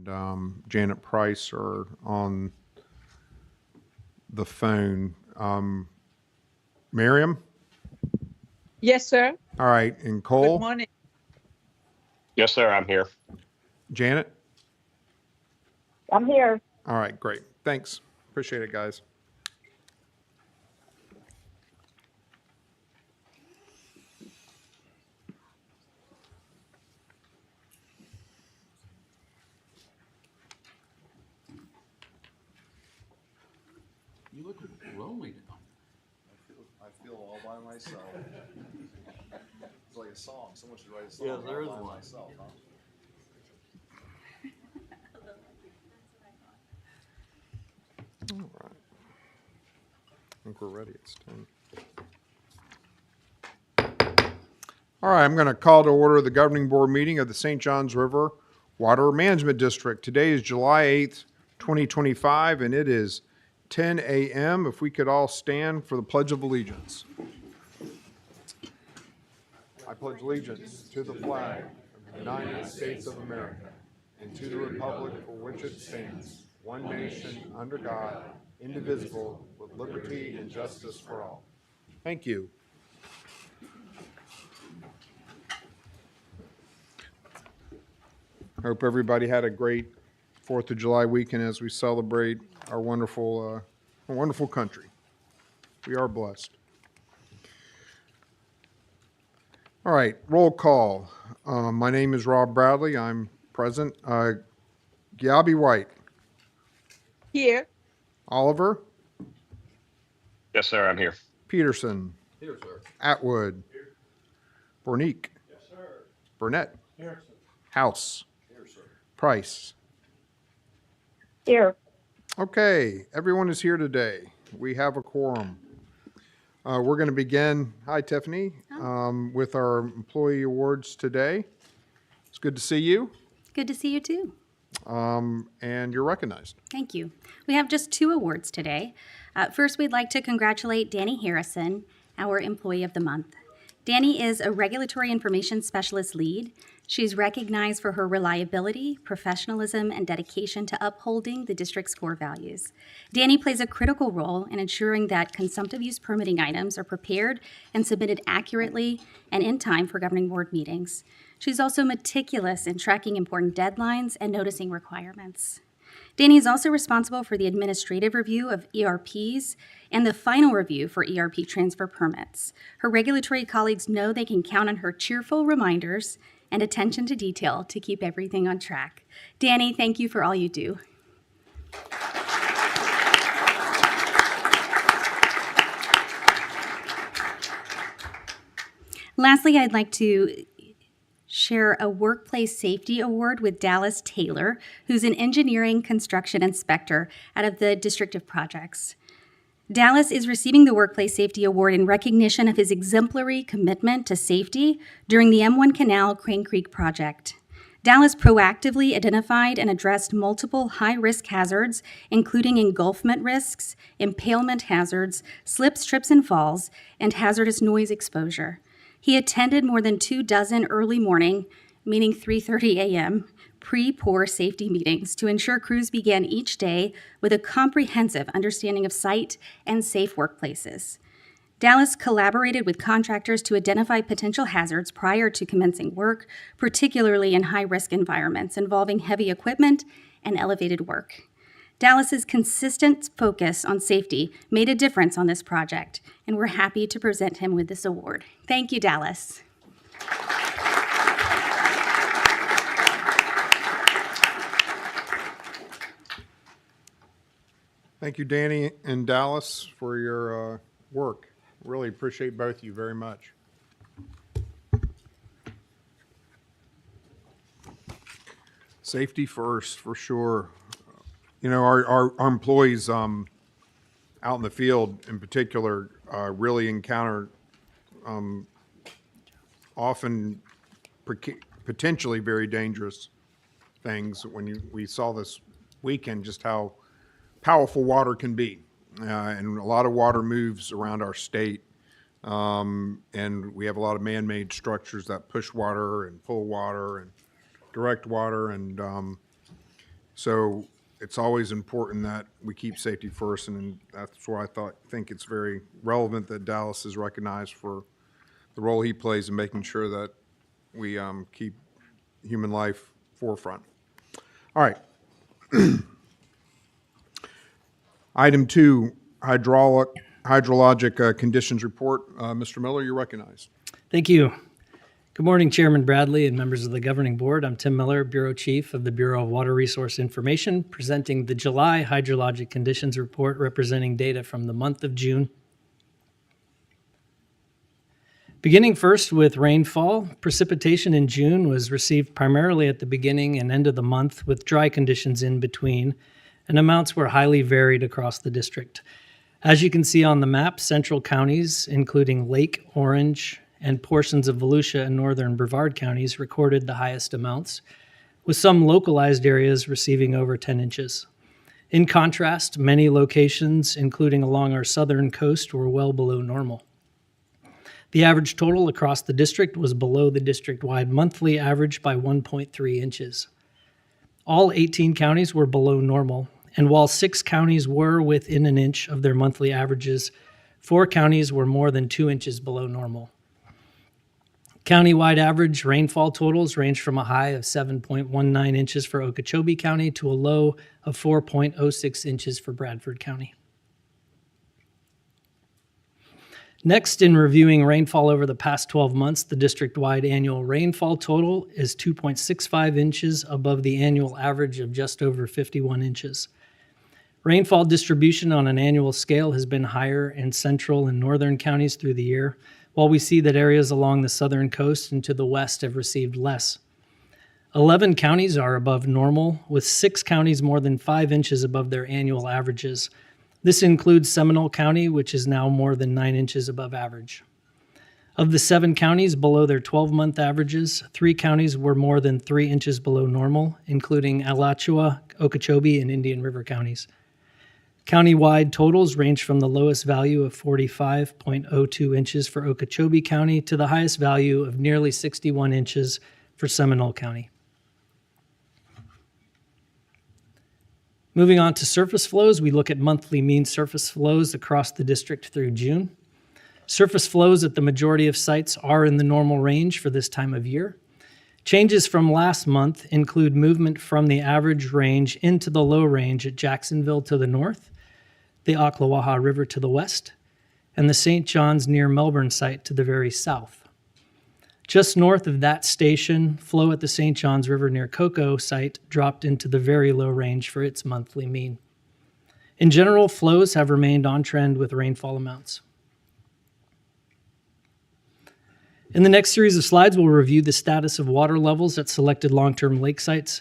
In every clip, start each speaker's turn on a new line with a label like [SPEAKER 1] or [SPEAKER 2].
[SPEAKER 1] And Janet Price are on the phone. Miriam?
[SPEAKER 2] Yes, sir.
[SPEAKER 1] All right. And
[SPEAKER 2] Good
[SPEAKER 1] Cole?
[SPEAKER 2] morning.
[SPEAKER 3] Yes, sir, I'm here.
[SPEAKER 1] Janet?
[SPEAKER 4] I'm here.
[SPEAKER 1] All right, great. Thanks. Appreciate it, guys.
[SPEAKER 5] You look lonely now.
[SPEAKER 6] I feel all by myself. It's like a song. Someone should write a song.
[SPEAKER 5] Yeah, there is
[SPEAKER 6] all by
[SPEAKER 5] one.
[SPEAKER 6] myself, huh?
[SPEAKER 1] All right. I think we're ready. It's 10. All right, I'm going to call to order the governing board meeting of the St. Johns River Water Management District. Today is July 8th, 2025, and it is 10 a.m. If we could all stand for the Pledge of Allegiance. I pledge allegiance to the flag of the United States of America and to the republic for which it stands, one nation, under God, indivisible, with liberty and justice for all. Thank you. I hope everybody had a great 4th of July weekend as we celebrate our wonderful country. We are blessed. All right, roll call. My name is Rob Bradley. I'm present. Gabby White.
[SPEAKER 2] Here.
[SPEAKER 1] Oliver.
[SPEAKER 3] Yes, sir, I'm here.
[SPEAKER 1] Peterson.
[SPEAKER 5] Here, sir.
[SPEAKER 1] Atwood. Bornique.
[SPEAKER 6] Yes, sir.
[SPEAKER 1] Burnett.
[SPEAKER 6] Here, sir.
[SPEAKER 1] House.
[SPEAKER 6] Here, sir.
[SPEAKER 1] Price.
[SPEAKER 4] Here.
[SPEAKER 1] Okay, everyone is here today. We have a quorum. We're going to begin, hi Tiffany, with our employee awards today. It's good to see you,
[SPEAKER 7] Good to see you too.
[SPEAKER 1] and you're recognized.
[SPEAKER 7] Thank you. We have just 2 awards today. First, we'd like to congratulate Danny Harrison, our Employee of the Month. Danny is a Regulatory Information Specialist lead. She's recognized for her reliability, professionalism, and dedication to upholding the district's core values. Danny plays a critical role in ensuring that consumptive use permitting items are prepared and submitted accurately and in time for governing board meetings. She's also meticulous in tracking important deadlines and noticing requirements. Danny is also responsible for the administrative review of ERPs and the final review for ERP transfer permits. Her regulatory colleagues know they can count on her cheerful reminders and attention to detail to keep everything on track. Danny, thank you for all you do. Lastly, I'd like to share a workplace safety award with Dallas Taylor, who's an engineering construction inspector out of the District of Projects. Dallas is receiving the Workplace Safety Award in recognition of his exemplary commitment to safety during the M1 Canal Crane Creek project. Dallas proactively identified and addressed multiple high-risk hazards, including engulfment risks, impalement hazards, slips, trips, and falls, and hazardous noise exposure. He attended more than 24 early morning, meaning 3:30 a.m., pre-pour safety meetings to ensure crews began each day with a comprehensive understanding of site and safe workplaces. Dallas collaborated with contractors to identify potential hazards prior to commencing work, particularly in high-risk environments involving heavy equipment and elevated work. Dallas's consistent focus on safety made a difference on this project, and we're happy to present him with this award. Thank you, Dallas.
[SPEAKER 1] Thank you, Danny and Dallas, for your work. Really appreciate both of you very much. Safety first, for sure. You know, our employees out in the field in particular really encounter often potentially very dangerous things. When we saw this weekend just how powerful water can be. And a lot of water moves around our state. And we have a lot of man-made structures that push water and pull water and direct water. And so it's always important that we keep safety first. And that's why I think it's very relevant that Dallas is recognized for the role he plays in making sure that we keep human life forefront. All right. Item 2, hydrologic conditions report. Mr. Miller, you're recognized.
[SPEAKER 8] Thank you. Good morning, Chairman Bradley and members of the Governing Board. I'm Tim Miller, Bureau Chief of the Bureau of Water Resource Information, presenting the July hydrologic conditions report representing data from the month of June. Beginning first with rainfall, precipitation in June was received primarily at the beginning and end of the month with dry conditions in between, and amounts were highly varied across the district. As you can see on the map, central counties, including Lake, Orange, and portions of Volusia and northern Brevard counties recorded the highest amounts, with some localized areas receiving over 10 inches. In contrast, many locations, including along our southern coast, were well below normal. The average total across the district was below the district-wide monthly average by 1.3 inches. All 18 counties were below normal, and while 6 counties were within an inch of their monthly averages, 4 counties were more than 2 inches below normal. Countywide average rainfall totals ranged from a high of 7.19 inches for Okeechobee County to a low of 4.06 inches for Bradford County. Next, in reviewing rainfall over the past 12 months, the district-wide annual rainfall total is 2.65 inches above the annual average of just over 51 inches. Rainfall distribution on an annual scale has been higher in central and northern counties through the year, while we see that areas along the southern coast and to the west have received less. 11 counties are above normal, with 6 counties more than 5 inches above their annual averages. This includes Seminole County, which is now more than 9 inches above average. Of the 7 counties below their 12-month averages, 3 counties were more than 3 inches below normal, including Alachua, Okeechobee, and Indian River counties. County-wide totals range from the lowest value of 45.02 inches for Okeechobee County to the highest value of nearly 61 inches for Seminole County. Moving on to surface flows, we look at monthly mean surface flows across the district through June. Surface flows at the majority of sites are in the normal range for this time of year. Changes from last month include movement from the average range into the low range at Jacksonville to the north, the Ocklawaha River to the west, and the St. John's near Melbourne site to the very south. Just north of that station, flow at the St. John's River near Cocoa site dropped into the very low range for its monthly mean. In general, flows have remained on trend with rainfall amounts. In the next series of slides, we'll review the status of water levels at selected long-term lake sites.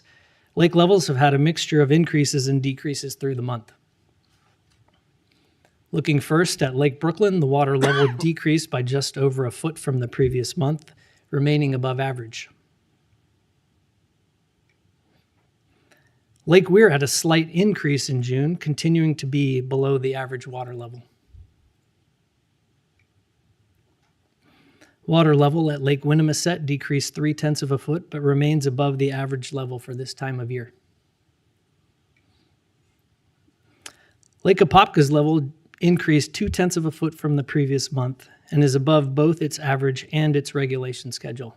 [SPEAKER 8] Lake levels have had a mixture of increases and decreases through the month. Looking first at Lake Brooklyn, the water level decreased by just over a foot from the previous month, remaining above average. Lake Weir had a slight increase in June, continuing to be below the average water level. Water level at Lake Winnimisset decreased 0.3 of a foot, but remains above the average level for this time of year. Lake Apopka's level increased 0.2 of a foot from the previous month and is above both its average and its regulation schedule.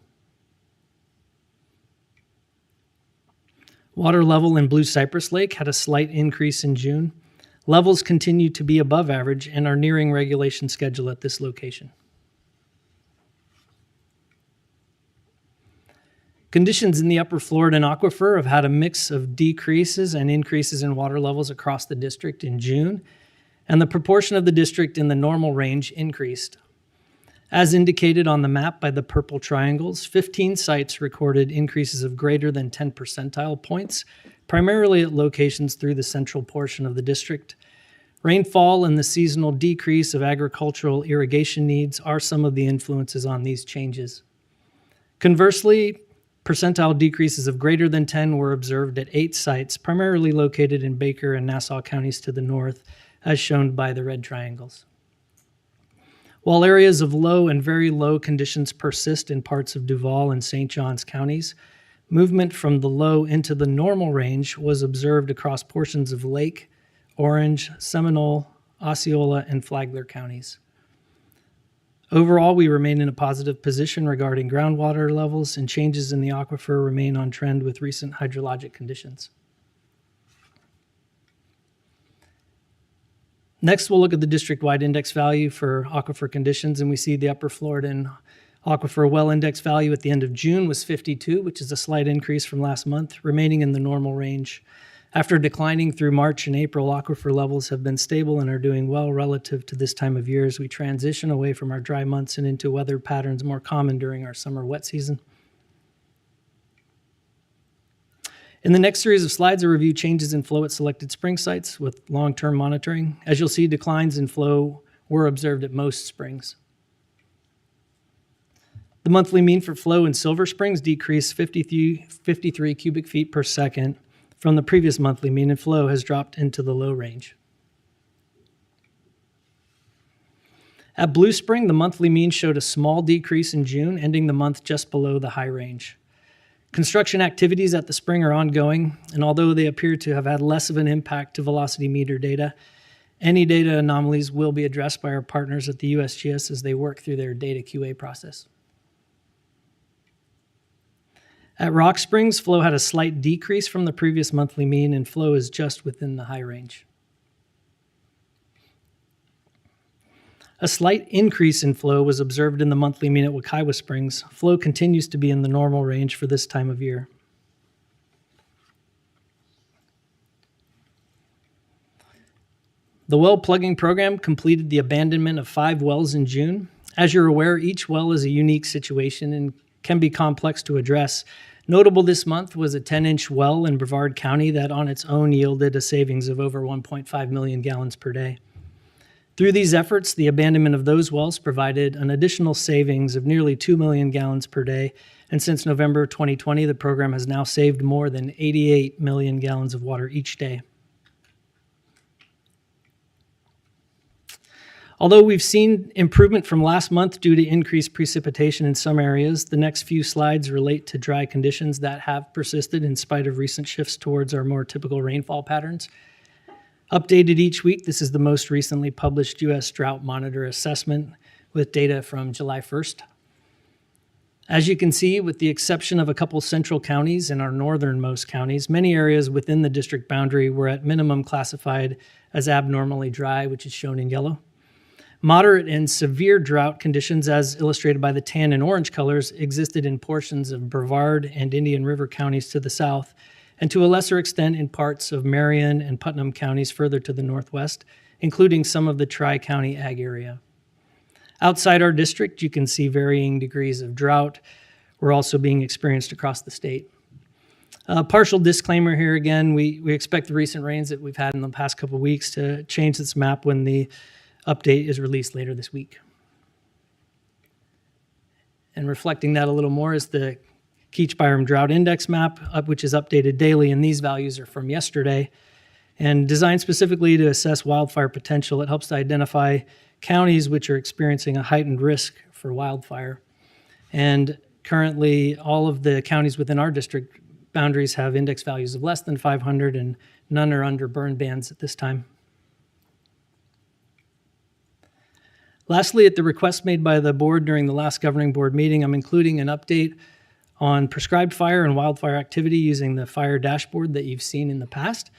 [SPEAKER 8] Water level in Blue Cypress Lake had a slight increase in June. Levels continue to be above average and are nearing regulation schedule at this location. Conditions in the upper Floridan aquifer have had a mix of decreases and increases in water levels across the district in June, and the proportion of the district in the normal range increased. As indicated on the map by the purple triangles, 15 sites recorded increases of greater than 10 percentile points, primarily at locations through the central portion of the district. Rainfall and the seasonal decrease of agricultural irrigation needs are some of the influences on these changes. Conversely, percentile decreases of greater than 10 were observed at 8 sites, primarily located in Baker and Nassau counties to the north, as shown by the red triangles. While areas of low and very low conditions persist in parts of Duval and St. Johns counties, movement from the low into the normal range was observed across portions of Lake, Orange, Seminole, Osceola, and Flagler counties. Overall, we remain in a positive position regarding groundwater levels, and changes in the aquifer remain on trend with recent hydrologic conditions. Next, we'll look at the district-wide index value for aquifer conditions, and we see the upper Floridan aquifer well index value at the end of June was 52, which is a slight increase from last month, remaining in the normal range. After declining through March and April, aquifer levels have been stable and are doing well relative to this time of year as we transition away from our dry months and into weather patterns more common during our summer wet season. In the next series of slides, I'll review changes in flow at selected spring sites with long-term monitoring. As you'll see, declines in flow were observed at most springs. The monthly mean for flow in Silver Springs decreased 53 cubic feet per second from the previous monthly mean, and flow has dropped into the low range. At Blue Spring, the monthly mean showed a small decrease in June, ending the month just below the high range. Construction activities at the spring are ongoing, and although they appear to have had less of an impact to velocity meter data, any data anomalies will be addressed by our partners at the USGS as they work through their data QA process. At Rock Springs, flow had a slight decrease from the previous monthly mean, and flow is just within the high range. A slight increase in flow was observed in the monthly mean at Wekiwa Springs. Flow continues to be in the normal range for this time of year. The well plugging program completed the abandonment of 5 wells in June. As you're aware, each well is a unique situation and can be complex to address. Notable this month was a 10-inch well in Brevard County that on its own yielded a savings of over 1.5 million gallons per day. Through these efforts, the abandonment of those wells provided an additional savings of nearly 2 million gallons per day, and since November 2020, the program has now saved more than 88 million gallons of water each day. Although we've seen improvement from last month due to increased precipitation in some areas, the next few slides relate to dry conditions that have persisted in spite of recent shifts towards our more typical rainfall patterns. Updated each week, this is the most recently published U.S. Drought Monitor assessment with data from July 1st. As you can see, with the exception of a couple central counties and our northernmost counties, many areas within the district boundary were at minimum classified as abnormally dry, which is shown in yellow. Moderate and severe drought conditions, as illustrated by the tan and orange colors, existed in portions of Brevard and Indian River counties to the south, and to a lesser extent in parts of Marion and Putnam counties further to the northwest, including some of the Tri-County Ag area. Outside our district, you can see varying degrees of drought were also being experienced across the state. Partial disclaimer here again, we expect the recent rains that we've had in the past couple of weeks to change this map when the update is released later this week. And reflecting that a little more is the Keach-Byram Drought Index map, which is updated daily, and these values are from yesterday. And designed specifically to assess wildfire potential, it helps to identify counties which are experiencing a heightened risk for wildfire. And currently, all of the counties within our district boundaries have index values of less than 500, and none are under burn bans at this time. Lastly, at the request made by the board during the last governing board meeting, I'm including an update on prescribed fire and wildfire activity using the fire dashboard that you've seen in the past.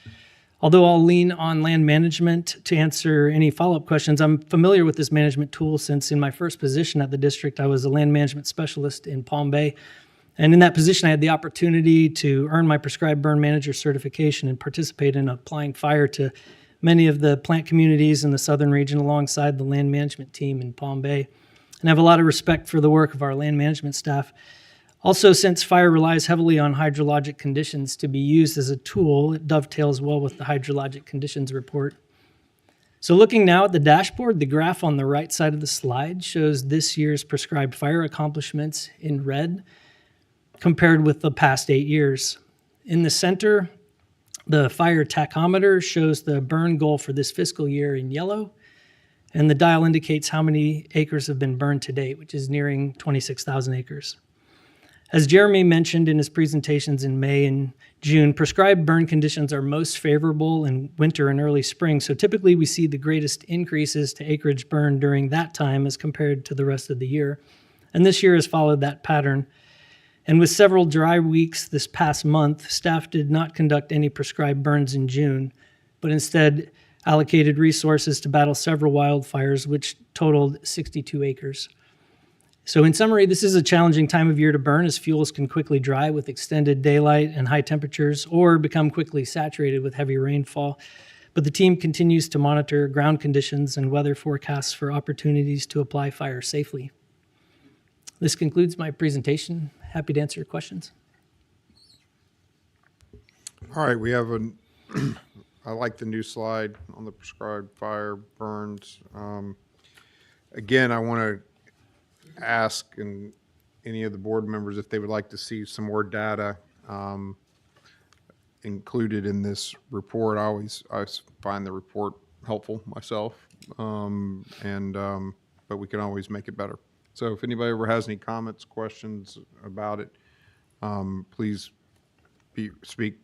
[SPEAKER 8] Although I'll lean on land management to answer any follow-up questions, I'm familiar with this management tool since in my first position at the district, I was a land management specialist in Palm Bay, And in that position, I had the opportunity to earn my prescribed burn manager certification and participate in applying fire to many of the plant communities in the southern region alongside the land management team in Palm Bay. And I have a lot of respect for the work of our land management staff. Also, since fire relies heavily on hydrologic conditions to be used as a tool, it dovetails well with the hydrologic conditions report. So looking now at the dashboard, the graph on the right side of the slide shows this year's prescribed fire accomplishments in red compared with the past 8 years. In the center, the fire tachometer shows the burn goal for this fiscal year in yellow, and the dial indicates how many acres have been burned to date, which is nearing 26,000 acres. As Jeremy mentioned in his presentations in May and June, prescribed burn conditions are most favorable in winter and early spring, so typically we see the greatest increases to acreage burned during that time as compared to the rest of the year. And this year has followed that pattern. And with several dry weeks this past month, staff did not conduct any prescribed burns in June, but instead allocated resources to battle several wildfires, which totaled 62 acres. So in summary, this is a challenging time of year to burn as fuels can quickly dry with extended daylight and high temperatures or become quickly saturated with heavy rainfall. But the team continues to monitor ground conditions and weather forecasts for opportunities to apply fire safely. This concludes my presentation. Happy to answer your questions.
[SPEAKER 1] All right, we have I like the new slide on the prescribed fire burns. Again, I want to ask any of the board members if they would like to see some more data included in this report. I always find the report helpful myself, but we can always make it better. So if anybody ever has any comments, questions about it, please speak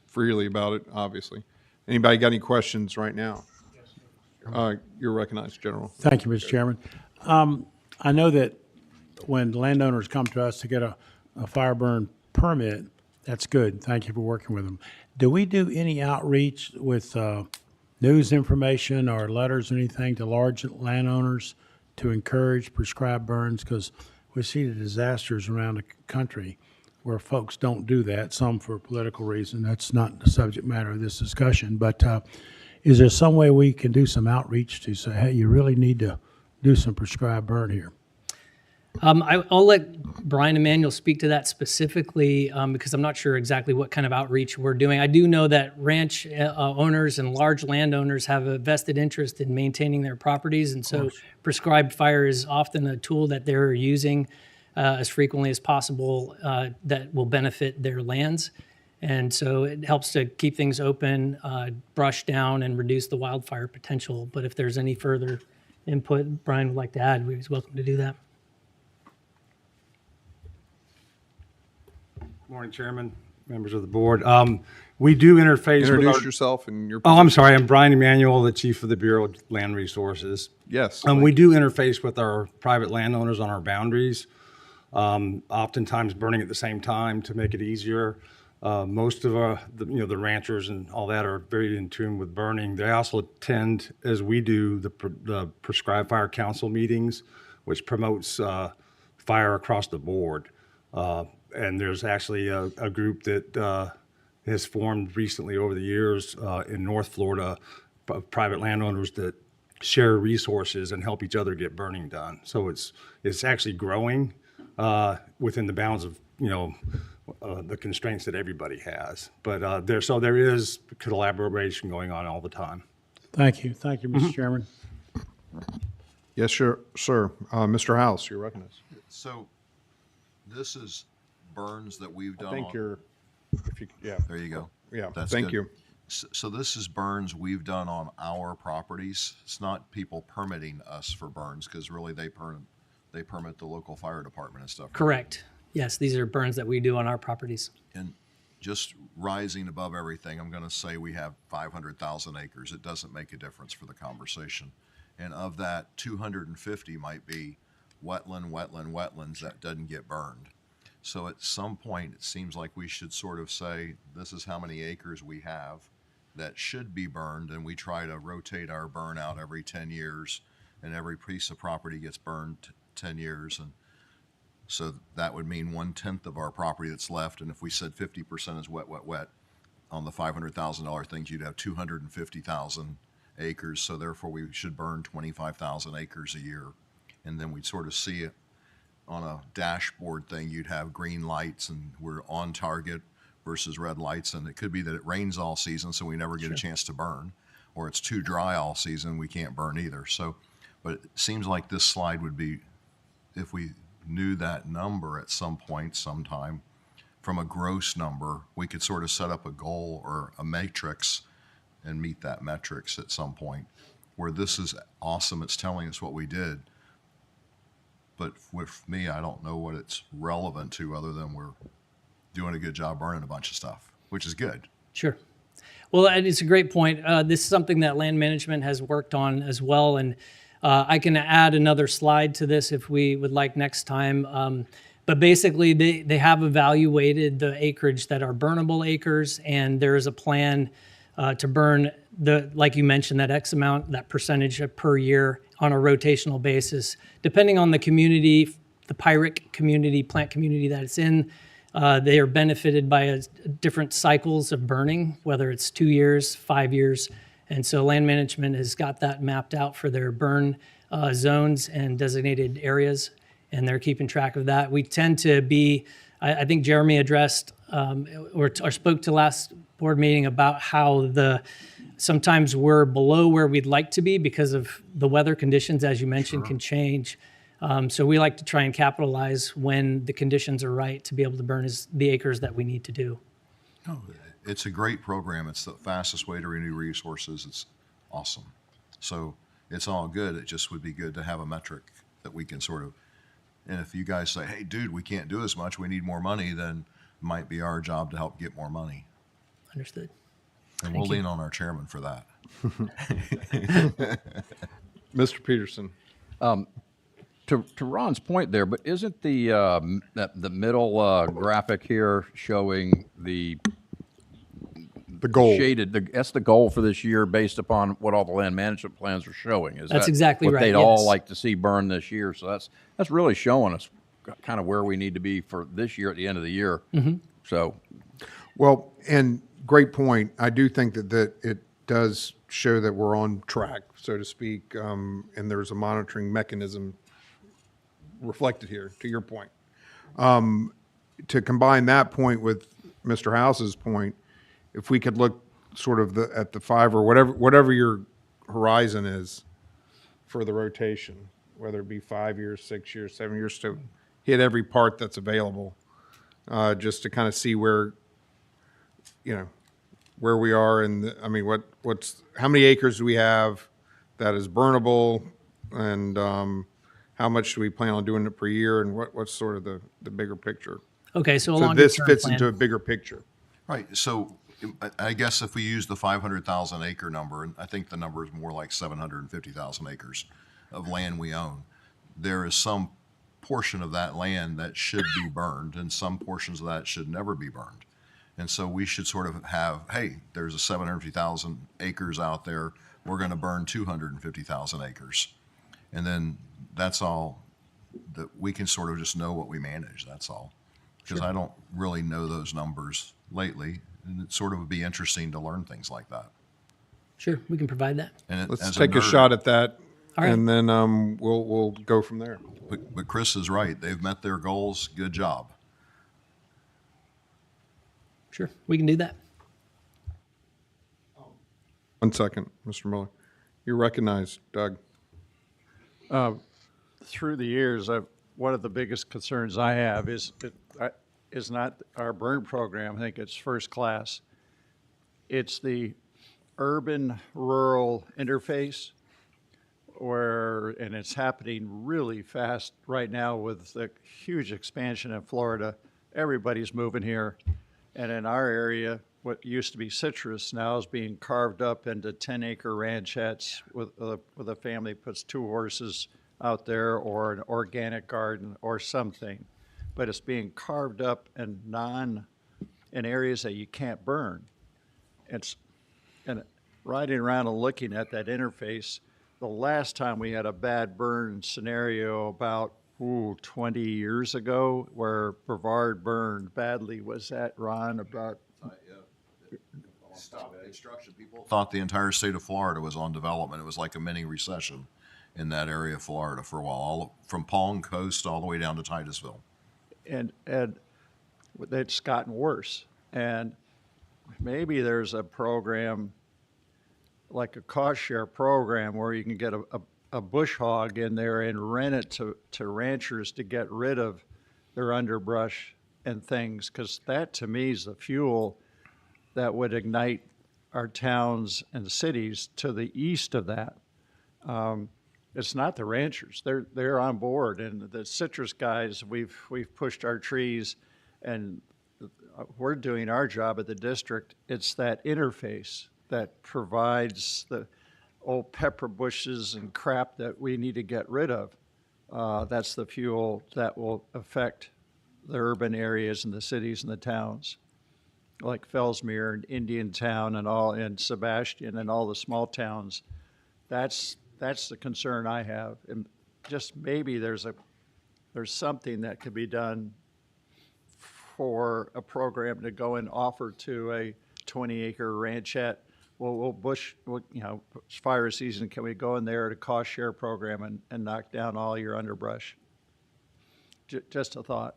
[SPEAKER 1] freely about it, obviously. Anybody got any questions right now? You're recognized, General.
[SPEAKER 9] Thank you, Mr. Chairman. I know that when landowners come to us to get a fire burn permit, that's good. Thank you for working with them. Do we do any outreach with news information or letters or anything to large landowners to encourage prescribed burns? Because we see the disasters around the country where folks don't do that, some for political reason. That's not the subject matter of this discussion. But is there some way we can do some outreach to say, hey, you really need to do some prescribed burn here?
[SPEAKER 8] I'll let Brian Emanuel speak to that specifically because I'm not sure exactly what kind of outreach we're doing. I do know that ranch owners and large landowners have a vested interest in maintaining their properties, and so prescribed fire is often a tool that they're using as frequently as possible that will benefit their lands. And so it helps to keep things open, brush down, and reduce the wildfire potential. But if there's any further input Brian would like to add, he's welcome to do that.
[SPEAKER 10] Morning, Chairman, members of the board. We do interface
[SPEAKER 1] Introduce
[SPEAKER 10] with
[SPEAKER 1] yourself and your
[SPEAKER 10] Oh, I'm
[SPEAKER 1] position.
[SPEAKER 10] sorry. I'm Brian Emanuel, the Chief of the Bureau of Land Resources.
[SPEAKER 1] Yes.
[SPEAKER 10] We do interface with our private landowners on our boundaries, oftentimes burning at the same time to make it easier. Most of the ranchers and all that are very in tune with burning. They also attend, as we do, the Prescribed Fire Council meetings, which promotes fire across the board. And there's actually a group that has formed recently over the years in North Florida, private landowners that share resources and help each other get burning done. So it's actually growing within the bounds of the constraints that everybody has. But there is collaboration going on all the time.
[SPEAKER 9] Thank you. Thank you, Mr. Chairman.
[SPEAKER 1] Yes, sure, sir. Mr. House, you're recognized.
[SPEAKER 6] So this is burns that we've done.
[SPEAKER 1] I think
[SPEAKER 6] on-
[SPEAKER 1] you're, yeah,
[SPEAKER 6] There you go.
[SPEAKER 1] yeah,
[SPEAKER 6] That's
[SPEAKER 1] thank
[SPEAKER 6] good.
[SPEAKER 1] you.
[SPEAKER 6] So this is burns we've done on our properties. It's not people permitting us for burns because really they permit the local fire department and stuff.
[SPEAKER 8] Correct. Yes, these are burns that we do on our properties.
[SPEAKER 6] And just rising above everything, I'm going to say we have 500,000 acres. It doesn't make a difference for the conversation. And of that, 250 might be wetlands that doesn't get burned. So at some point, it seems like we should sort of say, this is how many acres we have that should be burned, and we try to rotate our burn out every 10 years, and every piece of property gets burned 10 years. And So that would mean 1/10 of our property that's left. And if we said 50% is wet, wet, wet on the $500,000 things, you'd have 250,000 acres. So therefore we should burn 25,000 acres a year. And then we'd sort of see it on a dashboard thing. You'd have green lights and we're on target versus red lights. And it could be that it rains all season, so we never get a chance to burn, or it's too dry all season, we can't burn either. So, but it seems like this slide would be, if we knew that number at some point, sometime, from a gross number, we could sort of set up a goal or a matrix and meet that metrics at some point, where this is awesome. It's telling us what we did. But with me, I don't know what it's relevant to other than we're doing a good job burning a bunch of stuff, which is good.
[SPEAKER 8] Sure. Well, and it's a great point. This is something that land management has worked on as well. And I can add another slide to this if we would like next time. But basically, they have evaluated the acreage that are burnable acres, and there is a plan to burn like you mentioned, that X amount, that percentage per year on a rotational basis, depending on the community, the pyrite community, plant community that it's in. They are benefited by different cycles of burning, whether it's 2 years, 5 years. And so land management has got that mapped out for their burn zones and designated areas, and they're keeping track of that. We tend to be, I think Jeremy addressed or spoke to last board meeting about how sometimes we're below where we'd like to be because of the weather conditions, as you mentioned, can change. So we like to try and capitalize when the conditions are right to be able to burn the acres that we need to do.
[SPEAKER 6] No, it's a great program. It's the fastest way to renew resources. It's awesome. So it's all good. It just would be good to have a metric that we can sort of, and if you guys say, hey, dude, we can't do as much, we need more money, then it might be our job to help get more money.
[SPEAKER 8] Understood.
[SPEAKER 6] And we'll lean on our chairman for that.
[SPEAKER 1] Mr. Peterson.
[SPEAKER 11] To Ron's point there, but isn't the middle graphic here showing the
[SPEAKER 1] goal?
[SPEAKER 11] Shaded, that's the goal for this year based upon what all the land management plans are showing.
[SPEAKER 8] That's exactly
[SPEAKER 11] what
[SPEAKER 8] right,
[SPEAKER 11] they'd all
[SPEAKER 8] yes.
[SPEAKER 11] like to see burn this year? So that's really showing us kind of where we need to be for this year at the end of the year.
[SPEAKER 8] Mm-hmm.
[SPEAKER 11] So,
[SPEAKER 1] Well, and great point. I do think that it does show that we're on track, so to speak, and there's a monitoring mechanism reflected here, to your point. To combine that point with Mr. House's point, if we could look sort of at the 5 or whatever your horizon is for the rotation, whether it be 5 years, 6 years, 7 years, to hit every part that's available, just to kind of see where we are. And I mean, how many acres do we have that is burnable, and how much do we plan on doing it per year, and what's sort of the bigger picture?
[SPEAKER 8] Okay, so
[SPEAKER 1] So this fits into a bigger picture.
[SPEAKER 6] Right. So I guess if we use the 500,000 acre number, and I think the number is more like 750,000 acres of land we own, there is some portion of that land that should be burned, and some portions of that should never be burned. And so we should sort of have, hey, there's a 750,000 acres out there. We're going to burn 250,000 acres. And then that's all that we can sort of just know what we manage. That's all. Because I don't really know those numbers lately. And it sort of would be interesting to learn things like that.
[SPEAKER 8] Sure, we can provide that.
[SPEAKER 6] And
[SPEAKER 1] Let's
[SPEAKER 6] as
[SPEAKER 1] take a
[SPEAKER 6] nerd-
[SPEAKER 1] shot at that,
[SPEAKER 8] All right.
[SPEAKER 1] and then we'll go from there.
[SPEAKER 6] But Chris is right. They've met their goals. Good job.
[SPEAKER 8] Sure, we can do that.
[SPEAKER 1] 1 second, Mr. Mueller. You're recognized, Doug.
[SPEAKER 12] Through the years, one of the biggest concerns I have is not our burn program. I think it's first class. It's the urban-rural interface and it's happening really fast right now with the huge expansion in Florida. Everybody's moving here. And in our area, what used to be citrus now is being carved up into 10-acre ranchettes with a family puts 2 horses out there, or an organic garden or something. But it's being carved up in areas that you can't burn. And riding around and looking at that interface, the last time we had a bad burn scenario about 20 years ago where Brevard burned badly. Was that, Ron, about?
[SPEAKER 6] Stop construction. People thought the entire state of Florida was on development. It was like a mini recession in that area of Florida for a while, all from Palm Coast all the way down to Titusville.
[SPEAKER 12] And it's gotten worse. And maybe there's a program, like a cost share program, where you can get a bush hog in there and rent it to ranchers to get rid of their underbrush and things, because that to me is the fuel that would ignite our towns and cities to the east of that. It's not the ranchers; they're on board, and the citrus guys. We've pushed our trees, and we're doing our job at the district. It's that interface that provides the old pepper bushes and crap that we need to get rid of. That's the fuel that will affect the urban areas and the cities and the towns, like Fellsmere and Indiantown and Sebastian and all the small towns. That's the concern I have. And just maybe there's something that could be done for a program to go and offer to a 20-acre ranchette. Fire season, can we go in there at a cost share program and knock down all your underbrush? Just a thought.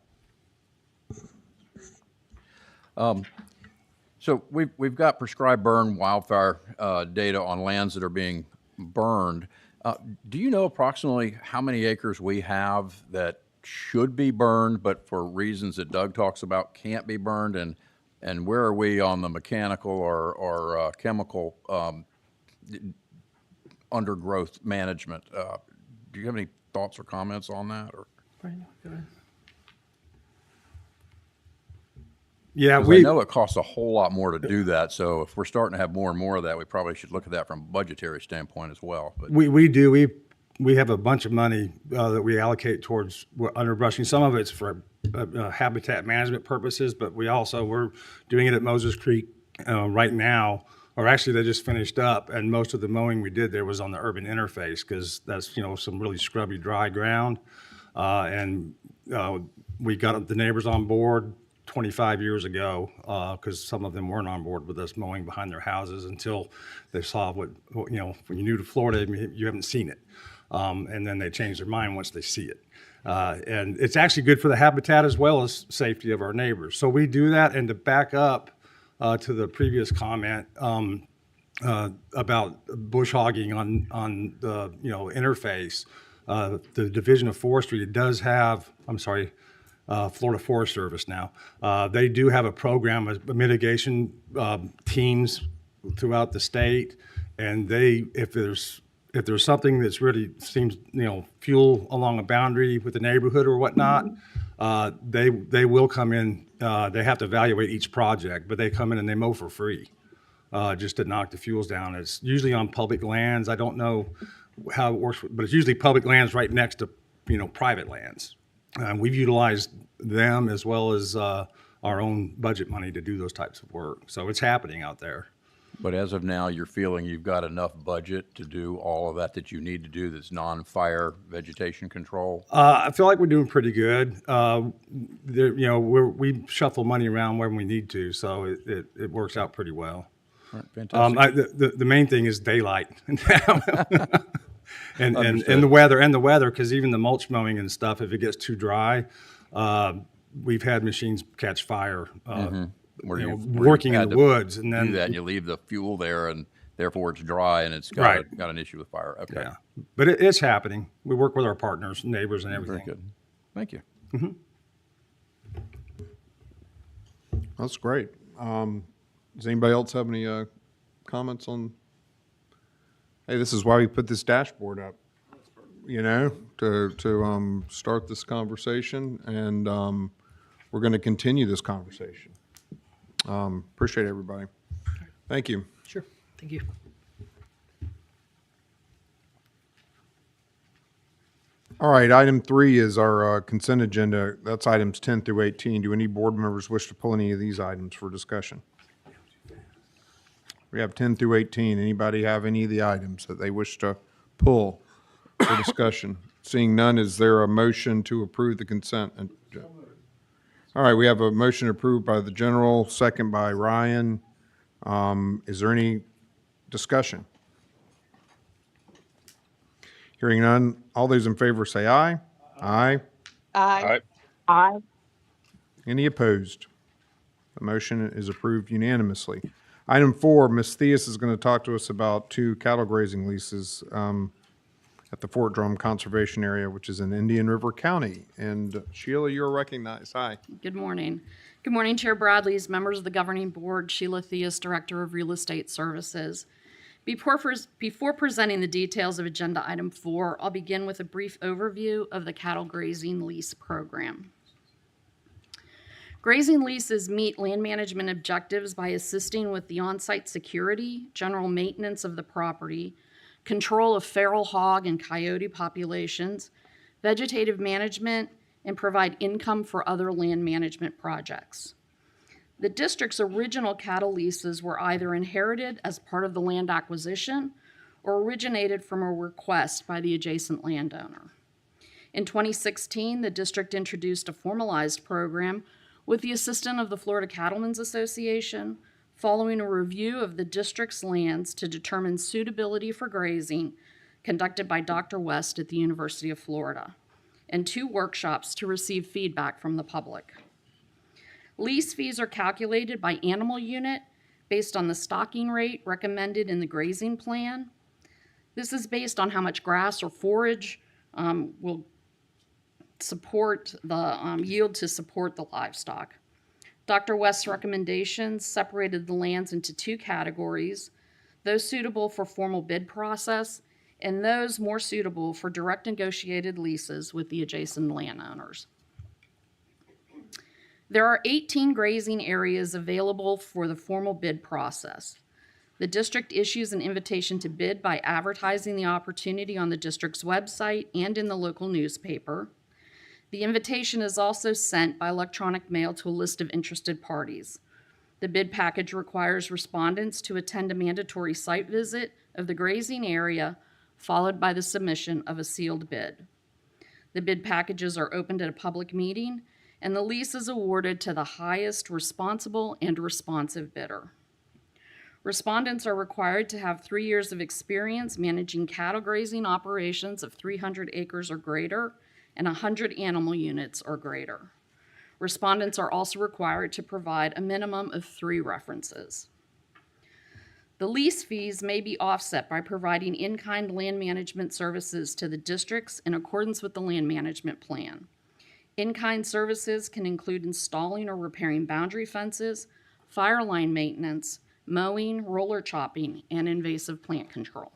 [SPEAKER 11] So we've got prescribed burn wildfire data on lands that are being burned. Do you know approximately how many acres we have that should be burned, but for reasons that Doug talks about can't be burned? And where are we on the mechanical or chemical undergrowth management? Do you have any thoughts or comments on that? Or?
[SPEAKER 10] Yeah,
[SPEAKER 11] 'Cause I know it costs a whole lot more to do that, so if we're starting to have more and more of that, we probably should look at that from a budgetary standpoint as well. But
[SPEAKER 10] we do. We have a bunch of money that we allocate towards underbrushing. Some of it's for habitat management purposes, but we're doing it at Moses Creek right now, or actually they just finished up, and most of the mowing we did there was on the urban interface, because that's some really scrubby dry ground, and we got the neighbors on board 25 years ago, because some of them weren't on board with us mowing behind their houses until they saw what when you're new to Florida, you haven't seen it. And then they change their mind once they see it. And it's actually good for the habitat as well as safety of our neighbors. So we do that. And to back up to the previous comment about bush hogging on the interface, the Division of Forestry does have, Florida Forest Service now. They do have a program of mitigation teams throughout the state, and if there's something that's really seems fuel along a boundary with the neighborhood or whatnot, they will come in. They have to evaluate each project, but they come in and they mow for free, just to knock the fuels down. It's usually on public lands. I don't know how it works, but it's usually public lands right next to private lands. We've utilized them as well as our own budget money to do those types of work. So it's happening out there.
[SPEAKER 11] But as of now, you're feeling you've got enough budget to do all of that you need to do that's non-fire vegetation control?
[SPEAKER 10] I feel like we're doing pretty good. We shuffle money around when we need to, so it works out pretty well.
[SPEAKER 11] All right, fantastic.
[SPEAKER 10] The main thing is daylight. And the weather, because even the mulch mowing and stuff, if it gets too dry, we've had machines catch fire working in the woods, and then
[SPEAKER 11] do that, and you leave the fuel there, and therefore it's dry, and it's got an issue with fire. Okay,
[SPEAKER 10] yeah, but it's happening. We work with our partners, neighbors, and everything.
[SPEAKER 11] Very good. Thank you.
[SPEAKER 10] Mm-hmm.
[SPEAKER 1] That's great. Does anybody else have any comments on? Hey, this is why we put this dashboard up, to start this conversation, and we're going to continue this conversation. Appreciate everybody. Thank you.
[SPEAKER 8] Sure. Thank you.
[SPEAKER 1] All right, item 3 is our consent agenda. That's items 10 through 18. Do any board members wish to pull any of these items for discussion? We have 10 through 18. Anybody have any of the items that they wish to pull for discussion? Seeing none, is there a motion to approve the consent? All right, we have a motion approved by the general, second by Ryan. Is there any discussion? Hearing none, all those in favor say aye. Aye.
[SPEAKER 2] Aye.
[SPEAKER 3] Aye.
[SPEAKER 4] Aye.
[SPEAKER 1] Any opposed? The motion is approved unanimously. Item 4, Ms. Theus is going to talk to us about 2 cattle grazing leases at the Fort Drum Conservation Area, which is in Indian River County. And Sheila, you're recognized. Hi.
[SPEAKER 13] Good morning. Good morning, Chair Bradley's, members of the governing board, Sheila Theus, Director of Real Estate Services. Before presenting the details of Agenda Item 4, I'll begin with a brief overview of the cattle grazing lease program. Grazing leases meet land management objectives by assisting with the on-site security, general maintenance of the property, control of feral hog and coyote populations, vegetative management, and provide income for other land management projects. The district's original cattle leases were either inherited as part of the land acquisition or originated from a request by the adjacent landowner. In 2016, the district introduced a formalized program with the assistance of the Florida Cattlemen's Association, following a review of the district's lands to determine suitability for grazing conducted by Dr. West at the University of Florida, and 2 workshops to receive feedback from the public. Lease fees are calculated by animal unit based on the stocking rate recommended in the grazing plan. This is based on how much grass or forage will support the yield to support the livestock. Dr. West's recommendations separated the lands into 2 categories, those suitable for formal bid process and those more suitable for direct negotiated leases with the adjacent landowners. There are 18 grazing areas available for the formal bid process. The district issues an invitation to bid by advertising the opportunity on the district's website and in the local newspaper. The invitation is also sent by electronic mail to a list of interested parties. The bid package requires respondents to attend a mandatory site visit of the grazing area, followed by the submission of a sealed bid. The bid packages are opened at a public meeting, and the lease is awarded to the highest responsible and responsive bidder. Respondents are required to have 3 years of experience managing cattle grazing operations of 300 acres or greater and 100 animal units or greater. Respondents are also required to provide a minimum of 3 references. The lease fees may be offset by providing in-kind land management services to the districts in accordance with the land management plan. In-kind services can include installing or repairing boundary fences, fire line maintenance, mowing, roller chopping, and invasive plant control.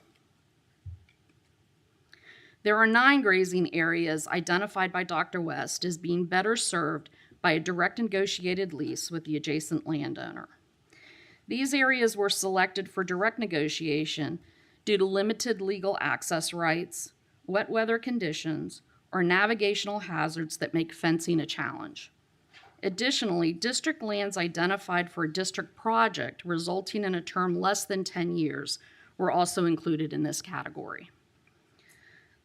[SPEAKER 13] There are 9 grazing areas identified by Dr. West as being better served by a direct negotiated lease with the adjacent landowner. These areas were selected for direct negotiation due to limited legal access rights, wet weather conditions, or navigational hazards that make fencing a challenge. Additionally, district lands identified for a district project resulting in a term less than 10 years were also included in this category.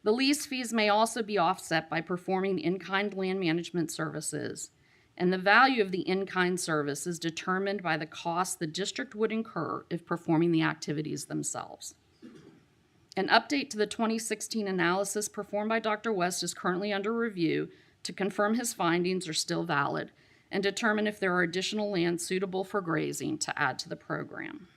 [SPEAKER 13] The lease fees may also be offset by performing in-kind land management services, and the value of the in-kind service is determined by the cost the district would incur if performing the activities themselves. An update to the 2016 analysis performed by Dr. West is currently under review to confirm his findings are still valid and determine if there are additional land suitable for grazing to add to the program.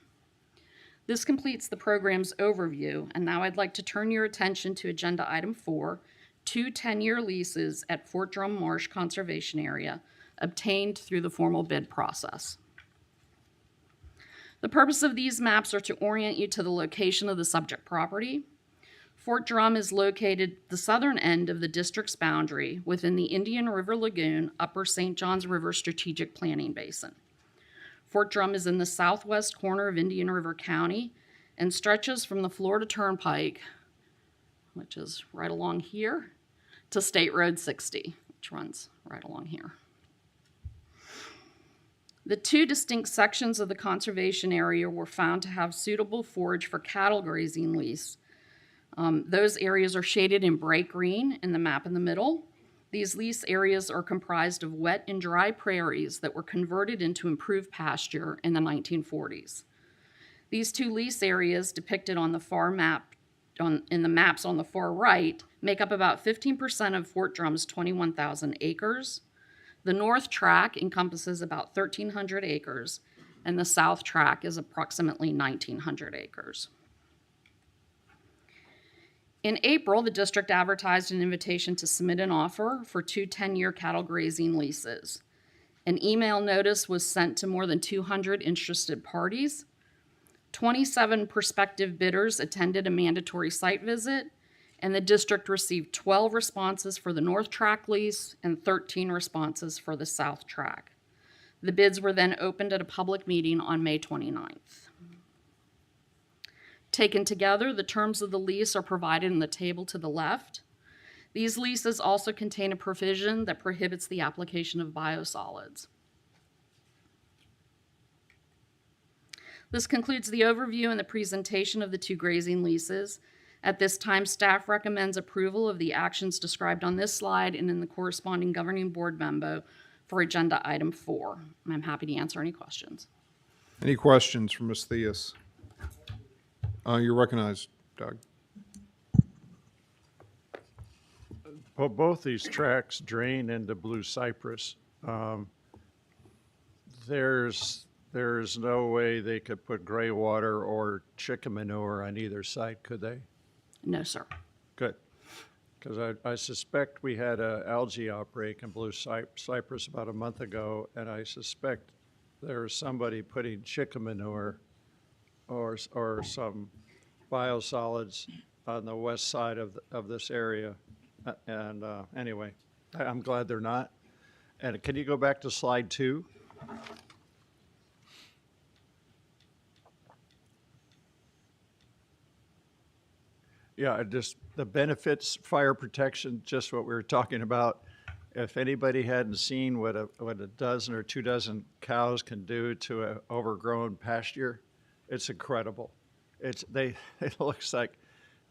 [SPEAKER 13] This completes the program's overview, and now I'd like to turn your attention to Agenda Item 4, 2 10-year leases at Fort Drum Marsh Conservation Area obtained through the formal bid process. The purpose of these maps are to orient you to the location of the subject property. Fort Drum is located at the southern end of the district's boundary within the Indian River Lagoon, Upper St. Johns River Strategic Planning Basin. Fort Drum is in the southwest corner of Indian River County and stretches from the Florida Turnpike, which is right along here, to State Road 60, which runs right along here. The 2 distinct sections of the conservation area were found to have suitable forage for cattle grazing lease Those areas are shaded in bright green in the map in the middle. These lease areas are comprised of wet and dry prairies that were converted into improved pasture in the 1940s. These two lease areas depicted on the far map, in the maps on the far right, make up about 15% of Fort Drum's 21,000 acres. The north track encompasses about 1,300 acres, and the south track is approximately 1,900 acres. In April, the district advertised an invitation to submit an offer for two 10-year cattle grazing leases. An email notice was sent to more than 200 interested parties. 27 prospective bidders attended a mandatory site visit, and the district received 12 responses for the North Track lease and 13 responses for the South Track. The bids were then opened at a public meeting on May 29th. Taken together, the terms of the lease are provided in the table to the left. These leases also contain a provision that prohibits the application of biosolids. This concludes the overview and the presentation of the two grazing leases. At this time, staff recommends approval of the actions described on this slide and in the corresponding governing board memo for agenda item 4. I'm happy to answer any questions.
[SPEAKER 1] Any questions for Ms. Theus? You're recognized, Doug.
[SPEAKER 12] Well, both these tracks drain into Blue Cypress. There's no way they could put gray water or chicken manure on either side, could they?
[SPEAKER 13] No, sir.
[SPEAKER 12] Good. Because I suspect we had an algae outbreak in Blue Cypress about a month ago, and I suspect there's somebody putting chicken manure or some biosolids on the west side of this area. And anyway, I'm glad they're not. And can you go back to slide 2? Yeah, just the benefits, fire protection, just what we were talking about. If anybody hadn't seen what a dozen or 2 dozen cows can do to an overgrown pasture, it's incredible. It looks like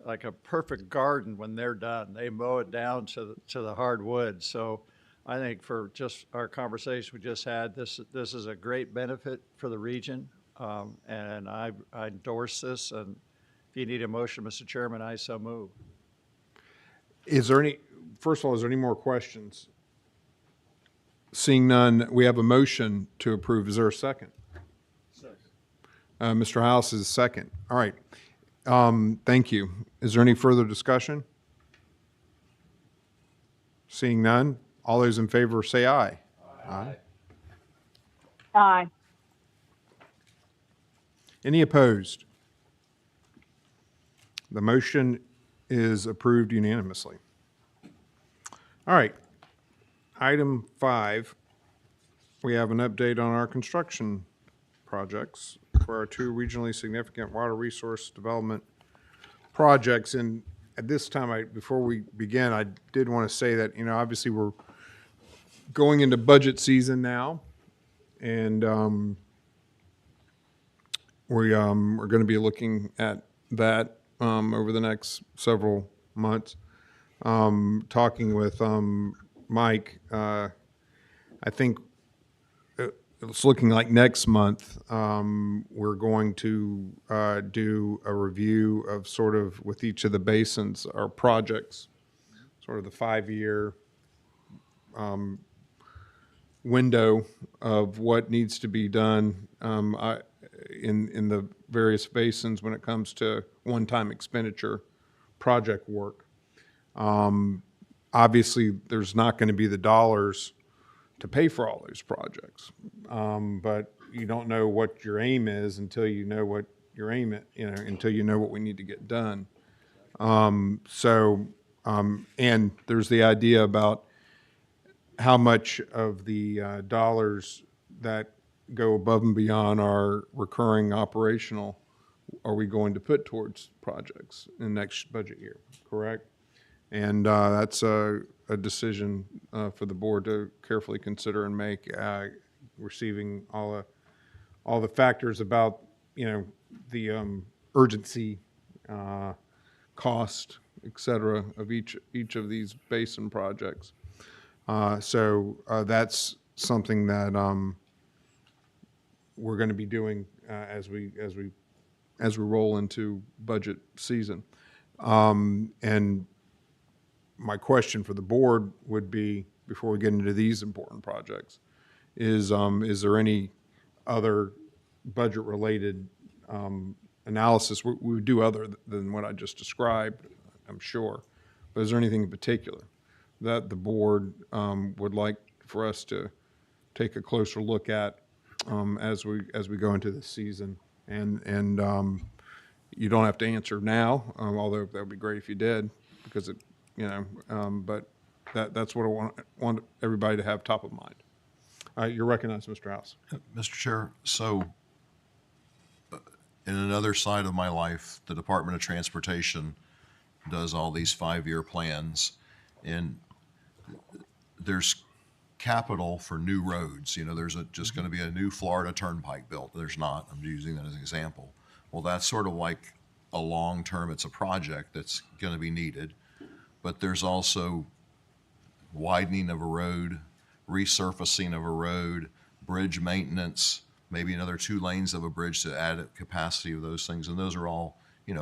[SPEAKER 12] a perfect garden when they're done. They mow it down to the hardwood. So I think for just our conversation we just had, this is a great benefit for the region, and I endorse this. And if you need a motion, Mr. Chairman, I so move.
[SPEAKER 1] First of all, is there any more questions? Seeing none, we have a motion to approve. Is there a second? Mr. House is second. All right. Thank you. Is there any further discussion? Seeing none, all those in favor say aye. Aye.
[SPEAKER 4] Aye.
[SPEAKER 1] Any opposed? The motion is approved unanimously. All right. Item 5, we have an update on our construction projects for our 2 regionally significant water resource development projects. And at this time, before we begin, I did want to say that, obviously we're going into budget season now, and we're going to be looking at that over the next several months. Talking with Mike, I think it's looking like next month we're going to do a review of sort of with each of the basins, our projects, sort of the 5-year window of what needs to be done in the various basins when it comes to one-time expenditure project work. Obviously, there's not going to be the dollars to pay for all those projects, but you don't know what your aim is until you know what your aim is, until you know what we need to get done. And there's the idea about how much of the dollars that go above and beyond our recurring operational are we going to put towards projects in the next budget year, correct? And that's a decision for the board to carefully consider and make, receiving all the factors about, the urgency, cost, et cetera, of each of these basin projects. So that's something that we're going to be doing as we roll into budget season. And my question for the board would be, before we get into these important projects, is there any other budget-related analysis we would do other than what I just described, I'm sure. But is there anything in particular that the board would like for us to take a closer look at as we go into this season? And you don't have to answer now, although that would be great if you did, because but that's what I want everybody to have top of mind. You're recognized, Mr. House.
[SPEAKER 6] Mr. Chair, so in another side of my life, the Department of Transportation does all these 5-year plans, and there's capital for new roads. There's just going to be a new Florida Turnpike built. There's not. I'm using that as an example. Well, that's sort of like a long term. It's a project that's going to be needed, but there's also widening of a road, resurfacing of a road, bridge maintenance, maybe another 2 lanes of a bridge to add capacity of those things. And those are all,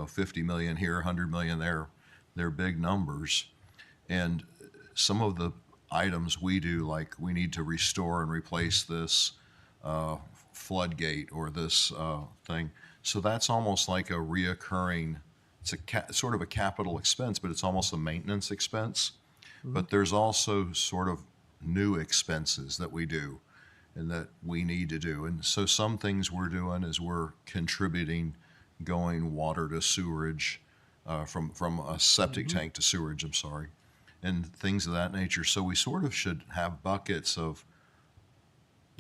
[SPEAKER 6] 50 million here, 100 million there. They're big numbers. And some of the items we do, like we need to restore and replace this floodgate or this thing. So that's almost like a reoccurring, it's sort of a capital expense, but it's almost a maintenance expense. Mm-hmm. But there's also sort of new expenses that we do and that we need to do. And so some things we're doing is we're contributing going water to sewerage, from a septic tank to sewerage, I'm sorry, and things of that nature. So we sort of should have buckets of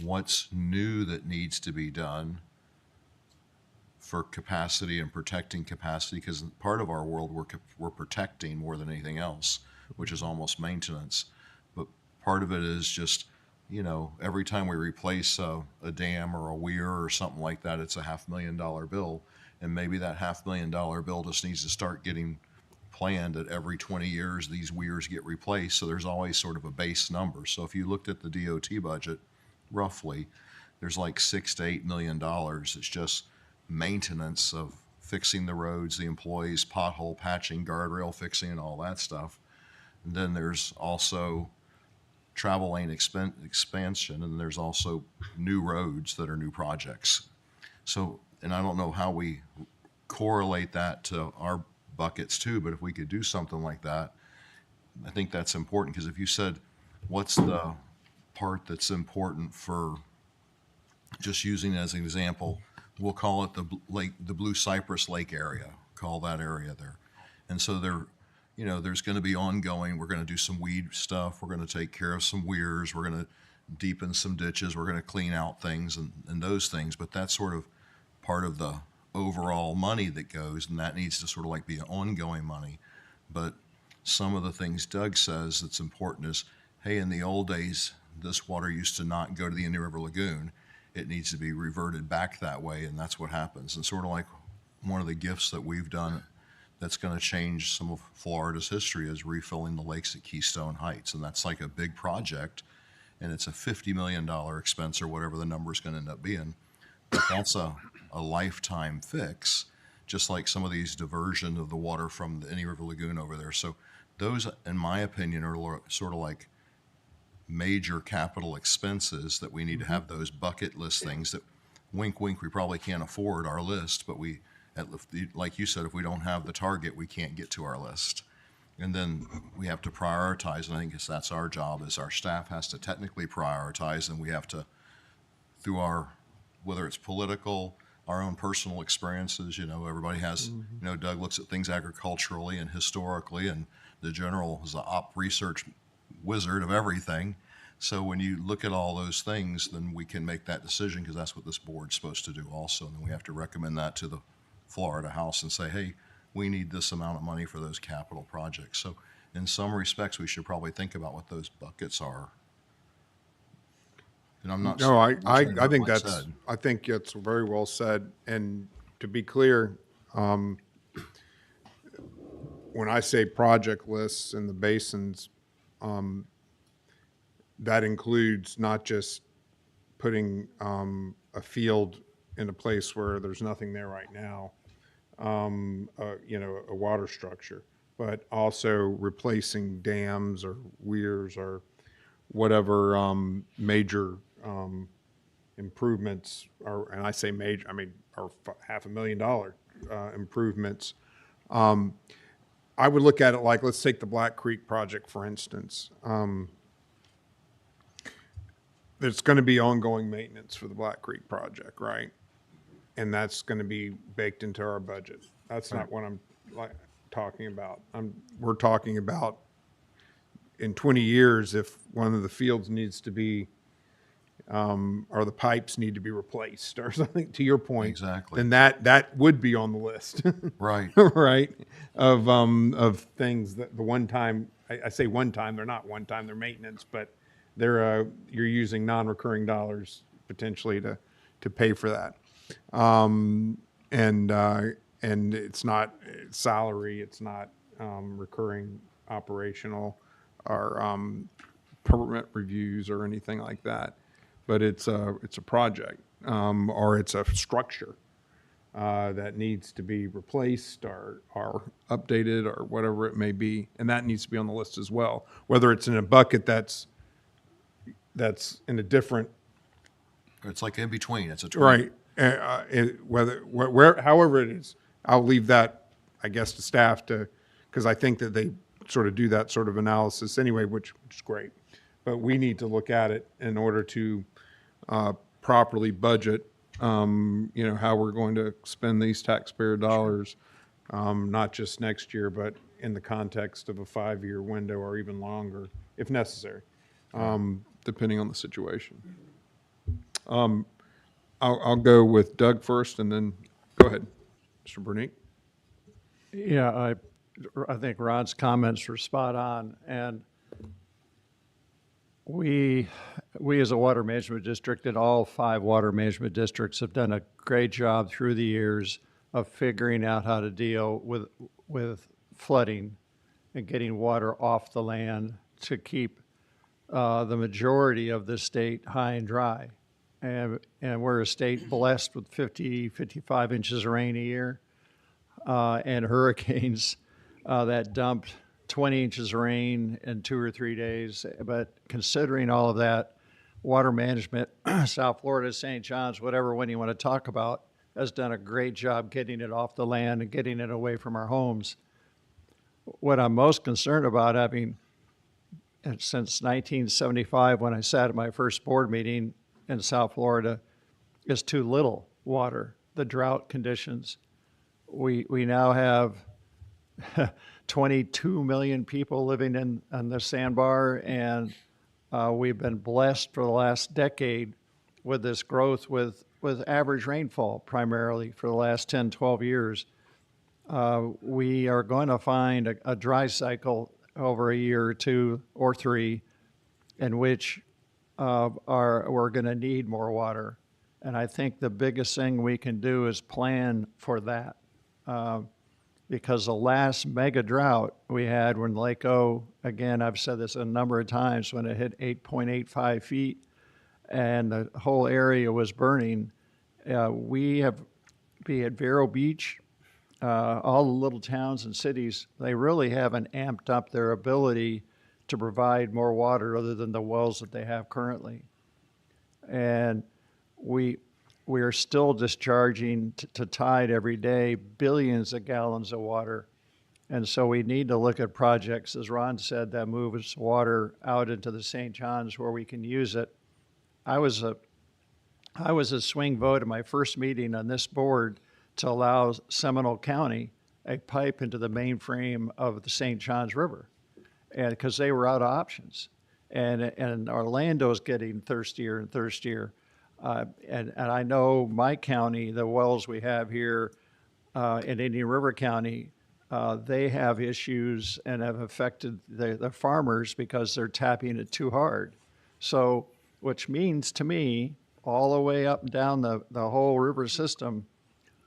[SPEAKER 6] what's new that needs to be done for capacity and protecting capacity, because part of our world we're protecting more than anything else, which is almost maintenance. But part of it is just, every time we replace a dam or a weir or something like that, it's a $500,000 bill. And maybe that $500,000 bill just needs to start getting planned that every 20 years these weirs get replaced. So there's always sort of a base number. So if you looked at the DOT budget, roughly, there's like $6 to $8 million. It's just maintenance of fixing the roads, the employees, pothole patching, guardrail fixing, and all that stuff. And then there's also travel lane expansion, and there's also new roads that are new projects. So, and I don't know how we correlate that to our buckets too, but if we could do something like that, I think that's important, because if you said, what's the part that's important for, just using it as an example, we'll call it the Blue Cypress Lake area, call that area there. And so there's going to be ongoing, we're going to do some weed stuff, we're going to take care of some weirs, we're going to deepen some ditches, we're going to clean out things and those things, but that's sort of part of the overall money that goes, and that needs to sort of like be an ongoing money. But some of the things Doug says that's important is, hey, in the old days, this water used to not go to the Indian River Lagoon. It needs to be reverted back that way, and that's what happens. And sort of like one of the gifts that we've done that's going to change some of Florida's history is refilling the lakes at Keystone Heights. And that's like a big project, and it's a $50 million expense or whatever the number is going to end up being. But that's a lifetime fix, just like some of these diversion of the water from the Indian River Lagoon over there. So those, in my opinion, are sort of like major capital expenses that we need to have those bucket list things that, wink, wink, we probably can't afford our list, but like you said, if we don't have the target, we can't get to our list. And then we have to prioritize, and I think that's our job, is our staff has to technically prioritize, and we have to, through our, whether it's political, our own personal experiences, everybody has, Doug looks at things agriculturally and historically, and the general is the op research wizard of everything. So when you look at all those things, then we can make that decision, because that's what this board's supposed to do also. And then we have to recommend that to the Florida House and say, hey, we need this amount of money for those capital projects. So in some respects, we should probably think about what those buckets are. And I'm not.
[SPEAKER 1] No, I think I think it's very well said. And to be clear, when I say project lists in the basins, that includes not just putting a field in a place where there's nothing there right now, a water structure, but also replacing dams or weirs or whatever major improvements are, and I say major, I mean, are $500,000 improvements. I would look at it like, let's take the Black Creek project, for instance. There's going to be ongoing maintenance for the Black Creek project, right? And that's going to be baked into our budget. That's not what I'm talking about. We're talking about in 20 years, if one of the fields needs to be, or the pipes need to be replaced or something, to your point.
[SPEAKER 6] Exactly.
[SPEAKER 1] Then that would be on the list.
[SPEAKER 6] Right.
[SPEAKER 1] Right? Of things that the one time, I say one time, they're not one time, they're maintenance, but they're, you're using non-recurring dollars potentially to pay for that. And it's not salary, it's not recurring operational or permit reviews or anything like that. But it's a project, or it's a structure that needs to be replaced or updated or whatever it may be, and that needs to be on the list as well. Whether it's in a bucket that's in a different,
[SPEAKER 6] It's like in between. It's a
[SPEAKER 1] right, however it is, I'll leave that, I guess, to staff because I think that they sort of do that sort of analysis anyway, which is great. But we need to look at it in order to properly budget, how we're going to spend these taxpayer dollars, not just next year, but in the context of a 5-year window or even longer, if necessary, depending on the situation. I'll go with Doug first, and then go ahead, Mr. Bernique.
[SPEAKER 12] Yeah, I think Ron's comments were spot on, and we as a water management district and all 5 water management districts have done a great job through the years of figuring out how to deal with flooding and getting water off the land to keep the majority of the state high and dry. And we're a state blessed with 55 inches of rain a year, and hurricanes that dumped 20 inches of rain in 2 or 3 days. But considering all of that, water management, South Florida, St. John's, whatever one you want to talk about, has done a great job getting it off the land and getting it away from our homes. What I'm most concerned about, having since 1975, when I sat at my first board meeting in South Florida, is too little water, the drought conditions. We now have 22 million people living in the sandbar, and we've been blessed for the last decade with this growth with average rainfall primarily for the last 10, 12 years. We are going to find a dry cycle over a year or 2 or 3 in which we're going to need more water. And I think the biggest thing we can do is plan for that. Because the last mega drought we had when Lake O, again, I've said this a number of times, when it hit 8.85 feet and the whole area was burning, be at Vero Beach, all the little towns and cities, they really haven't amped up their ability to provide more water other than the wells that they have currently. And we are still discharging to tide every day billions of gallons of water. And so we need to look at projects, as Ron said, that moves water out into the St. John's where we can use it. I was a swing vote at my first meeting on this board to allow Seminole County a pipe into the mainframe of the St. John's River, and because they were out of options. And Orlando's getting thirstier and thirstier. And I know my county, the wells we have here in Indian River County, they have issues and have affected the farmers because they're tapping it too hard. So, which means to me, all the way up and down the whole river system,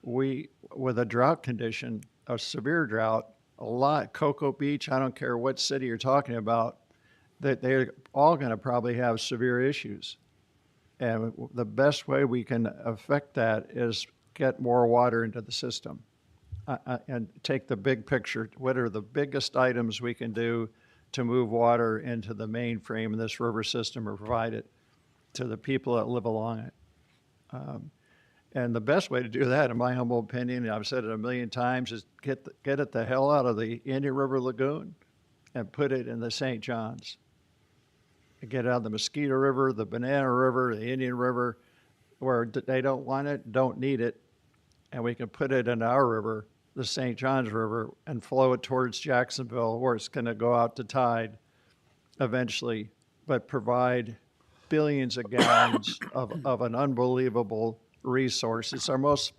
[SPEAKER 12] with a drought condition, a severe drought, a lot, Cocoa Beach, I don't care what city you're talking about, that they're all going to probably have severe issues. And the best way we can affect that is get more water into the system. And take the big picture. What are the biggest items we can do to move water into the mainframe of this river system or provide it to the people that live along it? And the best way to do that, in my humble opinion, and I've said it a million times, is get it the hell out of the Indian River Lagoon and put it in the St. John's. Get it out of the Mosquito River, the Banana River, the Indian River, where they don't want it, don't need it, and we can put it in our river, the St. John's River, and flow it towards Jacksonville, where it's going to go out to tide eventually, but provide billions of gallons of an unbelievable resource. It's our most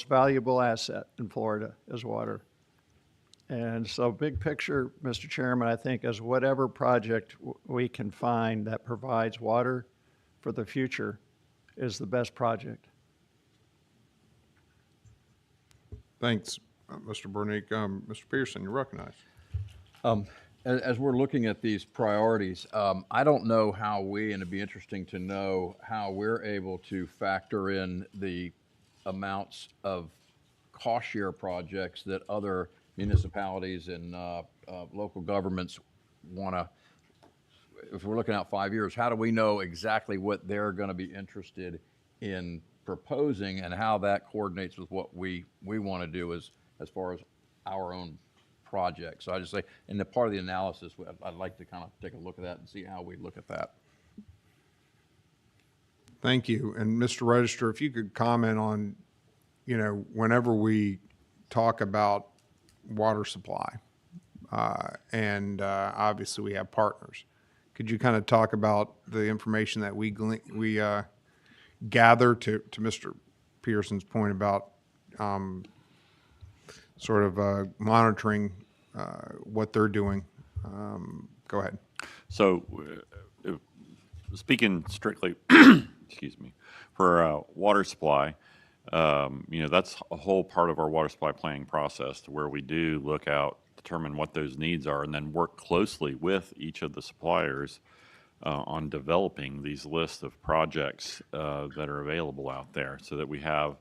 [SPEAKER 12] valuable asset in Florida is water. And so big picture, Mr. Chairman, I think is whatever project we can find that provides water for the future is the best project.
[SPEAKER 1] Thanks, Mr. Burnick. Mr. Pearson, you're recognized.
[SPEAKER 11] As we're looking at these priorities, I don't know how and it'd be interesting to know how we're able to factor in the amounts of cost share projects that other municipalities and local governments want to. If we're looking out 5 years, how do we know exactly what they're going to be interested in proposing and how that coordinates with what we want to do as far as our own project? So I just say, in the part of the analysis, I'd like to kind of take a look at that and see how we look at that.
[SPEAKER 1] Thank you. And Mr. Register, if you could comment on, whenever we talk about water supply, and obviously we have partners, could you kind of talk about the information that we gather to Mr. Pearson's point about sort of monitoring what they're doing? Go ahead.
[SPEAKER 14] So, speaking strictly, excuse me, for water supply, that's a whole part of our water supply planning process, to where we do look out, determine what those needs are, and then work closely with each of the suppliers on developing these lists of projects that are available out there, so that we have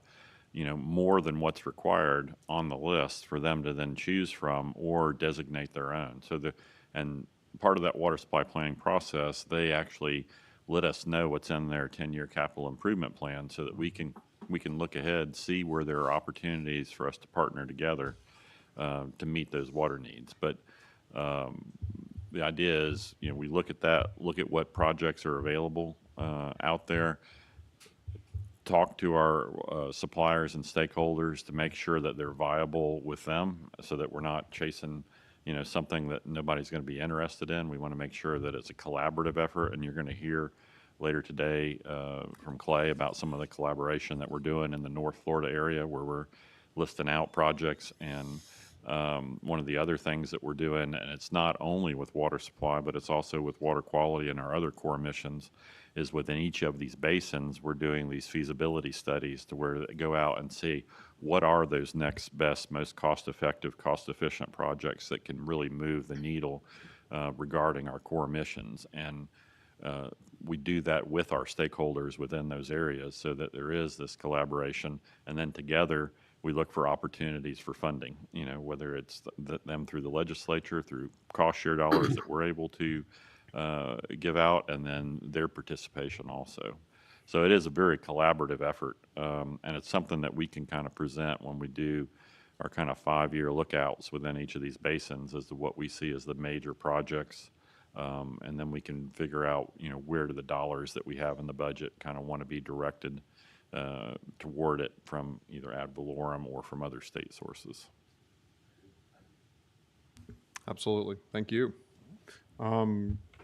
[SPEAKER 14] more than what's required on the list for them to then choose from or designate their own. And part of that water supply planning process, they actually let us know what's in their 10-year capital improvement plan, so that we can look ahead, see where there are opportunities for us to partner together to meet those water needs. But the idea is, we look at that, look at what projects are available out there, talk to our suppliers and stakeholders to make sure that they're viable with them, so that we're not chasing, something that nobody's going to be interested in. We want to make sure that it's a collaborative effort, and you're going to hear later today from Clay about some of the collaboration that we're doing in the North Florida area, where we're listing out projects. And one of the other things that we're doing, and it's not only with water supply, but it's also with water quality and our other core missions, is within each of these basins, we're doing these feasibility studies to where they go out and see what are those next best, most cost-effective, cost-efficient projects that can really move the needle regarding our core missions. And we do that with our stakeholders within those areas, so that there is this collaboration, and then together we look for opportunities for funding, whether it's them through the legislature, through cost share dollars that we're able to give out, and then their participation also. So it is a very collaborative effort, and it's something that we can kind of present when we do our kind of 5-year lookouts within each of these basins as to what we see as the major projects. And then we can figure out, where do the dollars that we have in the budget kind of want to be directed toward it from either ad valorem or from other state sources.
[SPEAKER 1] Absolutely. Thank you.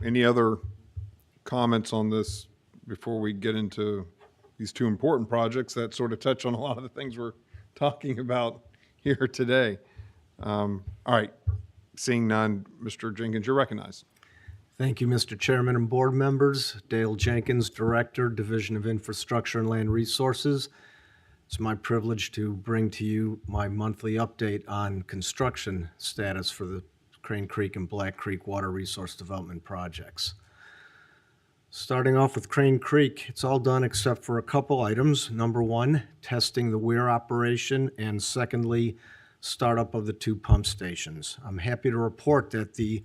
[SPEAKER 1] Any other comments on this before we get into these two important projects that sort of touch on a lot of the things we're talking about here today? All right. Seeing none, Mr. Jenkins, you're recognized.
[SPEAKER 15] Thank you, Mr. Chairman and board members. Dale Jenkins, Director, Division of Infrastructure and Land Resources. It's my privilege to bring to you my monthly update on construction status for the Crane Creek and Black Creek Water Resource Development projects. Starting off with Crane Creek, it's all done except for a couple items. Number one, testing the weir operation, and secondly, startup of the 2 pump stations. I'm happy to report that the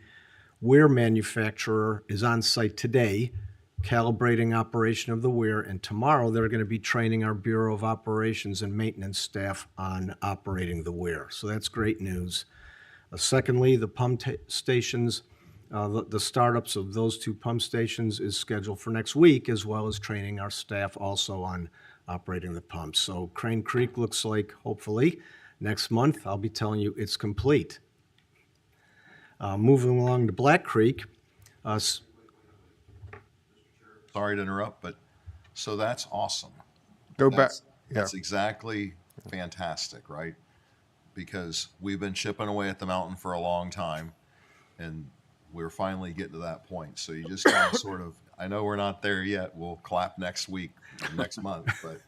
[SPEAKER 15] weir manufacturer is on site today, calibrating operation of the weir, and tomorrow they're going to be training our Bureau of Operations and Maintenance staff on operating the weir. So that's great news. Secondly, the pump stations, the startups of those 2 pump stations is scheduled for next week, as well as training our staff also on operating the pumps. So Crane Creek looks like, hopefully, next month I'll be telling you it's complete. Moving along to Black Creek,
[SPEAKER 6] Sorry to interrupt, but, so that's awesome.
[SPEAKER 1] Go back.
[SPEAKER 6] That's-
[SPEAKER 1] Yeah.
[SPEAKER 6] That's exactly fantastic, right? Because we've been chipping away at the mountain for a long time, and we're finally getting to that point. So you just kind of sort of, I know we're not there yet. We'll clap next week, or next month, but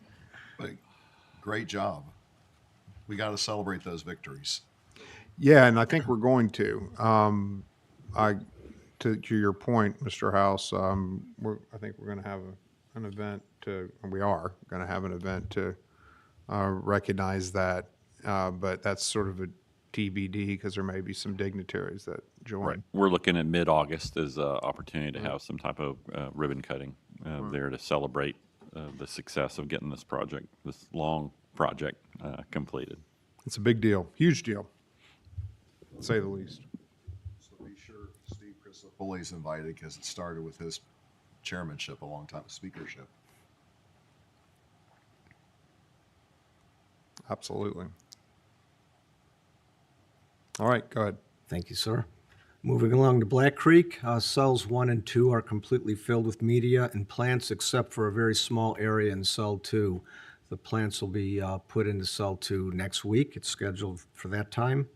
[SPEAKER 6] great job. We got to celebrate those victories.
[SPEAKER 1] Yeah, and I think we're going to. To your point, Mr. House, I think we're going to have an event we are going to have an event to recognize that, but that's sort of a TBD because there may be some dignitaries that join.
[SPEAKER 14] Right. We're looking at mid-August as an opportunity to have some type of ribbon cutting there to celebrate the success of getting this long project completed.
[SPEAKER 1] It's a big deal, huge deal, to say the least.
[SPEAKER 6] So be sure Steve Crisopoli's invited because it started with his chairmanship a long time, speakership.
[SPEAKER 1] Absolutely. All right, go ahead.
[SPEAKER 15] Thank you, sir. Moving along to Black Creek, cells 1 and 2 are completely filled with media and plants except for a very small area in cell 2. The plants will be put into cell 2 next week. It's scheduled for that time.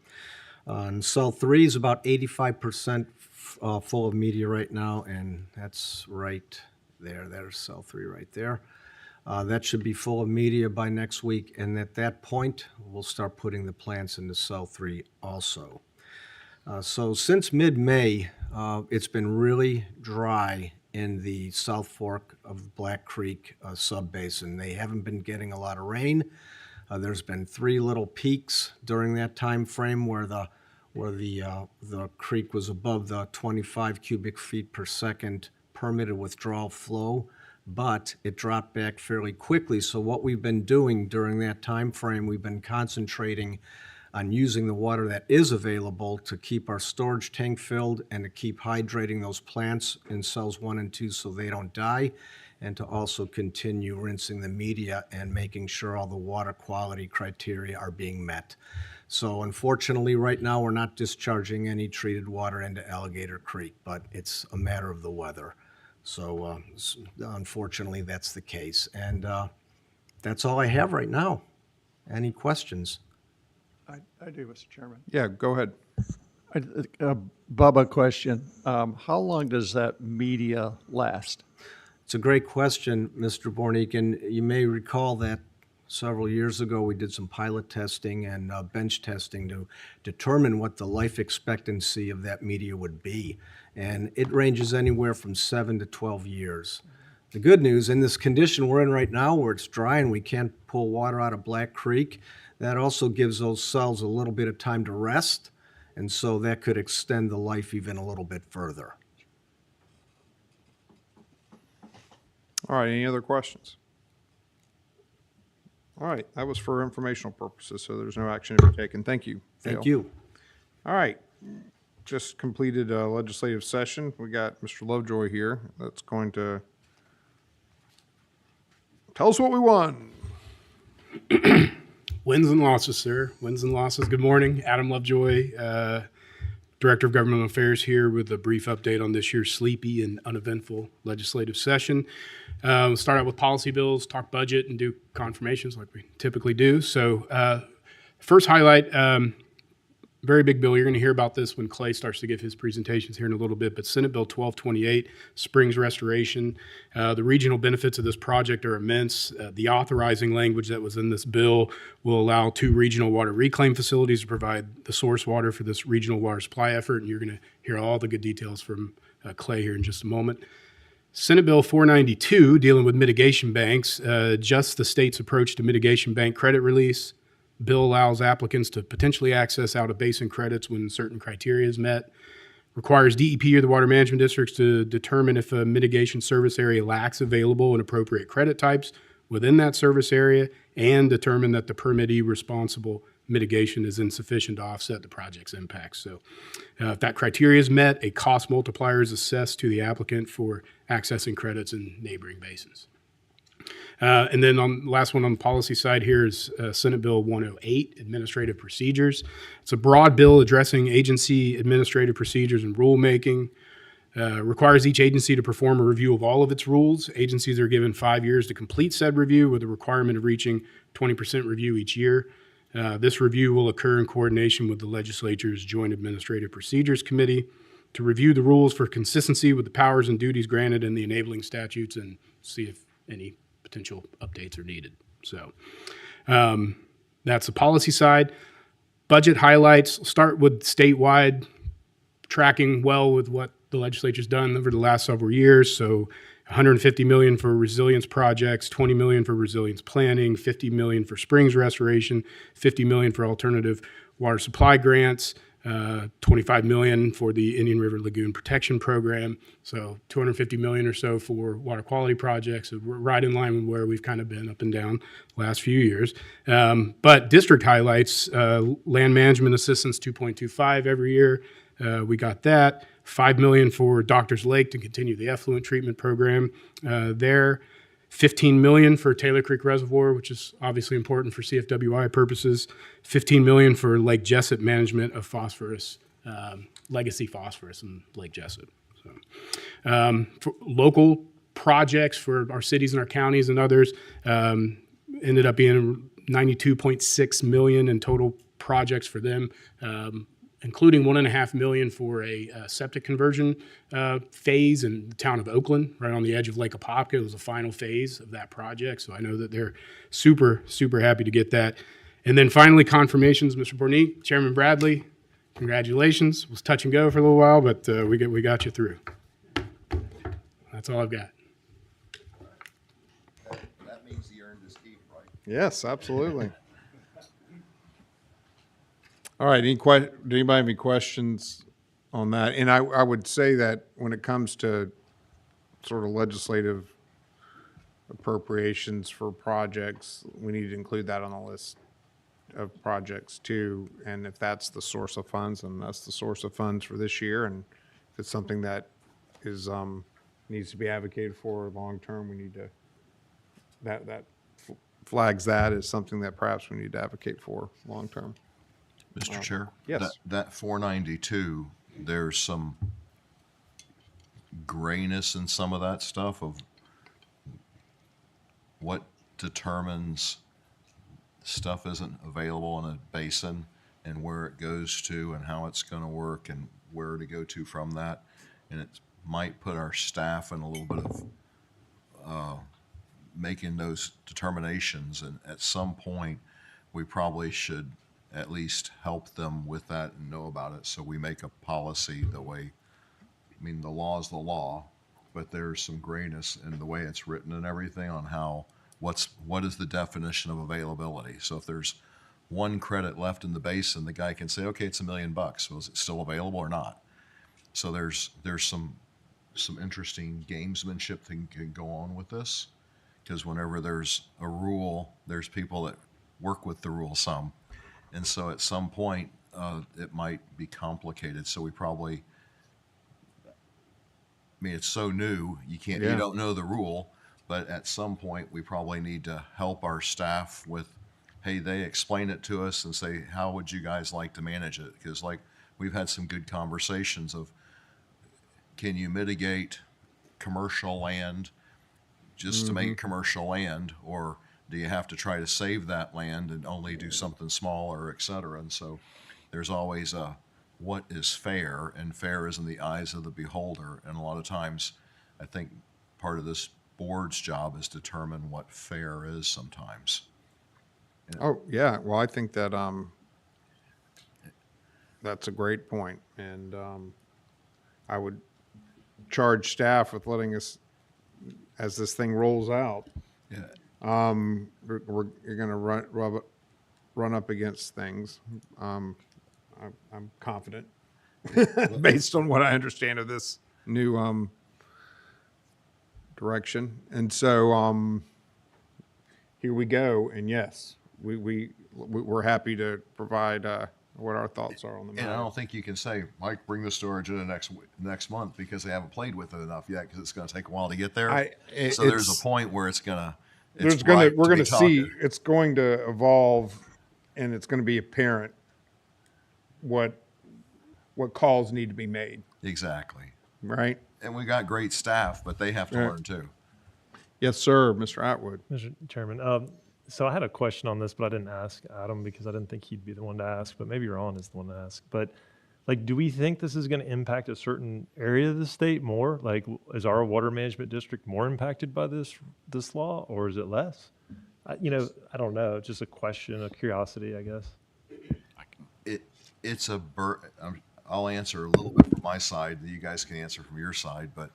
[SPEAKER 15] And cell 3 is about 85% full of media right now, and that's right there. There's cell 3 right there. That should be full of media by next week, and at that point, we'll start putting the plants into cell 3 also. So since mid-May, it's been really dry in the South Fork of Black Creek sub-basin. They haven't been getting a lot of rain. There's been 3 little peaks during that time frame where the creek was above the 25 cubic feet per second permitted withdrawal flow, but it dropped back fairly quickly. So what we've been doing during that time frame, we've been concentrating on using the water that is available to keep our storage tank filled and to keep hydrating those plants in cells 1 and 2 so they don't die, and to also continue rinsing the media and making sure all the water quality criteria are being met. So unfortunately, right now, we're not discharging any treated water into Alligator Creek, but it's a matter of the weather. So unfortunately, that's the case. And that's all I have right now. Any questions?
[SPEAKER 12] I do, Mr. Chairman.
[SPEAKER 1] Yeah, go ahead.
[SPEAKER 12] Bubba, question. How long does that media last?
[SPEAKER 15] It's a great question, Mr. Bornick, and you may recall that several years ago we did some pilot testing and bench testing to determine what the life expectancy of that media would be, and it ranges anywhere from 7 to 12 years. The good news, in this condition we're in right now where it's dry and we can't pull water out of Black Creek, that also gives those cells a little bit of time to rest, and so that could extend the life even a little bit further.
[SPEAKER 1] All right, any other questions? All right, that was for informational purposes, so there's no action to be taken. Thank you.
[SPEAKER 15] Thank
[SPEAKER 1] Dale.
[SPEAKER 15] you.
[SPEAKER 1] All right, just completed a legislative session. We got Mr. Lovejoy here that's going to tell us what we won.
[SPEAKER 16] Wins and losses, sir. Wins and losses. Good morning. Adam Lovejoy, Director of Governmental Affairs here with a brief update on this year's sleepy and uneventful legislative session. We'll start out with policy bills, talk budget, and do confirmations like we typically do. So first highlight, very big bill. You're going to hear about this when Clay starts to give his presentations here in a little bit, but Senate Bill 1228, Springs Restoration. The regional benefits of this project are immense. The authorizing language that was in this bill will allow 2 regional water reclaim facilities to provide the source water for this regional water supply effort, and you're going to hear all the good details from Clay here in just a moment. Senate Bill 492, dealing with mitigation banks, adjusts the state's approach to mitigation bank credit release. Bill allows applicants to potentially access out-of-basin credits when certain criteria is met. Requires DEP or the water management districts to determine if a mitigation service area lacks available and appropriate credit types within that service area, and determine that the permittee responsible mitigation is insufficient to offset the project's impacts. So if that criteria is met, a cost multiplier is assessed to the applicant for accessing credits in neighboring basins. And then on the last one on the policy side here is Senate Bill 108, Administrative Procedures. It's a broad bill addressing agency administrative procedures and rulemaking. Requires each agency to perform a review of all of its rules. Agencies are given 5 years to complete said review with a requirement of reaching 20% review each year. This review will occur in coordination with the legislature's Joint Administrative Procedures Committee to review the rules for consistency with the powers and duties granted in the enabling statutes and see if any potential updates are needed. So that's the policy side. Budget highlights. We'll start with statewide, tracking well with what the legislature's done over the last several years. So $150 million for resilience projects, $20 million for resilience planning, $50 million for springs restoration, $50 million for alternative water supply grants, $25 million for the Indian River Lagoon Protection Program. So $250 million or so for water quality projects. So we're right in line with where we've kind of been up and down the last few years. But district highlights, land management assistance 2.25 every year. We got that. $5 million for Doctors Lake to continue the effluent treatment program there. $15 million for Taylor Creek Reservoir, which is obviously important for CFWI purposes. $15 million for Lake Jessup management of phosphorus, legacy phosphorus in Lake Jessup. So, for local projects for our cities and our counties and others, ended up being $92.6 million in total projects for them. Including $1.5 million for a septic conversion phase in the town of Oakland, right on the edge of Lake Apopka. It was the final phase of that project, so I know that they're super, super happy to get that. And then finally, confirmations, Mr. Bornick, Chairman Bradley, congratulations. It was touch and go for a little while, but we got you through. That's all I've got.
[SPEAKER 6] That means he earned his keep, right?
[SPEAKER 1] Yes, absolutely. All right, do anybody have any questions on that? And I would say that when it comes to sort of legislative appropriations for projects, we need to include that on the list of projects too. And if that's the source of funds, then that's the source of funds for this year. And if it's something that is, needs to be advocated for long-term, we need to, that flags that as something that perhaps we need to advocate for long-term.
[SPEAKER 6] Mr. Chair?
[SPEAKER 1] Yes.
[SPEAKER 6] That 492, there's some grayness in some of that stuff of what determines stuff isn't available in a basin and where it goes to and how it's going to work and where to go to from that. And it might put our staff in a little bit of making those determinations. And at some point, we probably should at least help them with that and know about it, so we make a policy the way, I mean, the law is the law, but there's some grayness in the way it's written and everything on how, what is the definition of availability? So if there's one credit left in the basin, the guy can say, okay, it's $1 million. So is it still available or not? So there's some interesting gamesmanship that can go on with this, because whenever there's a rule, there's people that work with the rule some. And so at some point, it might be complicated. So we probably, I mean, it's so new, you don't know the rule, but at some point, we probably need to help our staff with, hey, they explain it to us and say, how would you guys like to manage it? Because like, we've had some good conversations of, can you mitigate commercial land just to make commercial land, or do you have to try to save that land and only do something smaller, et cetera? And so there's always a what is fair, and fair is in the eyes of the beholder. And a lot of times, I think part of this board's job is determine what fair is sometimes.
[SPEAKER 1] Oh, yeah, well, I think that, that's a great point, and, I would charge staff with letting us, as this thing rolls out,
[SPEAKER 6] Yeah.
[SPEAKER 1] you're gonna run up against things. I'm confident, based on what I understand of this new, direction. And so, here we go, and yes, we're happy to provide, what our thoughts are on the
[SPEAKER 6] And I
[SPEAKER 1] matter.
[SPEAKER 6] don't think you can say, Mike, bring the storage in the next month, because they haven't played with it enough yet, because it's going to take a while to get there. So there's
[SPEAKER 1] It's-
[SPEAKER 6] a point where it's
[SPEAKER 1] we're
[SPEAKER 6] right to
[SPEAKER 1] gonna
[SPEAKER 6] be
[SPEAKER 1] see,
[SPEAKER 6] talking.
[SPEAKER 1] it's going to evolve, and it's gonna be apparent what calls need to be made,
[SPEAKER 6] Exactly.
[SPEAKER 1] right?
[SPEAKER 6] And we got great staff, but they have to
[SPEAKER 1] Yeah.
[SPEAKER 6] learn too.
[SPEAKER 1] Yes, sir, Mr. Atwood.
[SPEAKER 17] Mr. Chairman, so I had a question on this, but I didn't ask Adam because I didn't think he'd be the one to ask, but maybe Ron is the one to ask. But like, do we think this is going to impact a certain area of the state more? Like, is our water management district more impacted by this law, or is it less? I don't know. It's just a question, a curiosity, I guess.
[SPEAKER 6] It's a I'll answer a little bit from my side, you guys can answer from your side, but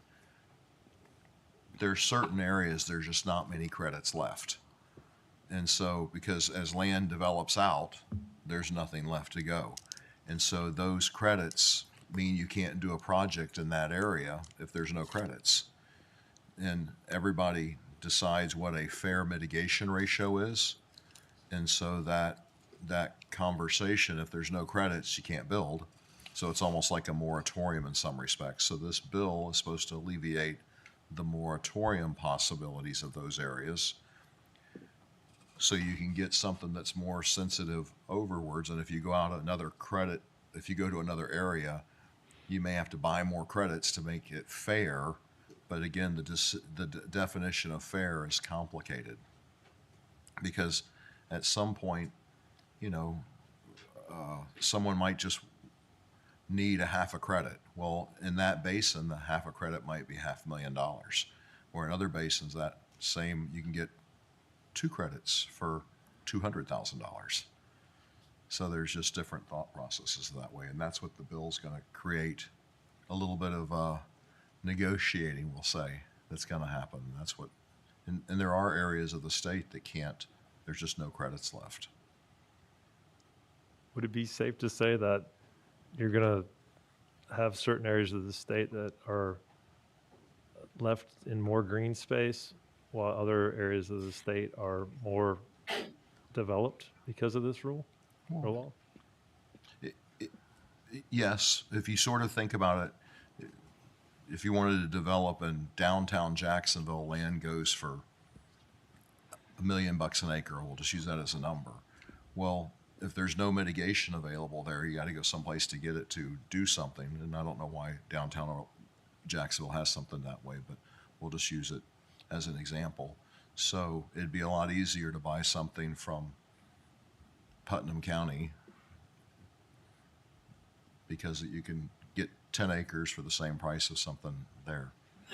[SPEAKER 6] there's certain areas, there's just not many credits left. And so, because as land develops out, there's nothing left to go. And so those credits mean you can't do a project in that area if there's no credits. And everybody decides what a fair mitigation ratio is. And so that conversation, if there's no credits, you can't build. So it's almost like a moratorium in some respects. So this bill is supposed to alleviate the moratorium possibilities of those areas, so you can get something that's more sensitive overwards. And if you go out if you go to another area, you may have to buy more credits to make it fair. But again, the definition of fair is complicated, because at some point, someone might just need a half a credit. Well, in that basin, the half a credit might be $500,000, or in other basins, you can get 2 credits for $200,000. So there's just different thought processes that way, and that's what the bill's going to create, a little bit of negotiating, we'll say, that's going to happen. That's what, and there are areas of the state that can't. There's just no credits left.
[SPEAKER 17] Would it be safe to say that you're going to have certain areas of the state that are left in more green space, while other areas of the state are more developed because of this rule or law?
[SPEAKER 6] Yes, if you sort of think about it, if you wanted to develop in downtown Jacksonville, land goes for $1 million an acre. We'll just use that as a number. Well, if there's no mitigation available there, you got to go someplace to get it to do something. And I don't know why downtown Jacksonville has something that way, but we'll just use it as an example. So it'd be a lot easier to buy something from Putnam County, because you can get 10 acres for the same price of something there.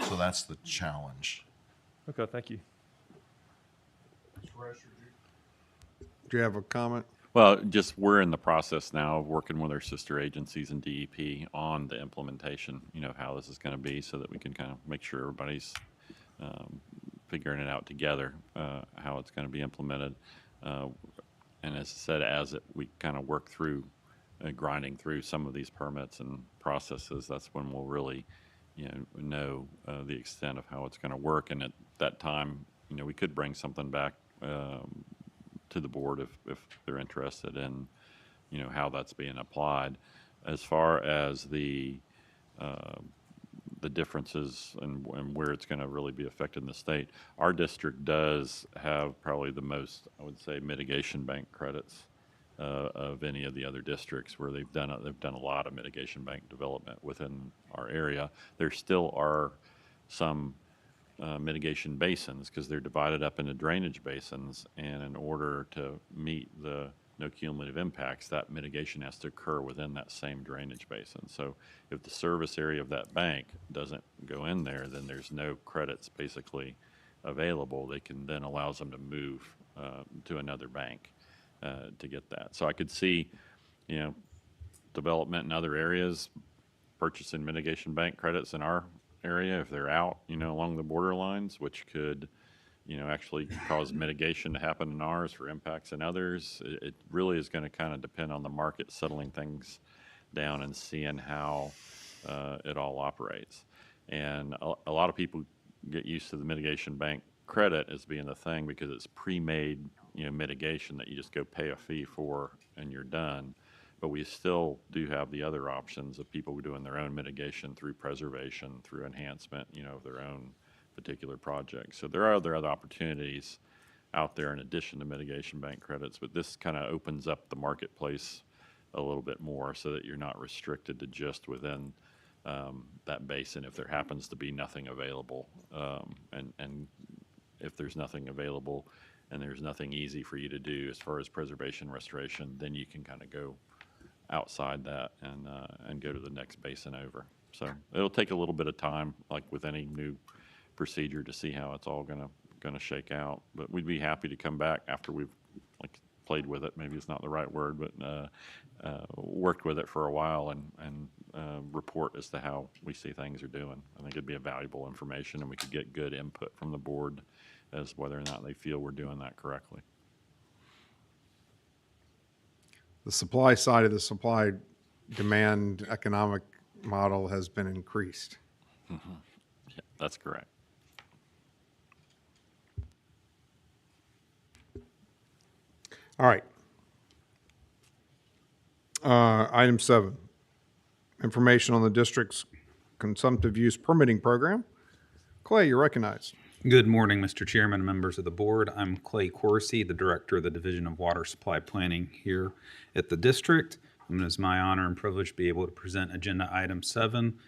[SPEAKER 6] So that's the challenge.
[SPEAKER 17] Okay, thank you.
[SPEAKER 1] Do you have a comment?
[SPEAKER 14] Well, just we're in the process now of working with our sister agencies and DEP on the implementation, how this is going to be, so that we can kind of make sure everybody's figuring it out together, how it's going to be implemented. And as I said, we kind of work through grinding through some of these permits and processes, that's when we'll really, know the extent of how it's going to work. And at that time, we could bring something back to the board if they're interested in, how that's being applied. As far as the differences and where it's going to really be affected in the state, our district does have probably the most, I would say, mitigation bank credits of any of the other districts where they've done a lot of mitigation bank development within our area. There still are some mitigation basins, because they're divided up into drainage basins, and in order to meet the no cumulative impacts, that mitigation has to occur within that same drainage basin. So if the service area of that bank doesn't go in there, then there's no credits basically available. They can then allows them to move to another bank to get that. So I could see, you know, development in other areas purchasing mitigation bank credits in our area if they're out, you know, along the border lines, which could, you know, actually cause mitigation to happen in ours for impacts in others. It really is going to kind of depend on the market settling things down and seeing how it all operates. And a lot of people get used to the mitigation bank credit as being the thing because it's pre-made, you know, mitigation that you just go pay a fee for and you're done. But we still do have the other options of people doing their own mitigation through preservation, through enhancement, you know, of their own particular projects. So there are other opportunities out there in addition to mitigation bank credits, but this kind of opens up the marketplace a little bit more so that you're not restricted to just within that basin if there happens to be nothing available. And if there's nothing available and there's nothing easy for you to do as far as preservation restoration, then you can kind of go outside that and go to the next basin over. So it'll take a little bit of time, like with any new procedure, to see how it's all gonna shake out. But we'd be happy to come back after we've like played with it. Maybe it's not the right word, but worked with it for a while and report as to how we see things are doing. I think it'd be a valuable information, and we could get good input from the board as whether or not they feel we're doing that correctly.
[SPEAKER 1] The supply side of the supply demand economic model has been increased.
[SPEAKER 14] Mm-hmm. Yeah, that's correct.
[SPEAKER 1] All right. Item 7, information on the district's consumptive use permitting program. Clay, you're recognized.
[SPEAKER 18] Good morning, Mr. Chairman and members of the board. I'm Clay Coursey, the Director of the Division of Water Supply Planning here at the district. And it is my honor and privilege to be able to present Agenda Item 7.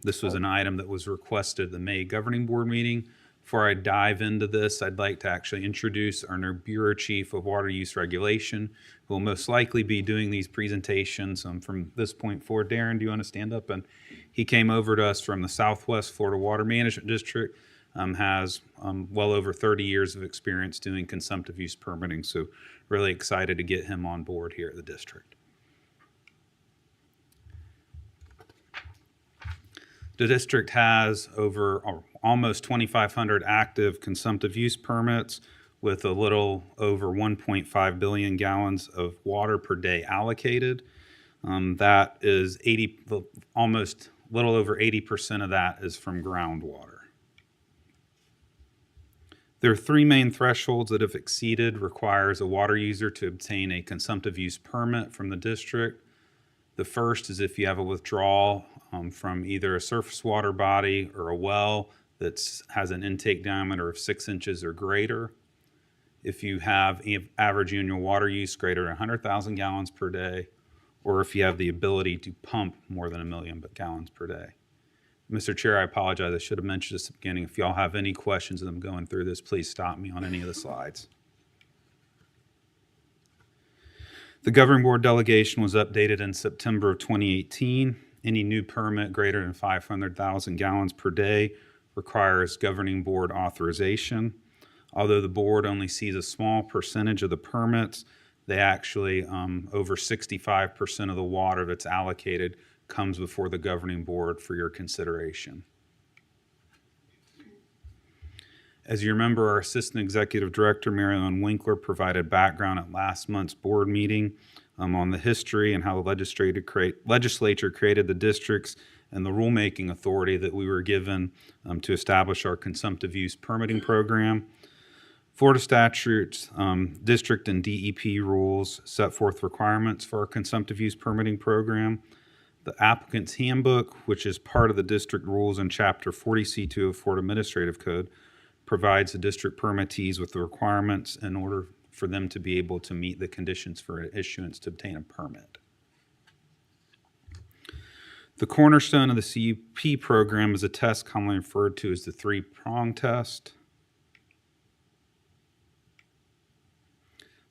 [SPEAKER 18] This was an item that was requested at the May Governing Board meeting. Before I dive into this, I'd like to actually introduce our new Bureau Chief of Water Use Regulation, who will most likely be doing these presentations from this point forward. Darren, do you want to stand up? And he came over to us from the Southwest Florida Water Management District, has well over 30 years of experience doing consumptive use permitting, so really excited to get him on board here at the district. The district has over almost 2,500 active consumptive use permits with a little over 1.5 billion gallons of water per day allocated. That is almost little over 80% of that is from groundwater. There are 3 main thresholds that, if exceeded, requires a water user to obtain a consumptive use permit from the district. The first is if you have a withdrawal from either a surface water body or a well that has an intake diameter of 6 inches or greater. If you have average annual water use greater than 100,000 gallons per day, or if you have the ability to pump more than 1 million gallons per day. Mr. Chair, I apologize. I should have mentioned this at the beginning. If y'all have any questions as I'm going through this, please stop me on any of the slides. The Governing Board delegation was updated in September of 2018. Any new permit greater than 500,000 gallons per day requires Governing Board authorization. Although the board only sees a small percentage of the permits, they actually, over 65% of the water that's allocated comes before the Governing Board for your consideration. As you remember, our Assistant Executive Director, Mary Ellen Winkler, provided background at last month's board meeting on the history and how the legislature created the districts and the rulemaking authority that we were given to establish our consumptive use permitting program. Florida statutes, district and DEP rules set forth requirements for our consumptive use permitting program. The applicant's handbook, which is part of the district rules in Chapter 40C2 of Florida Administrative Code, provides the district permittees with the requirements in order for them to be able to meet the conditions for issuance to obtain a permit. The cornerstone of the CUP program is a test commonly referred to as the 3-prong test.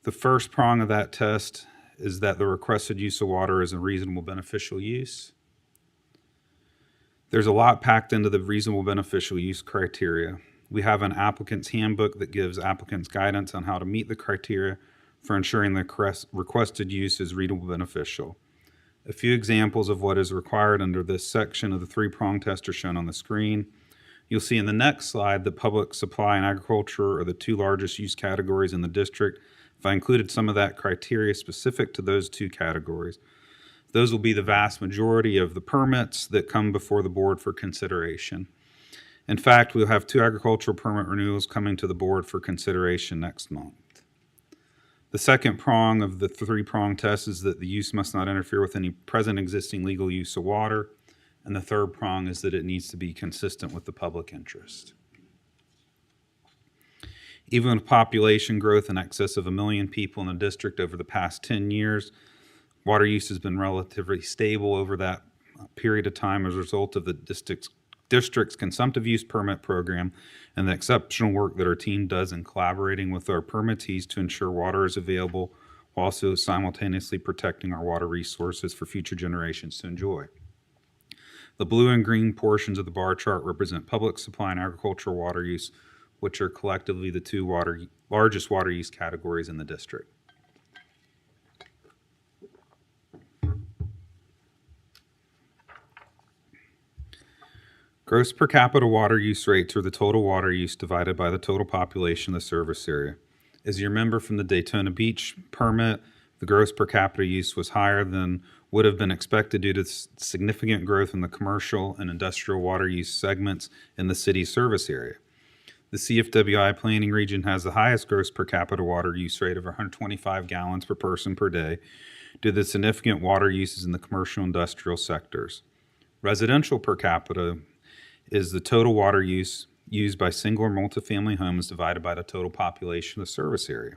[SPEAKER 18] The first prong of that test is that the requested use of water is a reasonable beneficial use. There's a lot packed into the reasonable beneficial use criteria. We have an applicant's handbook that gives applicants guidance on how to meet the criteria for ensuring the requested use is reasonable beneficial. A few examples of what is required under this section of the three-prong test are shown on the screen. You'll see in the next slide that public supply and agriculture are the two largest use categories in the district. If I included some of that criteria specific to those two categories, those will be the vast majority of the permits that come before the board for consideration. In fact, we'll have 2 agricultural permit renewals coming to the board for consideration next month. The second prong of the three-prong test is that the use must not interfere with any present existing legal use of water. And the third prong is that it needs to be consistent with the public interest. Even with population growth in excess of 1 million people in the district over the past 10 years, water use has been relatively stable over that period of time as a result of the district's consumptive use permit program and the exceptional work that our team does in collaborating with our permittees to ensure water is available while also simultaneously protecting our water resources for future generations to enjoy. The blue and green portions of the bar chart represent public supply and agricultural water use, which are collectively the 2 largest water use categories in the district. Gross per capita water use rates are the total water use divided by the total population of the service area. As you remember from the Daytona Beach permit, the gross per capita use was higher than would have been expected due to significant growth in the commercial and industrial water use segments in the city's service area. The CFWI planning region has the highest gross per capita water use rate of 125 gallons per person per day due to the significant water uses in the commercial and industrial sectors. Residential per capita is the total water use used by single or multifamily homes divided by the total population of the service area.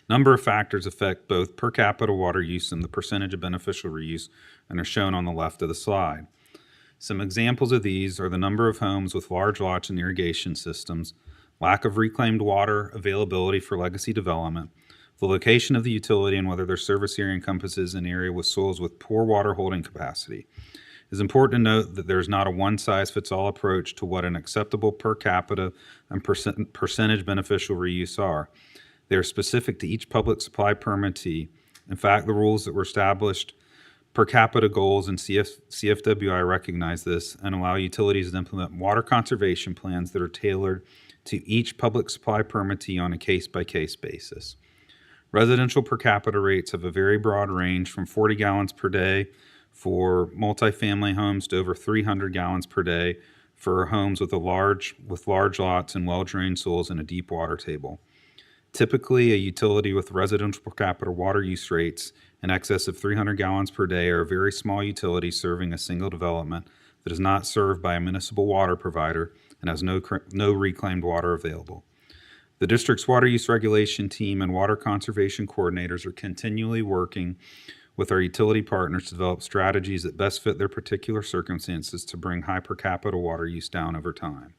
[SPEAKER 18] Number of factors affect both per capita water use and the percentage of beneficial reuse and are shown on the left of the slide. Some examples of these are the number of homes with large lots and irrigation systems, lack of reclaimed water availability for legacy development, the location of the utility and whether their service area encompasses an area with soils with poor water holding capacity. It's important to note that there's not a one-size-fits-all approach to what an acceptable per capita and percentage beneficial reuse are. They are specific to each public supply permittee. In fact, the rules that were established per capita goals in CFWI recognize this and allow utilities to implement water conservation plans that are tailored to each public supply permittee on a case-by-case basis. Residential per capita rates have a very broad range from 40 gallons per day for multifamily homes to over 300 gallons per day for homes with large lots and well-drained soils and a deep water table. Typically, a utility with residential per capita water use rates in excess of 300 gallons per day are a very small utility serving a single development that is not served by a municipal water provider and has no reclaimed water available. The district's water use regulation team and water conservation coordinators are continually working with our utility partners to develop strategies that best fit their particular circumstances to bring high per capita water use down over time.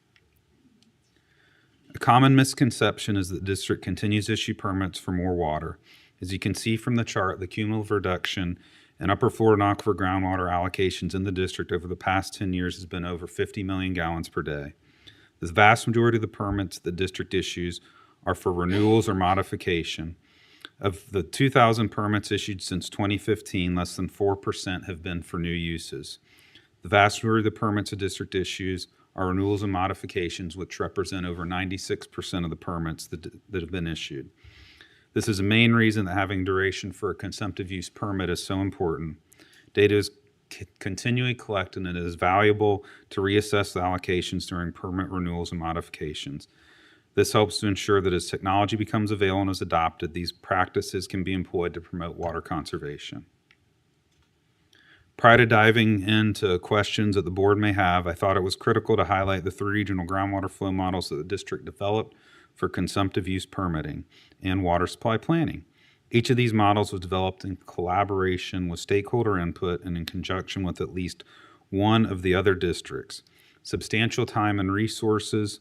[SPEAKER 18] A common misconception is that the district continues to issue permits for more water. As you can see from the chart, the cumulative reduction in upper Florida aquifer groundwater allocations in the district over the past 10 years has been over 50 million gallons per day. The vast majority of the permits the district issues are for renewals or modification. Of the 2,000 permits issued since 2015, less than 4% have been for new uses. The vast majority of the permits the district issues are renewals and modifications, which represent over 96% of the permits that have been issued. This is a main reason that having duration for a consumptive use permit is so important. Data is continually collected and it is valuable to reassess the allocations during permit renewals and modifications. This helps to ensure that as technology becomes available and is adopted, these practices can be employed to promote water conservation. Prior to diving into questions that the board may have, I thought it was critical to highlight the 3 regional groundwater flow models that the district developed for consumptive use permitting and water supply planning. Each of these models was developed in collaboration with stakeholder input and in conjunction with at least one of the other districts. Substantial time and resources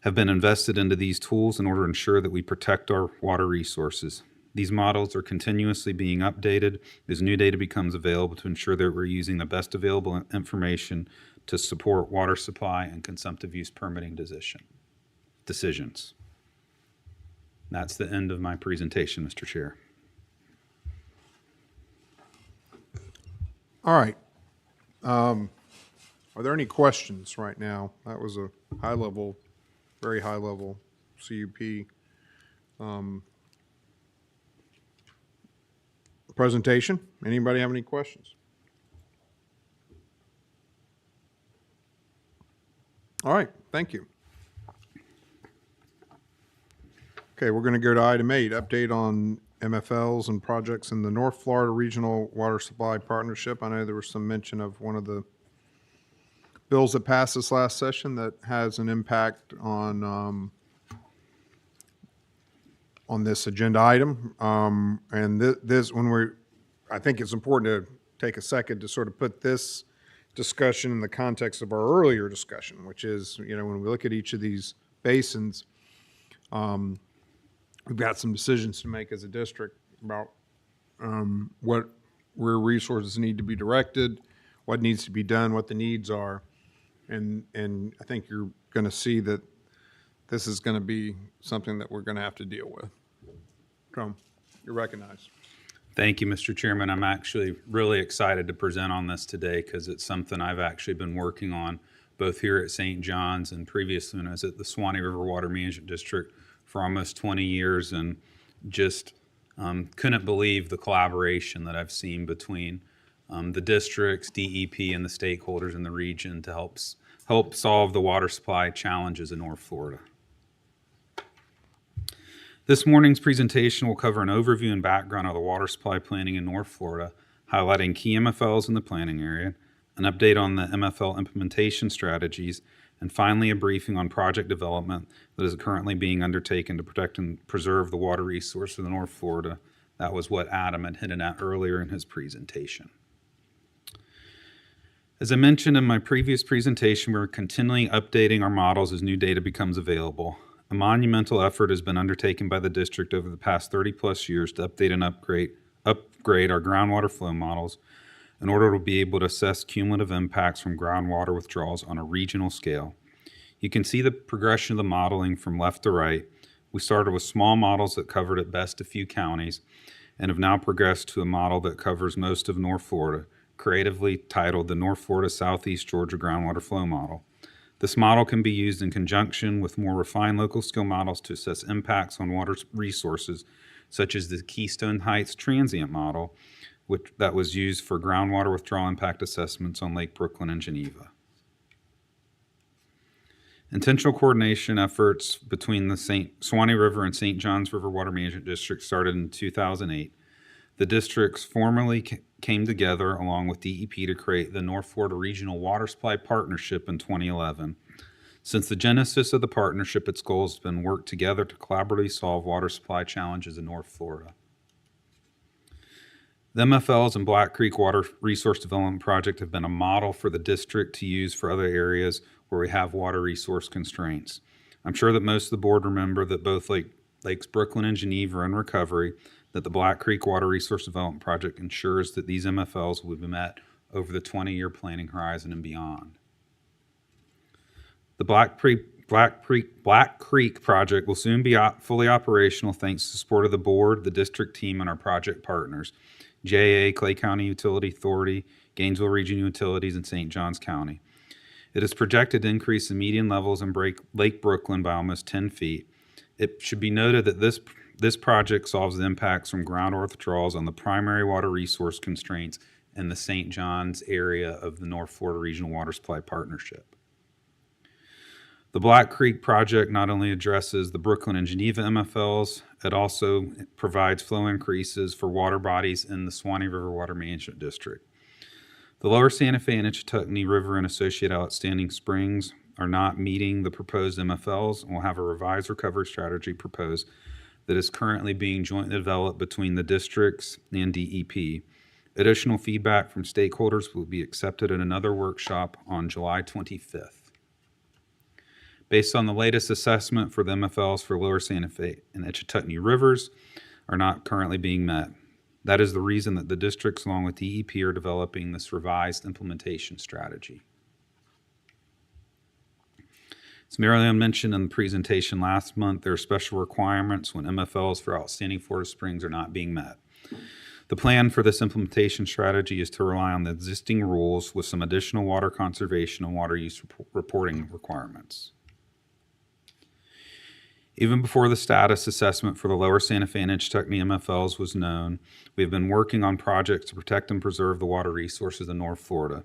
[SPEAKER 18] have been invested into these tools in order to ensure that we protect our water resources. These models are continuously being updated as new data becomes available to ensure that we're using the best available information to support water supply and consumptive use permitting decisions. That's the end of my presentation, Mr. Chair.
[SPEAKER 1] All right. Are there any questions right now? That was a high-level, very high-level CUP presentation. Anybody have any questions? All right, thank you. Okay, we're going to go to item 8, update on MFLs and projects in the North Florida Regional Water Supply Partnership. I know there was some mention of one of the bills that passed this last session that has an impact on this agenda item. And this, I think it's important to take a second to sort of put this discussion in the context of our earlier discussion, which is, when we look at each of these basins, we've got some decisions to make as a district about where resources need to be directed, what needs to be done, what the needs are. And I think you're going to see that this is going to be something that we're going to have to deal with. Come, you're recognized.
[SPEAKER 18] Thank you, Mr. Chairman. I'm actually really excited to present on this today because it's something I've actually been working on both here at St. John's and previously when I was at the Swanee River Water Management District for almost 20 years, and just couldn't believe the collaboration that I've seen between the districts, DEP, and the stakeholders in the region to help solve the water supply challenges in North Florida. This morning's presentation will cover an overview and background of the water supply planning in North Florida, highlighting key MFLs in the planning area, an update on the MFL implementation strategies, and finally a briefing on project development that is currently being undertaken to protect and preserve the water resource of North Florida. That was what Adam had hinted at earlier in his presentation. As I mentioned in my previous presentation, we're continually updating our models as new data becomes available. A monumental effort has been undertaken by the district over the past 30 plus years to update and upgrade our groundwater flow models in order to be able to assess cumulative impacts from groundwater withdrawals on a regional scale. You can see the progression of the modeling from left to right. We started with small models that covered at best a few counties and have now progressed to a model that covers most of North Florida, creatively titled the North Florida Southeast Georgia Groundwater Flow Model. This model can be used in conjunction with more refined local scale models to assess impacts on water resources, such as the Keystone Heights Transient Model, that was used for groundwater withdrawal impact assessments on Lake Brooklyn and Geneva. Intentional coordination efforts between the Swanee River and St. Johns River Water Management District started in 2008. The districts formally came together along with DEP to create the North Florida Regional Water Supply Partnership in 2011. Since the genesis of the partnership, its goal has been work together to collaboratively solve water supply challenges in North Florida. The MFLs and Black Creek Water Resource Development Project have been a model for the district to use for other areas where we have water resource constraints. I'm sure that most of the board remember that both Lakes Brooklyn and Geneva are in recovery, that the Black Creek Water Resource Development Project ensures that these MFLs will be met over the 20-year planning horizon and beyond. The Black Creek project will soon be fully operational thanks to the support of the board, the district team, and our project partners, JA, Clay County Utility Authority, Gainesville Regional Utilities, and St. Johns County. It is projected to increase the median levels in Lake Brooklyn by almost 10 feet. It should be noted that this project solves the impacts from groundwater withdrawals on the primary water resource constraints in the St. Johns area of the North Florida Regional Water Supply Partnership. The Black Creek project not only addresses the Brooklyn and Geneva MFLs, it also provides flow increases for water bodies in the Swanee River Water Management District. The Lower Santa Fe and Ichetuckney River and associated outstanding springs are not meeting the proposed MFLs and will have a revised recovery strategy proposed that is currently being jointly developed between the districts and DEP. Additional feedback from stakeholders will be accepted in another workshop on July 25th. Based on the latest assessment for the MFLs for Lower Santa Fe and Etchatuknee rivers are not currently being met. That is the reason that the districts, along with DEP, are developing this revised implementation strategy. As Mary Ann mentioned in the presentation last month, there are special requirements when MFLs for outstanding Florida springs are not being met. The plan for this implementation strategy is to rely on the existing rules with some additional water conservation and water use reporting requirements. Even before the status assessment for the Lower Santa Fe and Etchatuknee MFLs was known, we have been working on projects to protect and preserve the water resources in North Florida.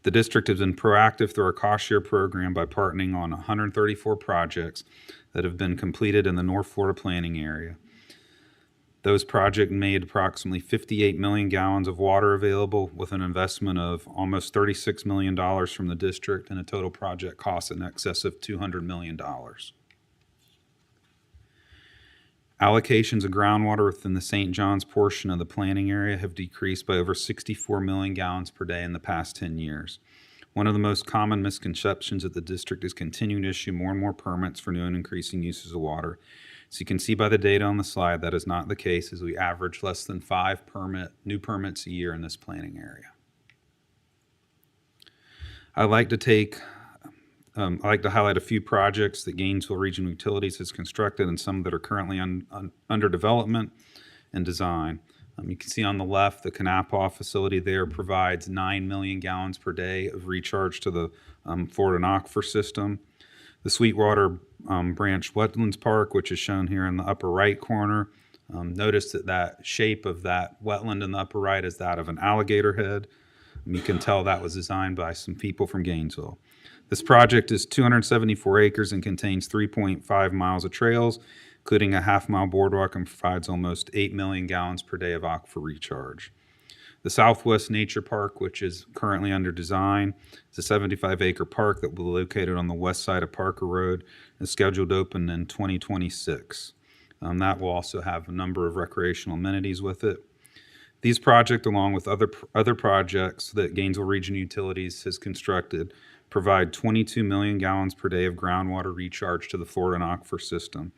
[SPEAKER 18] The district has been proactive through our cost share program by partnering on 134 projects that have been completed in the North Florida planning area. Those projects made approximately 58 million gallons of water available with an investment of almost $36 million from the district and a total project cost in excess of $200 million. Allocations of groundwater within the St. John's portion of the planning area have decreased by over 64 million gallons per day in the past 10 years. One of the most common misconceptions that the district is continuing to issue more and more permits for new and increasing uses of water. So you can see by the data on the slide that is not the case, as we average less than 5 new permits a year in this planning area. I'd like to highlight a few projects that Gainesville Regional Utilities has constructed and some that are currently under development and design. You can see on the left, the Kanapaw facility there provides 9 million gallons per day of recharge to the Florida Aquifer system. The Sweetwater Branch Wetlands Park, which is shown here in the upper right corner. Notice that shape of that wetland in the upper right is that of an alligator head. You can tell that was designed by some people from Gainesville. This project is 274 acres and contains 3.5 miles of trails, including a half-mile boardwalk, and provides almost 8 million gallons per day of aquifer recharge. The Southwest Nature Park, which is currently under design, is a 75-acre park that will be located on the west side of Parker Road and is scheduled to open in 2026. That will also have a number of recreational amenities with it. These projects, along with other projects that Gainesville Regional Utilities has constructed, provide 22 million gallons per day of groundwater recharge to the Florida Aquifer system.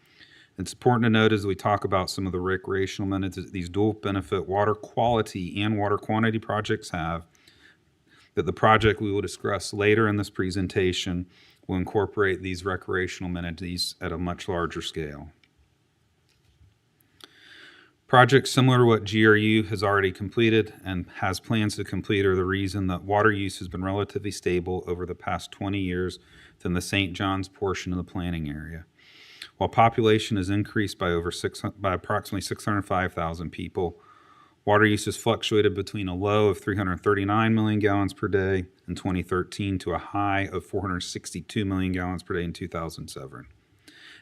[SPEAKER 18] It's important to note as we talk about some of the recreational amenities that these dual benefit water quality and water quantity projects have, that the project we will discuss later in this presentation will incorporate these recreational amenities at a much larger scale. Projects similar to what GRU has already completed and has plans to complete are the reason that water use has been relatively stable over the past 20 years within the St. John's portion of the planning area. While population has increased by approximately 605,000 people, water use has fluctuated between a low of 339 million gallons per day in 2013 to a high of 462 million gallons per day in 2007.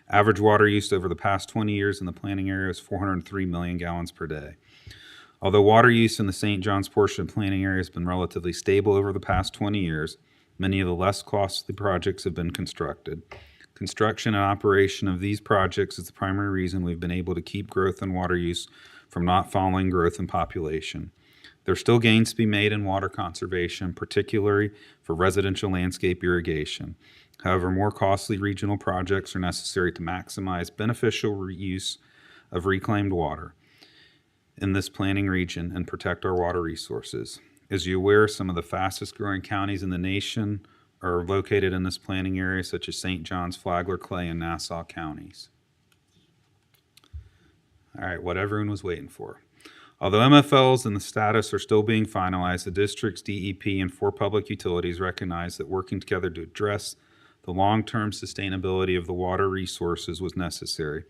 [SPEAKER 18] Average water use over the past 20 years in the planning area is 403 million gallons per day. Although water use in the St. John's portion of the planning area has been relatively stable over the past 20 years, many of the less costly projects have been constructed. Construction and operation of these projects is the primary reason we've been able to keep growth in water use from not following growth in population. There are still gains to be made in water conservation, particularly for residential landscape irrigation. However, more costly regional projects are necessary to maximize beneficial reuse of reclaimed water in this planning region and protect our water resources. As you're aware, some of the fastest growing counties in the nation are located in this planning area, such as St. John's, Flagler, Clay, and Nassau counties. All right, what everyone was waiting for. Although MFLs and the status are still being finalized, the district's DEP and 4 public utilities recognize that working together to address the long-term sustainability of the water resources was necessary.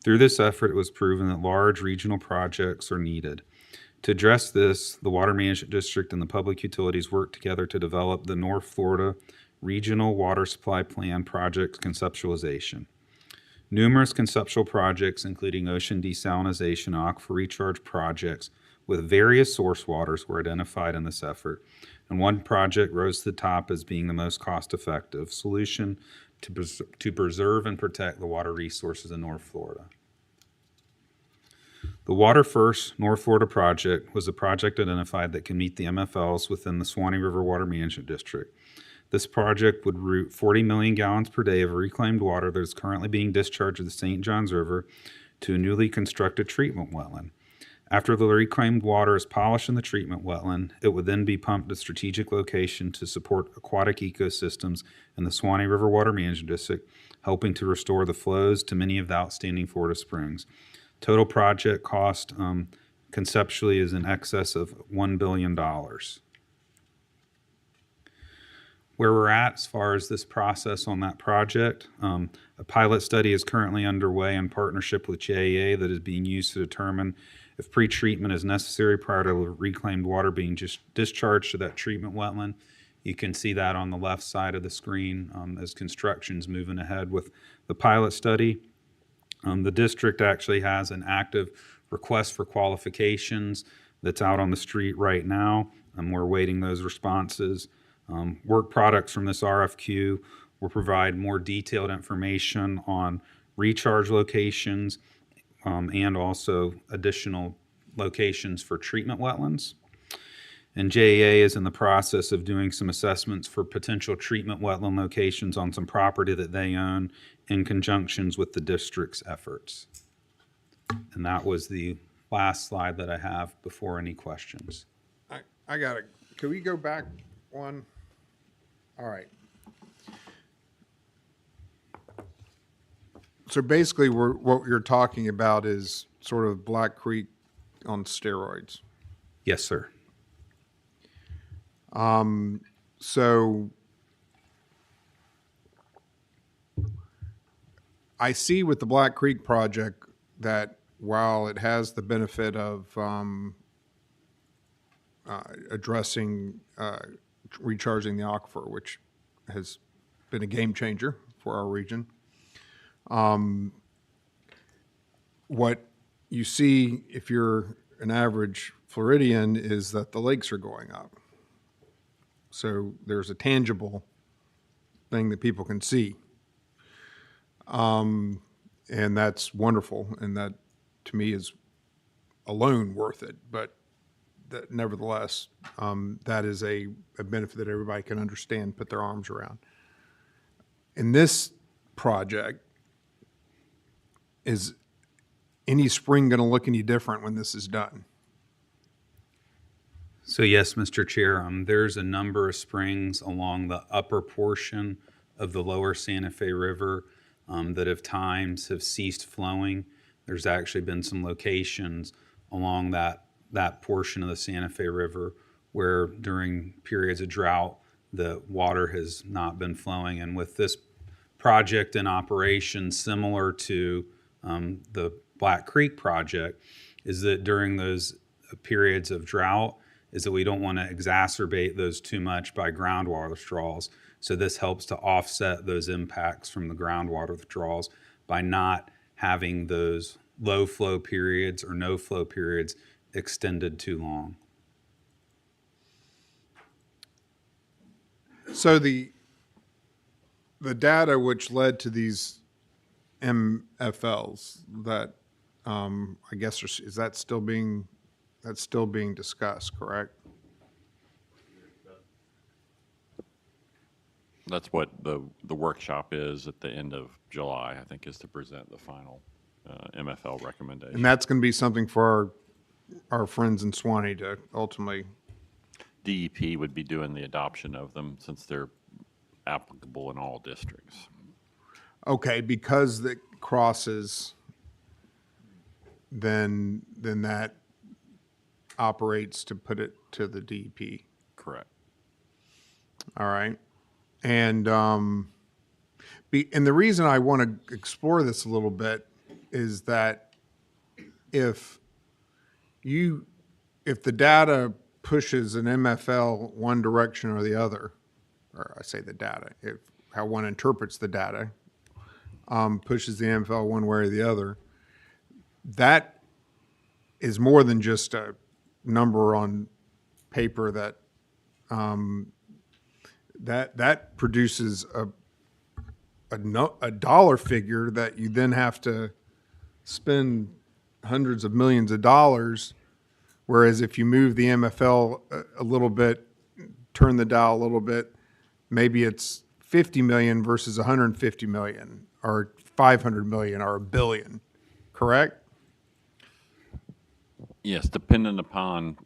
[SPEAKER 18] Through this effort, it was proven that large regional projects are needed. To address this, the Water Management District and the public utilities worked together to develop the North Florida Regional Water Supply Plan project conceptualization. Numerous conceptual projects, including ocean desalinization and aquifer recharge projects with various source waters, were identified in this effort, and one project rose to the top as being the most cost-effective solution to preserve and protect the water resources in North Florida. The Water First North Florida project was a project identified that can meet the MFLs within the Suwannee River Water Management District. This project would route 40 million gallons per day of reclaimed water that is currently being discharged to the St. Johns River to a newly constructed treatment wetland. After the reclaimed water is polished in the treatment wetland, it would then be pumped to strategic location to support aquatic ecosystems in the Suwannee River Water Management District, helping to restore the flows to many of the outstanding Florida springs. Total project cost conceptually is in excess of $1 billion. Where we're at as far as this process on that project, a pilot study is currently underway in partnership with JEA that is being used to determine if pretreatment is necessary prior to reclaimed water being discharged to that treatment wetland. You can see that on the left side of the screen as construction's moving ahead with the pilot study. The district actually has an active request for qualifications that's out on the street right now, and we're awaiting those responses. Work products from this RFQ will provide more detailed information on recharge locations and also additional locations for treatment wetlands. And JEA is in the process of doing some assessments for potential treatment wetland locations on some property that they own in conjunctions with the district's efforts. And that was the last slide that I have before any questions.
[SPEAKER 1] I got it. Can we go back one? All right. So basically, what you're talking about is sort of Black Creek on steroids.
[SPEAKER 18] Yes, sir.
[SPEAKER 1] So I see with the Black Creek project that while it has the benefit of addressing recharging the aquifer, which has been a game changer for our region, what you see if you're an average Floridian is that the lakes are going up. So there's a tangible thing that people can see. And that's wonderful, and that to me is alone worth it. But that, nevertheless, that is a benefit that everybody can understand, put their arms around. In this project, is any spring going to look any different when this is done?
[SPEAKER 18] So yes, Mr. Chair, there's a number of springs along the upper portion of the lower Santa Fe River that at times have ceased flowing. There's actually been some locations along that portion of the Santa Fe River where during periods of drought, the water has not been flowing. And with this project in operation, similar to the Black Creek project, is that during those periods of drought, is that we don't want to exacerbate those too much by groundwater withdrawals. So this helps to offset those impacts from the groundwater withdrawals by not having those low flow periods or no flow periods extended too long.
[SPEAKER 1] So the data which led to these MFLs that I guess is that still being discussed, correct?
[SPEAKER 14] That's what the workshop is at the end of July, I think, is to present the final MFL recommendation.
[SPEAKER 1] And that's going to be something for our friends in Suwannee to ultimately.
[SPEAKER 14] DEP would be doing the adoption of them since they're applicable in all districts.
[SPEAKER 1] Okay, because it crosses, then that operates to put it to the DEP.
[SPEAKER 14] Correct.
[SPEAKER 1] All right. And and the reason I want to explore this a little bit is that if the data pushes an MFL one direction or the other, or I say the data, if how one interprets the data pushes the MFL one way or the other, that is more than just a number on paper that that produces a dollar figure that you then have to spend hundreds of millions of dollars. Whereas if you move the MFL a little bit, turn the dial a little bit, maybe it's 50 million versus 150 million, or 500 million, or a billion, correct?
[SPEAKER 14] Yes, dependent upon,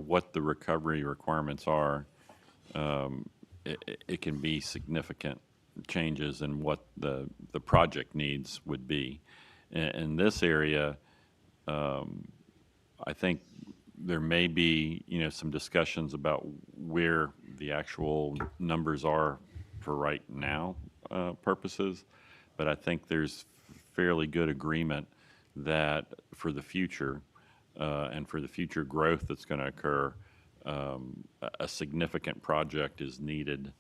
[SPEAKER 14] what the recovery requirements are, it can be significant changes in what the project needs would be. In this area, I think there may be, some discussions about where the actual numbers are for right now purposes, but I think there's fairly good agreement that for the future and for the future growth that's going to occur, a significant project is needed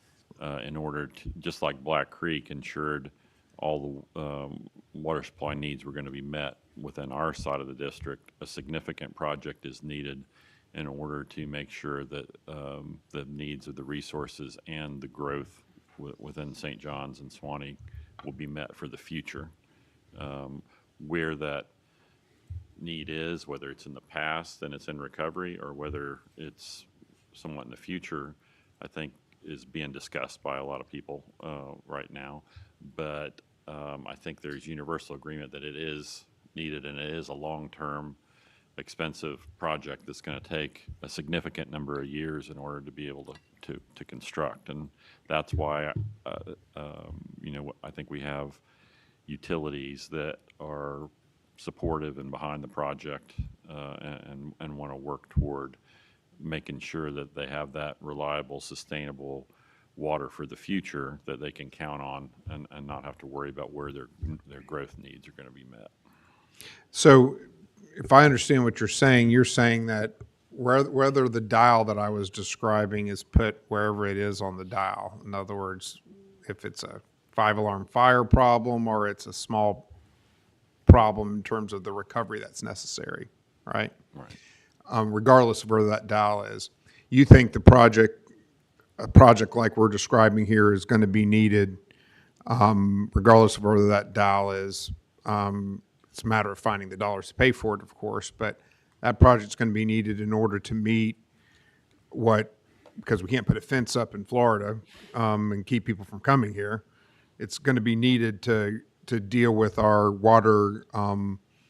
[SPEAKER 14] in order to, just like Black Creek ensured all the water supply needs were going to be met within our side of the district, a significant project is needed in order to make sure that the needs of the resources and the growth within St. John's and Suwannee will be met for the future. Where that need is, whether it's in the past and it's in recovery, or whether it's somewhat in the future, I think is being discussed by a lot of people right now. But I think there's universal agreement that it is needed, and it is a long-term, expensive project that's going to take a significant number of years in order to be able to construct. And that's why, I think we have utilities that are supportive and behind the project and want to work toward making sure that they have that reliable, sustainable water for the future that they can count on and not have to worry about where their growth needs are going to be met.
[SPEAKER 1] So if I understand what you're saying that whether the dial that I was describing is put wherever it is on the dial, in other words, if it's a 5-alarm fire problem or it's a small problem in terms of the recovery that's necessary, right?
[SPEAKER 14] Right.
[SPEAKER 1] Regardless of where that dial is, you think a project like we're describing here is going to be needed, regardless of whether that dial is. It's a matter of finding the dollars to pay for it, of course, but that project's going to be needed in order to meet because we can't put a fence up in Florida and keep people from coming here. It's going to be needed to deal with our water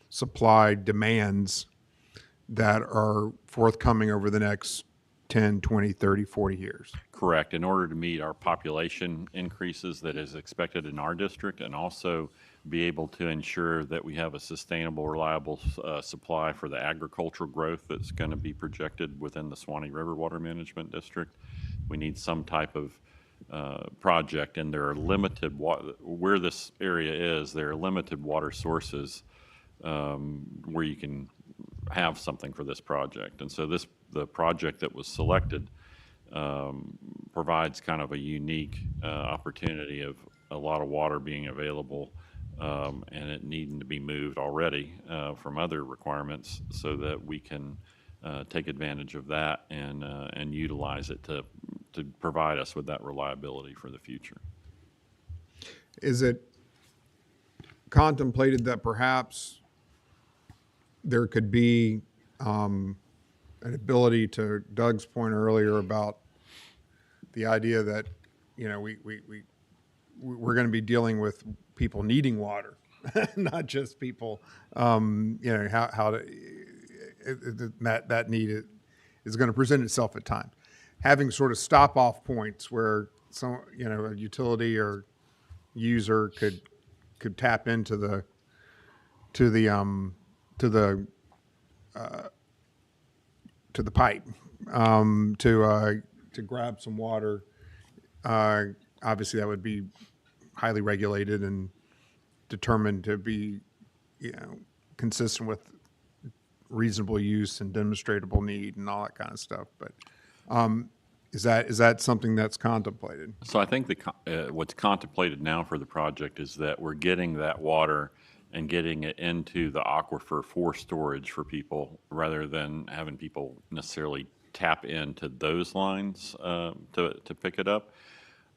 [SPEAKER 1] supply demands that are forthcoming over the next 10, 20, 30, 40 years.
[SPEAKER 14] Correct. In order to meet our population increases that is expected in our district, and also be able to ensure that we have a sustainable, reliable supply for the agricultural growth that's going to be projected within the Suwannee River Water Management District, we need some type of project. And there are limited where this area is, there are limited water sources where you can have something for this project. And so the project that was selected provides kind of a unique opportunity of a lot of water being available and it needing to be moved already from other requirements, so that we can take advantage of that and utilize it to provide us with that reliability for the future.
[SPEAKER 1] Is it contemplated that perhaps there could be an ability, to Doug's point earlier about the idea that, we're going to be dealing with people needing water, not just people, how to, that need is going to present itself at times. Having sort of stop-off points where some, a utility or user could tap into the pipe to grab some water. Obviously, that would be highly regulated and determined to be, consistent with reasonable use and demonstrable need and all that kind of stuff. But is that something that's contemplated?
[SPEAKER 14] So I think what's contemplated now for the project is that we're getting that water and getting it into the aquifer for storage for people, rather than having people necessarily tap into those lines to pick it up.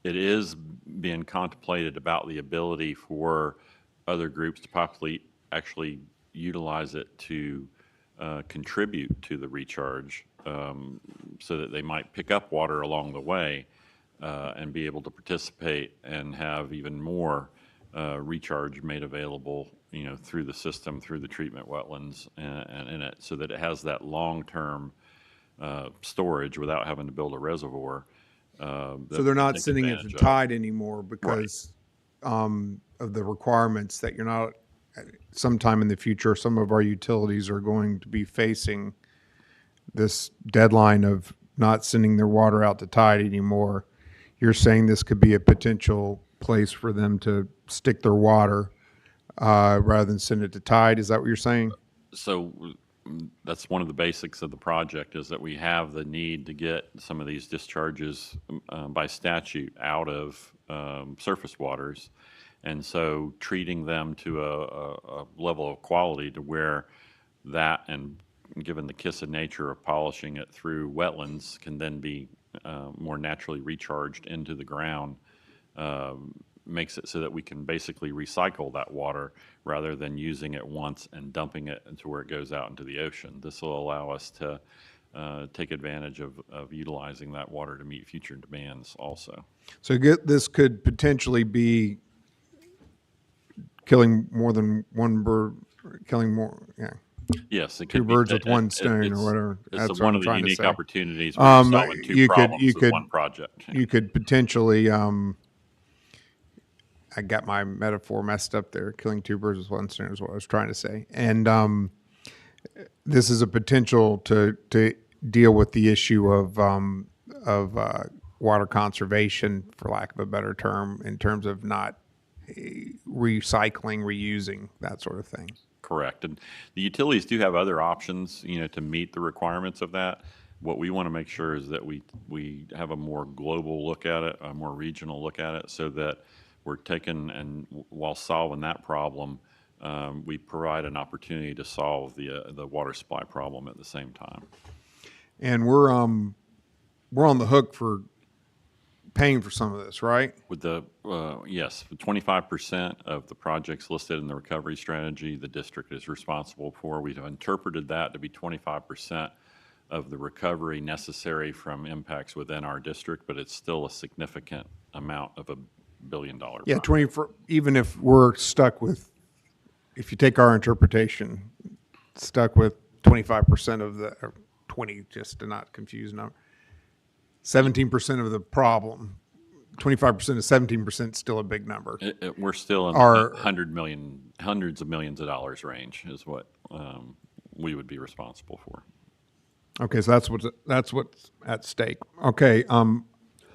[SPEAKER 14] It is being contemplated about the ability for other groups to possibly actually utilize it to contribute to the recharge, so that they might pick up water along the way. and be able to participate and have even more recharge made available, through the system, through the treatment wetlands and in it, so that it has that long-term storage without having to build a reservoir.
[SPEAKER 1] So they're not sending it to tide anymore because of the requirements that you're not, sometime in the future, some of our utilities are going to be facing this deadline of not sending their water out to tide anymore. You're saying this could be a potential place for them to stick their water rather than send it to tide. Is that what you're saying?
[SPEAKER 14] So that's one of the basics of the project, is that we have the need to get some of these discharges by statute out of surface waters. And so treating them to a level of quality to where that, and given the kiss of nature of polishing it through wetlands, can then be more naturally recharged into the ground, makes it so that we can basically recycle that water rather than using it once and dumping it into where it goes out into the ocean. This will allow us to take advantage of utilizing that water to meet future demands also.
[SPEAKER 1] So this could potentially be killing more than one bird, killing more, yeah.
[SPEAKER 14] Yes, it
[SPEAKER 1] two
[SPEAKER 14] could be.
[SPEAKER 1] birds with one stone or whatever.
[SPEAKER 14] It's
[SPEAKER 1] That's
[SPEAKER 14] one
[SPEAKER 1] what
[SPEAKER 14] of the
[SPEAKER 1] I'm trying to
[SPEAKER 14] unique
[SPEAKER 1] say.
[SPEAKER 14] opportunities where you're solving two problems with one project.
[SPEAKER 1] You could potentially, I got my metaphor messed up there. Killing two birds with one stone is what I was trying to say. And this is a potential to deal with the issue of water conservation, for lack of a better term, in terms of not recycling, reusing, that sort of thing.
[SPEAKER 14] Correct. And the utilities do have other options, to meet the requirements of that. What we want to make sure is that we have a more global look at it, a more regional look at it, so that we're taking, and while solving that problem, we provide an opportunity to solve the water supply problem at the same time.
[SPEAKER 1] And we're on the hook for paying for some of this, right?
[SPEAKER 14] With the, yes, 25% of the projects listed in the recovery strategy, the district is responsible for. We've interpreted that to be 25% of the recovery necessary from impacts within our district, but it's still a significant amount of $1 billion.
[SPEAKER 1] Yeah, 20, even if we're stuck with, if you take our interpretation, stuck with 25% of the, or 20, just to not confuse number, 17% of the problem, 25% of 17% still a big number.
[SPEAKER 14] We're still in the hundreds of millions of dollars range is what we would be responsible for.
[SPEAKER 1] Okay, so that's what's at stake. Okay,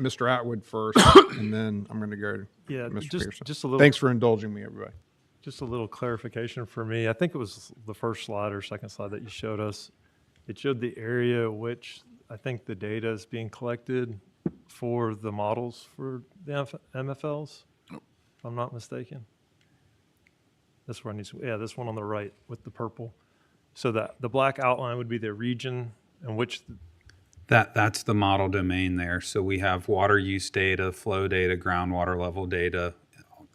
[SPEAKER 1] Mr. Atwood first, and then I'm going to go to Mr. Pearson.
[SPEAKER 17] Just a little.
[SPEAKER 1] Thanks for indulging me, everybody.
[SPEAKER 17] Just a little clarification for me. I think it was the first slide or second slide that you showed us. It showed the area which I think the data is being collected for the models for the MFLs, if I'm not mistaken. This one needs, yeah, this one on the right with the purple. So that the black outline would be the region in which
[SPEAKER 18] that's the model domain there. So we have water use data, flow data, groundwater level data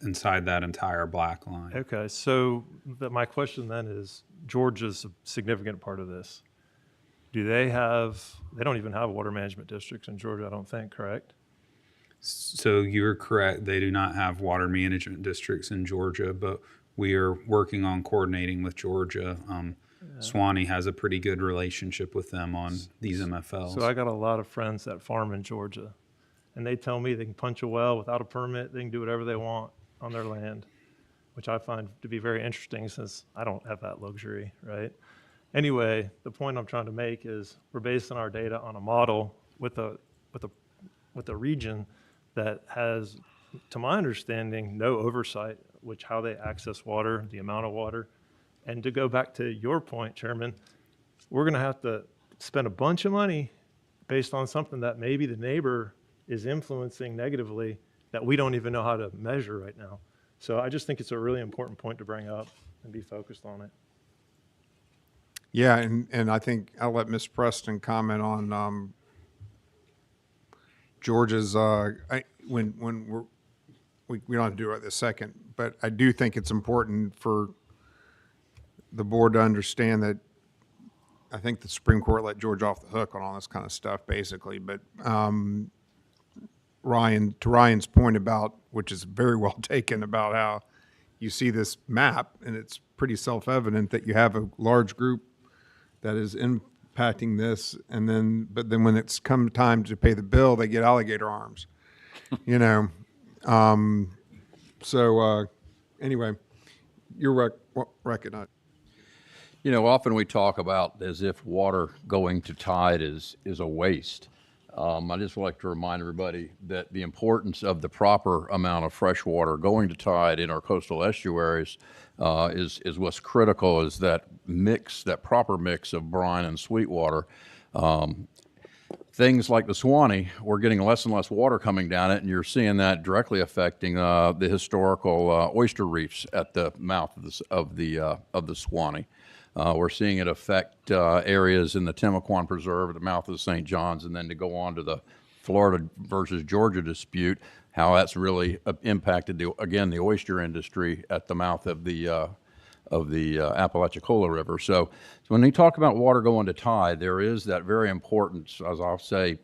[SPEAKER 18] inside that entire black line.
[SPEAKER 17] Okay, so my question then is, Georgia's a significant part of this. Do they don't even have water management districts in Georgia, I don't think, correct?
[SPEAKER 18] So you're correct. They do not have water management districts in Georgia, but we are working on coordinating with Georgia. Swanee has a pretty good relationship with them on these MFLs.
[SPEAKER 17] So I got a lot of friends that farm in Georgia, and they tell me they can punch a well without a permit. They can do whatever they want on their land, which I find to be very interesting since I don't have that luxury, right? Anyway, the point I'm trying to make is we're basing our data on a model with a region that has, to my understanding, no oversight, which how they access water, the amount of water. And to go back to your point, Chairman, we're going to have to spend a bunch of money based on something that maybe the neighbor is influencing negatively that we don't even know how to measure right now. So I just think it's a really important point to bring up and be focused on it.
[SPEAKER 1] Yeah, and I think I'll let Ms. Preston comment on Georgia's, we don't have to do it right this second, but I do think it's important for the board to understand that I think the Supreme Court let Georgia off the hook on all this kind of stuff, basically. But Ryan's point about, which is very well taken, about how you see this map and it's pretty self-evident that you have a large group that is impacting this, but then when it's come time to pay the bill, they get alligator arms, you know. Anyway, you're recognized.
[SPEAKER 11] You know, often we talk about as if water going to tide is a waste. I just would like to remind everybody that the importance of the proper amount of fresh water going to tide in our coastal estuaries is what's critical, is that mix, that proper mix of brine and sweet water. Things like the Swanee, we're getting less and less water coming down it, and you're seeing that directly affecting the historical oyster reefs at the mouth of the Swanee. We're seeing it affect areas in the Timaquan Preserve at the mouth of the St. Johns, and then to go on to the Florida versus Georgia dispute, how that's really impacted the oyster industry at the mouth of the Apalachicola River. So when we talk about water going to tide, there is that very important, as I'll say,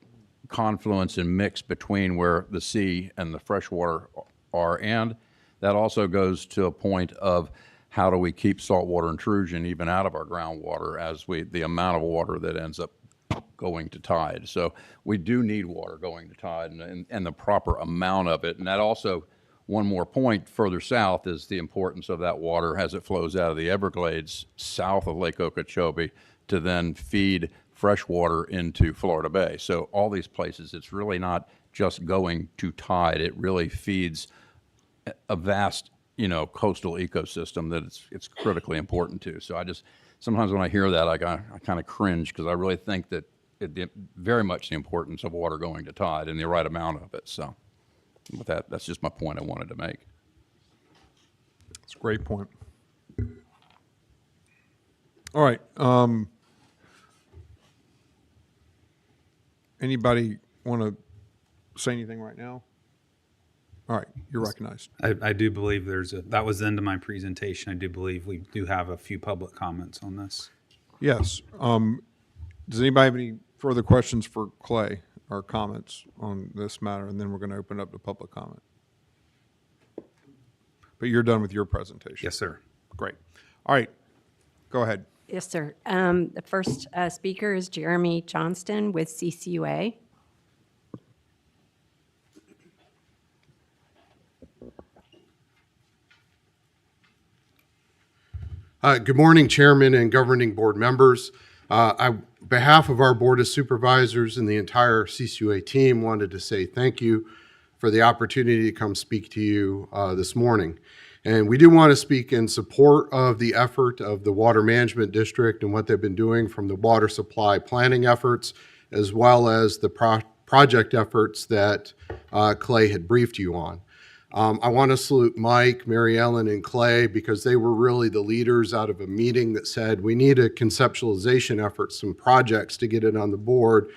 [SPEAKER 11] confluence and mix between where the sea and the freshwater are, and that also goes to a point of how do we keep saltwater intrusion even out of our groundwater as the amount of water that ends up going to tide. So we do need water going to tide and the proper amount of it. And that also, one more point further south, is the importance of that water as it flows out of the Everglades south of Lake Okeechobee to then feed fresh water into Florida Bay. So all these places, it's really not just going to tide. It really feeds a vast coastal ecosystem that it's critically important to. So sometimes when I hear that, I kind of cringe, because I really think that very much the importance of water going to tide and the right amount of it. So with that, that's just my point I wanted to make.
[SPEAKER 1] It's a great point. All right. Anybody want to say anything right now? All right, you're recognized.
[SPEAKER 18] I do believe that was the end of my presentation. I do believe we do have a few public comments on this.
[SPEAKER 1] Yes. Does anybody have any further questions for Clay or comments on this matter? And then we're going to open up to public comment. But you're done with your presentation.
[SPEAKER 18] Yes, sir.
[SPEAKER 1] Great. All right, go ahead.
[SPEAKER 19] Yes, sir. The first speaker is Jeremy Johnston with CCUA.
[SPEAKER 20] Good morning, Chairman and Governing Board members. On behalf of our Board of Supervisors and the entire CCUA team, wanted to say thank you for the opportunity to come speak to you this morning. And we do want to speak in support of the effort of the Water Management District and what they've been doing from the water supply planning efforts, as well as the project efforts that Clay had briefed you on. I want to salute Mike, Mary Ellen, and Clay, because they were really the leaders out of a meeting that said we need a conceptualization effort, some projects to get it on the board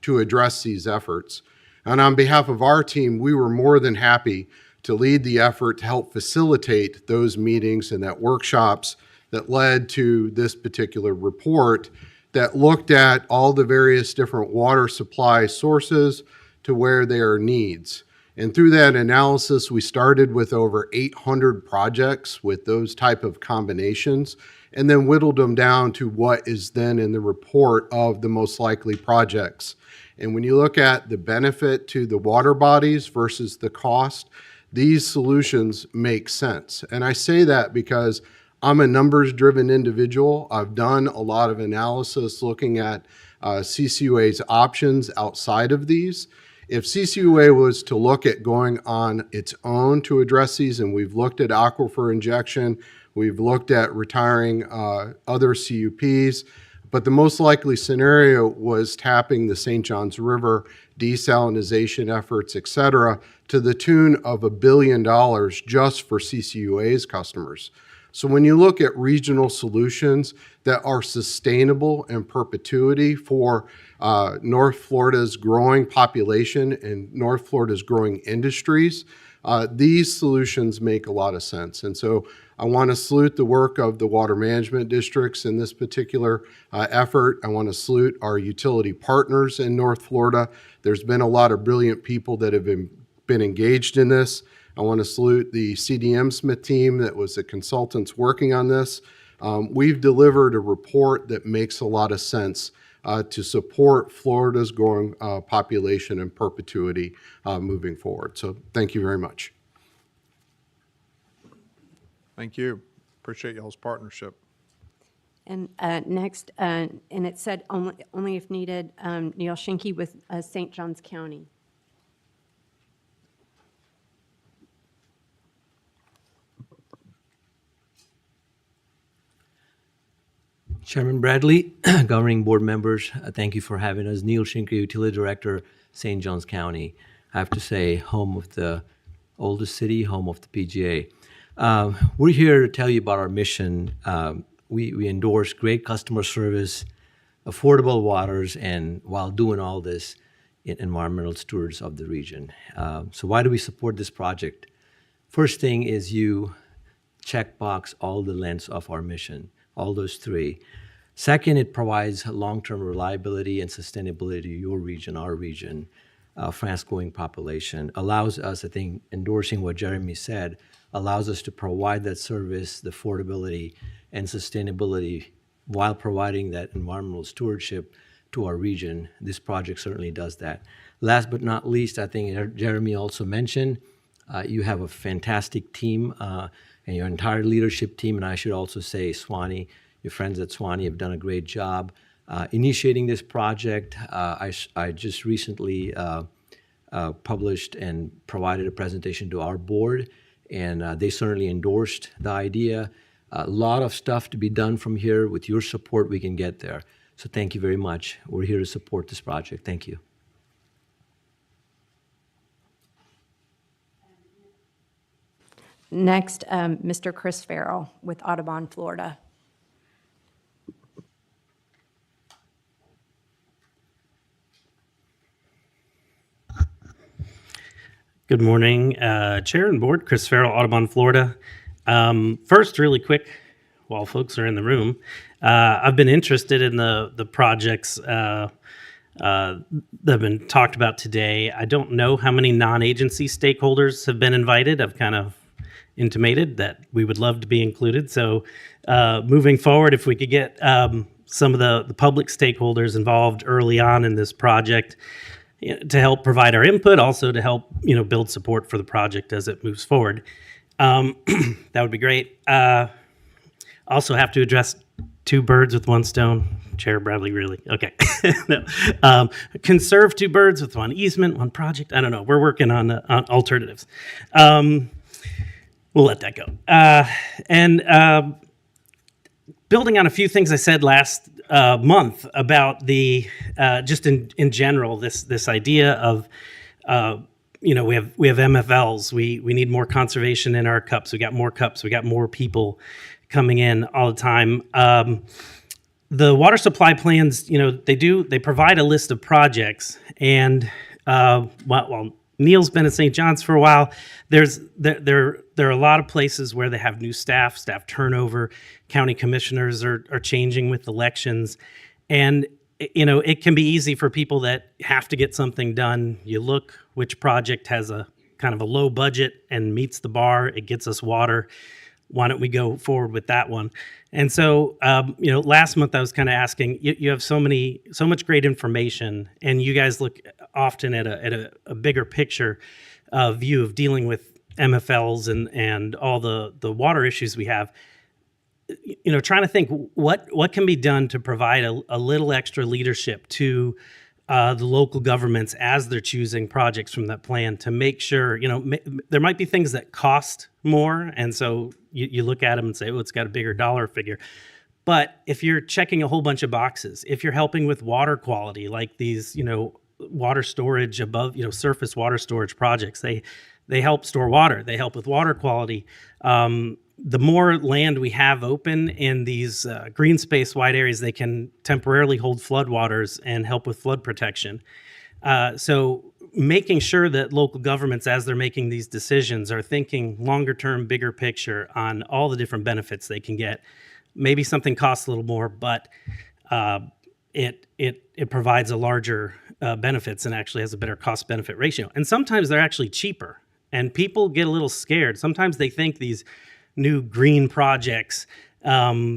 [SPEAKER 20] to address these efforts. And on behalf of our team, we were more than happy to lead the effort to help facilitate those meetings and that workshops that led to this particular report that looked at all the various different water supply sources to where there are needs. And through that analysis, we started with over 800 projects with those type of combinations, and then whittled them down to what is then in the report of the most likely projects. And when you look at the benefit to the water bodies versus the cost, these solutions make sense. And I say that because I'm a numbers-driven individual. I've done a lot of analysis looking at CCUA's options outside of these. If CCUA was to look at going on its own to address these, and we've looked at aquifer injection, we've looked at retiring other CUPs, but the most likely scenario was tapping the St. Johns River, desalinization efforts, et cetera, to the tune of $1 billion just for CCUA's customers. So when you look at regional solutions that are sustainable in perpetuity for North Florida's growing population and North Florida's growing industries, these solutions make a lot of sense. And so I want to salute the work of the water management districts in this particular effort. I want to salute our utility partners in North Florida. There's been a lot of brilliant people that have been engaged in this. I want to salute the CDM Smith team that was the consultants working on this. We've delivered a report that makes a lot of sense to support Florida's growing population and perpetuity moving forward. So thank you very much.
[SPEAKER 1] Thank you. Appreciate y'all's partnership.
[SPEAKER 19] And next, and it said only if needed, Neil Schinke with St. Johns County.
[SPEAKER 21] Chairman Bradley, governing board members, thank you for having us. Neil Schinke, Utility Director, St. Johns County. I have to say, home of the oldest city, home of the PGA. We're here to tell you about our mission. We endorse great customer service, affordable waters, and while doing all this, environmental stewards of the region. So why do we support this project? First thing is you check box all the lengths of our mission, all those three. Second, it provides long-term reliability and sustainability to your region, our region, fast-growing population. Allows us, I think, endorsing what Jeremy said, allows us to provide that service, the affordability and sustainability while providing that environmental stewardship to our region. This project certainly does that. Last but not least, I think Jeremy also mentioned, you have a fantastic team and your entire leadership team, and I should also say Swanee, your friends at Swanee have done a great job initiating this project. I just recently published and provided a presentation to our board, and they certainly endorsed the idea. A lot of stuff to be done from here. With your support, we can get there. So thank you very much. We're here to support this project. Thank you.
[SPEAKER 19] Next, Mr. Chris Farrell with Audubon, Florida.
[SPEAKER 22] Good morning, Chair and Board. Chris Farrell, Audubon, Florida. First, really quick, while folks are in the room, I've been interested in the projects that have been talked about today. I don't know how many non-agency stakeholders have been invited. I've kind of intimated that we would love to be included. So moving forward, if we could get some of the public stakeholders involved early on in this project, to help provide our input, also to help build support for the project as it moves forward. That would be great. Also have to address two birds with one stone. Chair Bradley, really? Okay. No. Conserve two birds with one easement, one project. I don't know. We're working on alternatives. We'll let that go. And building on a few things I said last month about the just in general, this idea of we have MFLs. We need more conservation in our cups. We got more cups. We got more people coming in all the time. The water supply plans, they provide a list of projects, and while Neil's been at St. John's for a while, there are a lot of places where they have new staff turnover. County commissioners are changing with elections, and it can be easy for people that have to get something done. You look which project has a kind of a low budget and meets the bar. It gets us water. Why don't we go forward with that one? And so, last month I was kind of asking, you have so much great information, and you guys look often at a bigger picture view of dealing with MFLs and all the water issues we have. Trying to think what can be done to provide a little extra leadership to the local governments as they're choosing projects from that plan to make sure, there might be things that cost more. And so you look at them and say, oh, it's got a bigger dollar figure. But if you're checking a whole bunch of boxes, if you're helping with water quality, like these, water storage above, surface water storage projects, they help store water. They help with water quality. The more land we have open in these green space wide areas, they can temporarily hold floodwaters and help with flood protection. So, making sure that local governments, as they're making these decisions, are thinking longer term, bigger picture on all the different benefits they can get. Maybe something costs a little more, but it provides a larger benefits and actually has a better cost benefit ratio. And sometimes they're actually cheaper, and people get a little scared. Sometimes they think these new green projects are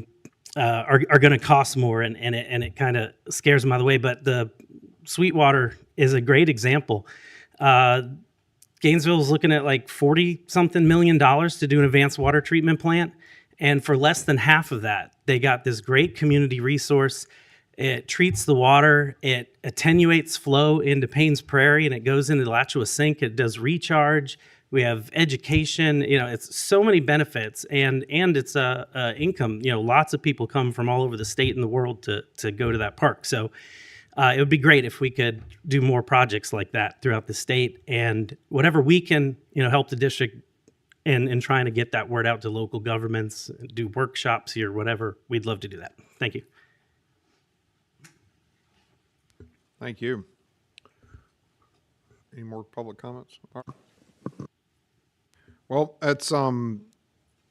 [SPEAKER 22] going to cost more, and it kind of scares them out of the way. But the Sweetwater is a great example. Gainesville is looking at like $40-something million to do an advanced water treatment plant. And for less than half of that, they got this great community resource. It treats the water, it attenuates flow into Paynes Prairie, and it goes into the Alachua Sink. It does recharge. We have education. It's so many benefits, and it's income. Lots of people come from all over the state and the world to go to that park. So it would be great if we could do more projects like that throughout the state, and whatever we can, help the district in trying to get that word out to local governments, do workshops here, whatever. We'd love to do that. Thank you.
[SPEAKER 1] Thank you. Any more public comments? Well, that's a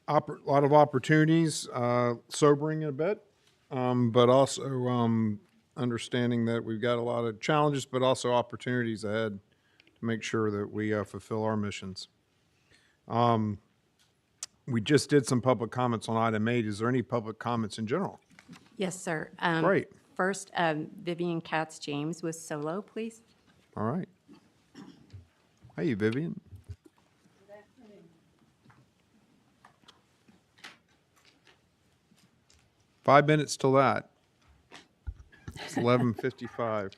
[SPEAKER 1] lot of opportunities, sobering a bit, but also understanding that we've got a lot of challenges, but also opportunities ahead to make sure that we fulfill our missions. We just did some public comments on item 8. Is there any public comments in general?
[SPEAKER 19] Yes, sir.
[SPEAKER 1] Great.
[SPEAKER 19] First, Vivian Katz-James with Solo, please.
[SPEAKER 1] All right. Hey, Vivian.
[SPEAKER 5] Good afternoon.
[SPEAKER 1] 5 minutes till that. It's 11:55.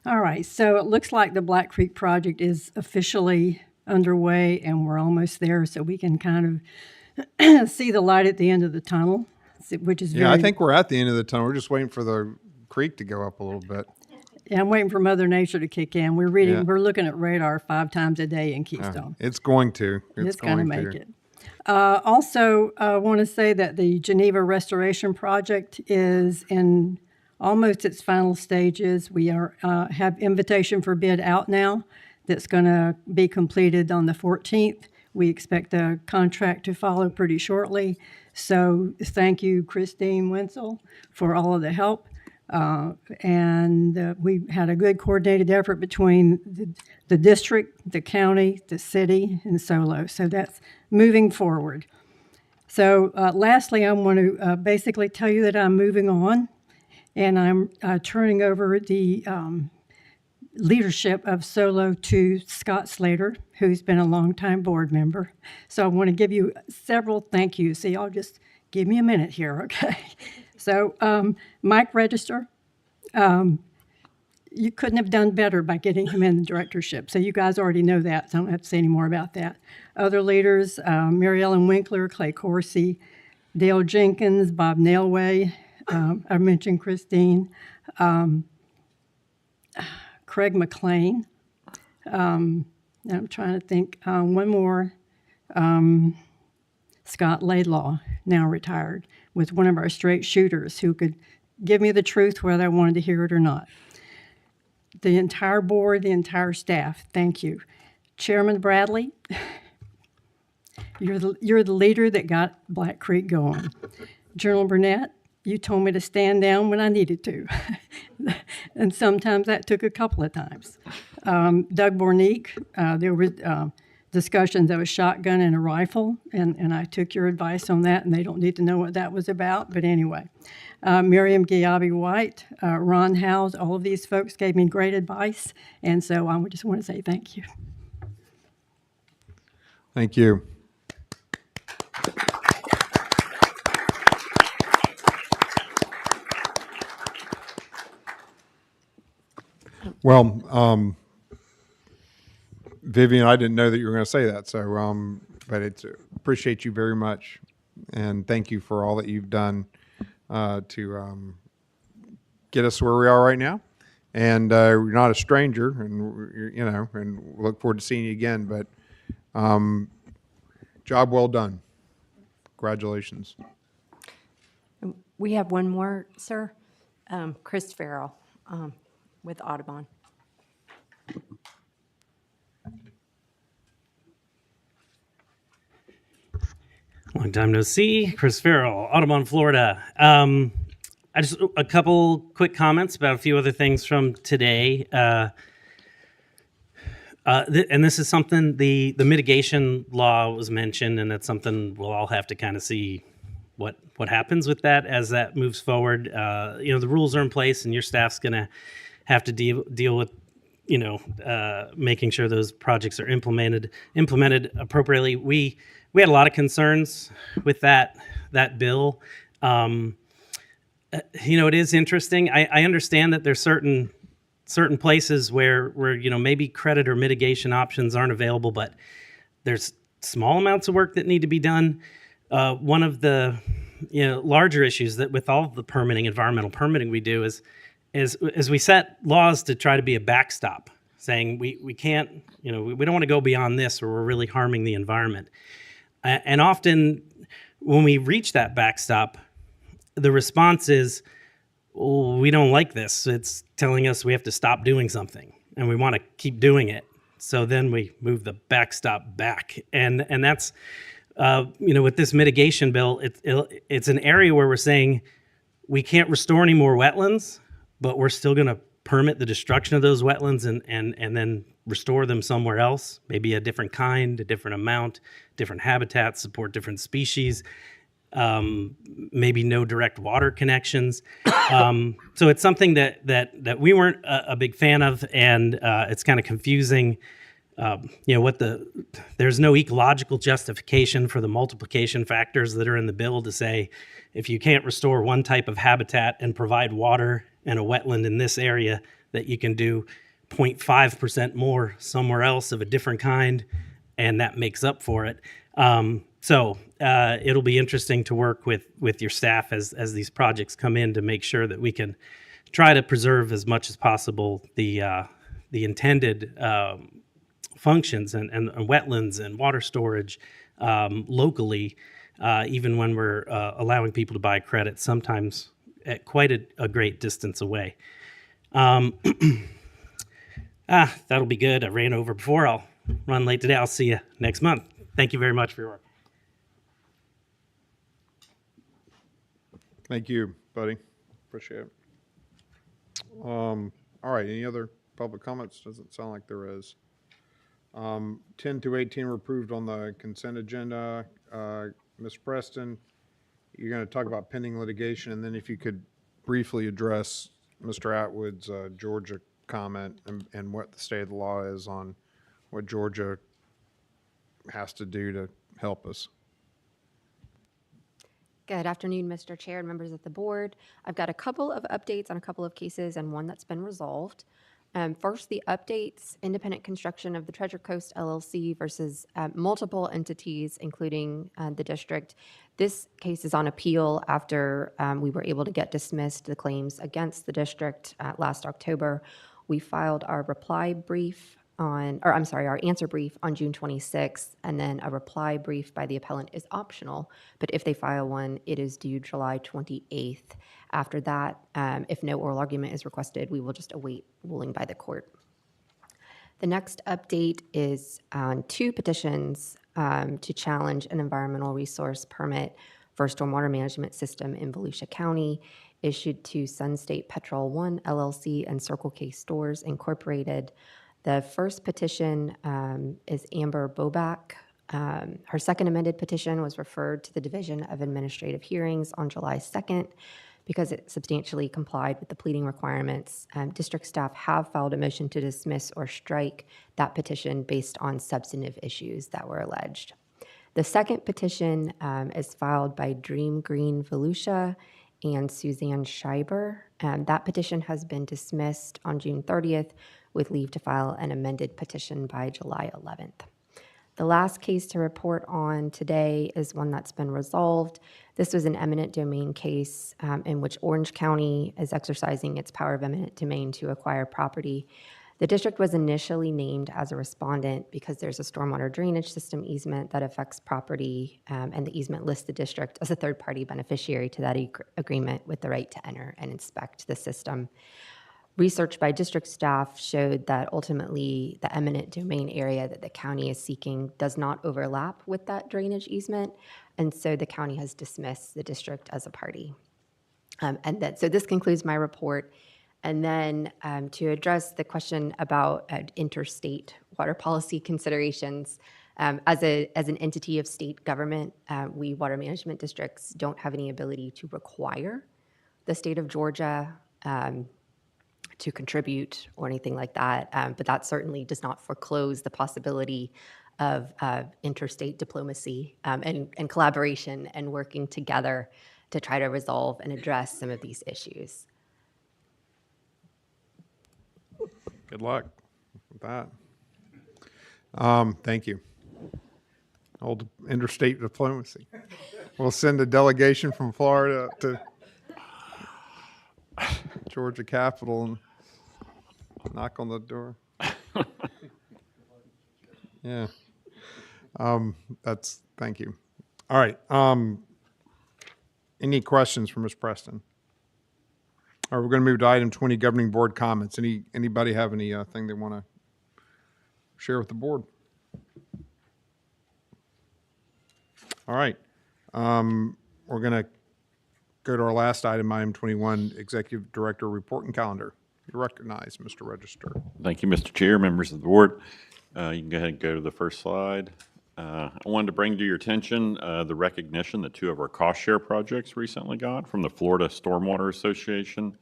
[SPEAKER 5] All right, so it looks like the Black Creek project is officially underway, and we're almost there, so we can kind of see the light at the end of the tunnel, which is
[SPEAKER 1] Yeah, I think we're at the end of the tunnel. We're just waiting for the creek to go up a little bit.
[SPEAKER 5] Yeah, I'm waiting for Mother Nature to kick in. We're reading,
[SPEAKER 1] Yeah.
[SPEAKER 5] we're looking at radar 5 times a day in Keystone.
[SPEAKER 1] It's going to.
[SPEAKER 5] It's going to make it. Also, I want to say that the Geneva Restoration Project is in almost its final stages. We have invitation for bid out now. That's going to be completed on the 14th. We expect the contract to follow pretty shortly. So thank you, Christine Wenzel, for all of the help. And we had a good coordinated effort between the district, the county, the city, and Solo. So that's moving forward. So lastly, I want to basically tell you that I'm moving on, and I'm turning over the leadership of Solo to Scott Slater, who's been a longtime board member. So I want to give you several thank yous. So y'all just give me a minute here, okay? So Mike Register, you couldn't have done better by getting him in the directorship. So you guys already know that, so I don't have to say any more about that. Other leaders, Mary Ellen Winkler, Clay Corsi, Dale Jenkins, Bob Nailway, I mentioned Christine, Craig McLean. I'm trying to think, one more, Scott Laidlaw, now retired, with one of our straight shooters who could give me the truth whether I wanted to hear it or not. The entire board, the entire staff, thank you. Chairman Bradley, you're the leader that got Black Creek going. General Burnett, you told me to stand down when I needed to. And sometimes that took a couple of times. Doug Bornick, there were discussions of a shotgun and a rifle, and I took your advice on that, and they don't need to know what that was about, but anyway. Miriam Giabi White, Ron Howes, all of these folks gave me great advice, and so I just want to say thank you.
[SPEAKER 1] Thank you. Well, Vivian, I didn't know that you were going to say that, so but it's appreciate you very much, and thank you for all that you've done to get us where we are right now. And you're not a stranger, and and we look forward to seeing you again. But job well done. Congratulations.
[SPEAKER 19] We have one more, sir. Chris Farrell with Audubon.
[SPEAKER 22] Long time no see. Chris Farrell, Audubon, Florida. I just a couple quick comments about a few other things from today. And this is something the mitigation law was mentioned, and that's something we'll all have to kind of see what happens with that as that moves forward. The rules are in place, and your staff's going to have to deal with making sure those projects are implemented appropriately. We had a lot of concerns with that bill. It is interesting. I understand that there's certain places where maybe credit or mitigation options aren't available, but there's small amounts of work that need to be done. One of the larger issues that with all of the environmental permitting we do is we set laws to try to be a backstop, saying we can't, we don't want to go beyond this or we're really harming the environment. And often when we reach that backstop, the response is, oh, we don't like this. It's telling us we have to stop doing something and we want to keep doing it. So then we move the backstop back. And that's, with this mitigation bill, it's an area where we're saying we can't restore any more wetlands, but we're still going to permit the destruction of those wetlands and then restore them somewhere else, maybe a different kind, a different amount, different habitats, support different species, maybe no direct water connections. So it's something that we weren't a big fan of, and it's kind of confusing. There's no ecological justification for the multiplication factors that are in the bill to say if you can't restore one type of habitat and provide water and a wetland in this area, that you can do 0.5% more somewhere else of a different kind, and that makes up for it. So it'll be interesting to work with your staff as these projects come in to make sure that we can try to preserve as much as possible the intended functions and wetlands and water storage locally, even when we're allowing people to buy credit, sometimes at quite a great distance away. That'll be good. I ran over before. I'll run late today. I'll see you next month. Thank you very much for your work.
[SPEAKER 1] Thank you, buddy. Appreciate it. All right, any other public comments? Doesn't sound like there is. 10 to 18 were approved on the consent agenda. Ms. Preston, you're going to talk about pending litigation, and then if you could briefly address Mr. Atwood's Georgia comment and what the state of the law is on what Georgia has to do to help us.
[SPEAKER 7] Good afternoon, Mr. Chair and members of the board. I've got a couple of updates on a couple of cases and one that's been resolved. First, the updates, independent construction of the Treasure Coast LLC versus multiple entities, including the district. This case is on appeal after we were able to get dismissed the claims against the district last October. We filed our our answer brief on June 26th, and then a reply brief by the appellant is optional, but if they file one, it is due July 28th. After that, if no oral argument is requested, we will just await ruling by the court. The next update is on two petitions to challenge an environmental resource permit for a stormwater management system in Volusia County, issued to Sun State Petrol 1 LLC and Circle K Stores Incorporated. The first petition is Amber Boback. Her second amended petition was referred to the Division of Administrative Hearings on July 2nd because it substantially complied with the pleading requirements. District staff have filed a motion to dismiss or strike that petition based on substantive issues that were alleged. The second petition is filed by Dream Green Volusia and Suzanne Schreiber. That petition has been dismissed on June 30th with leave to file an amended petition by July 11th. The last case to report on today is one that's been resolved. This was an eminent domain case in which Orange County is exercising its power of eminent domain to acquire property. The district was initially named as a respondent because there's a stormwater drainage system easement that affects property, and the easement lists the district as a third-party beneficiary to that agreement with the right to enter and inspect the system. research by district staff showed that ultimately the eminent domain area that the county is seeking does not overlap with that drainage easement, and so the county has dismissed the district as a party. So this concludes my report. And then to address the question about interstate water policy considerations, as an entity of state government, we water management districts don't have any ability to require the state of Georgia to contribute or anything like that. But that certainly does not foreclose the possibility of interstate diplomacy and collaboration and working together to try to resolve and address some of these issues.
[SPEAKER 1] Good luck with that. Thank you. Old interstate diplomacy. We'll send a delegation from Florida to Georgia Capitol and knock on the door. Yeah. Thank you. All right. Any questions for Ms. Preston? All right, we're going to move to item 20, governing board comments. Anybody have anything they want to share with the board? All right. We're going to go to our last item, item 21, executive director report and calendar. You're recognized, Mr. Register.
[SPEAKER 14] Thank you, Mr. Chair, members of the board. You can go ahead and go to the first slide. I wanted to bring to your attention the recognition that 2 of our cost share projects recently got from the Florida Stormwater Association,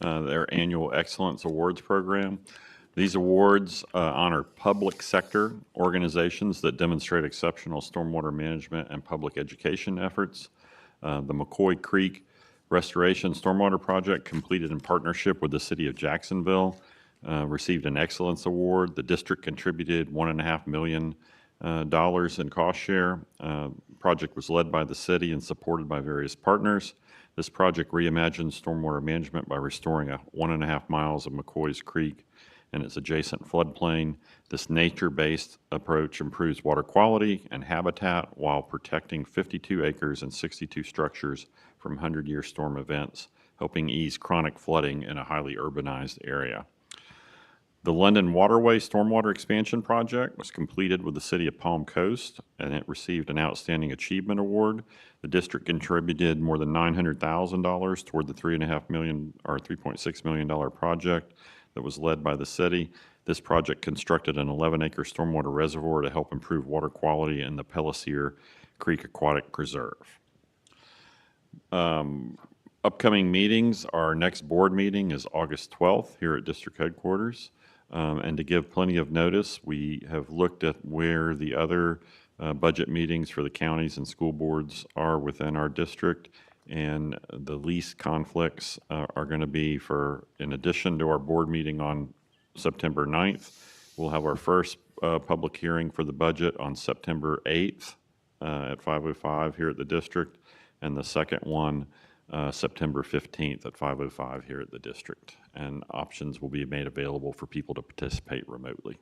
[SPEAKER 14] their annual Excellence Awards program. These awards honor public sector organizations that demonstrate exceptional stormwater management and public education efforts. The McCoy Creek Restoration Stormwater Project, completed in partnership with the City of Jacksonville, received an Excellence Award. The district contributed $1.5 million in cost share. Project was led by the city and supported by various partners. This project reimagines stormwater management by restoring 1.5 miles of McCoy's Creek and its adjacent floodplain. This nature-based approach improves water quality and habitat while protecting 52 acres and 62 structures from 100-year storm events, helping ease chronic flooding in a highly urbanized area. The London Waterway Stormwater Expansion Project was completed with the City of Palm Coast, and it received an Outstanding Achievement Award. The district contributed more than $900,000 toward the $3.6 million project that was led by the city. This project constructed an 11-acre stormwater reservoir to help improve water quality in the Palatka Creek Aquatic Preserve. Upcoming meetings, our next board meeting is August 12th here at district headquarters. And to give plenty of notice, we have looked at where the other budget meetings for the counties and school boards are within our district, and the least conflicts are going to be in addition to our board meeting on September 9th, we'll have our first public hearing for the budget on September 8th at 5:05 here at the district, and the second one September 15th at 5:05 here at the district. And options will be made available for people to participate remotely.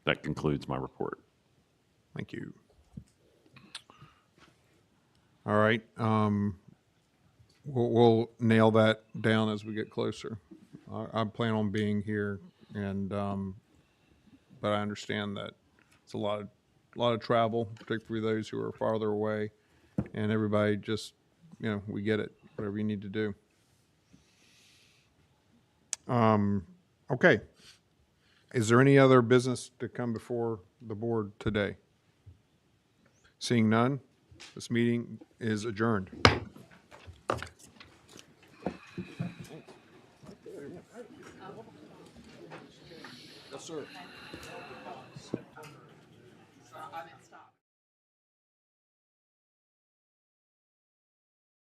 [SPEAKER 14] That concludes my report.
[SPEAKER 1] Thank you. All right. We'll nail that down as we get closer. I plan on being here, and but I understand that it's a lot of travel, particularly those who are farther away, and everybody just, we get it, whatever you need to do. Okay. Is there any other business to come before the board today? Seeing none, this meeting is adjourned. Yes, sir.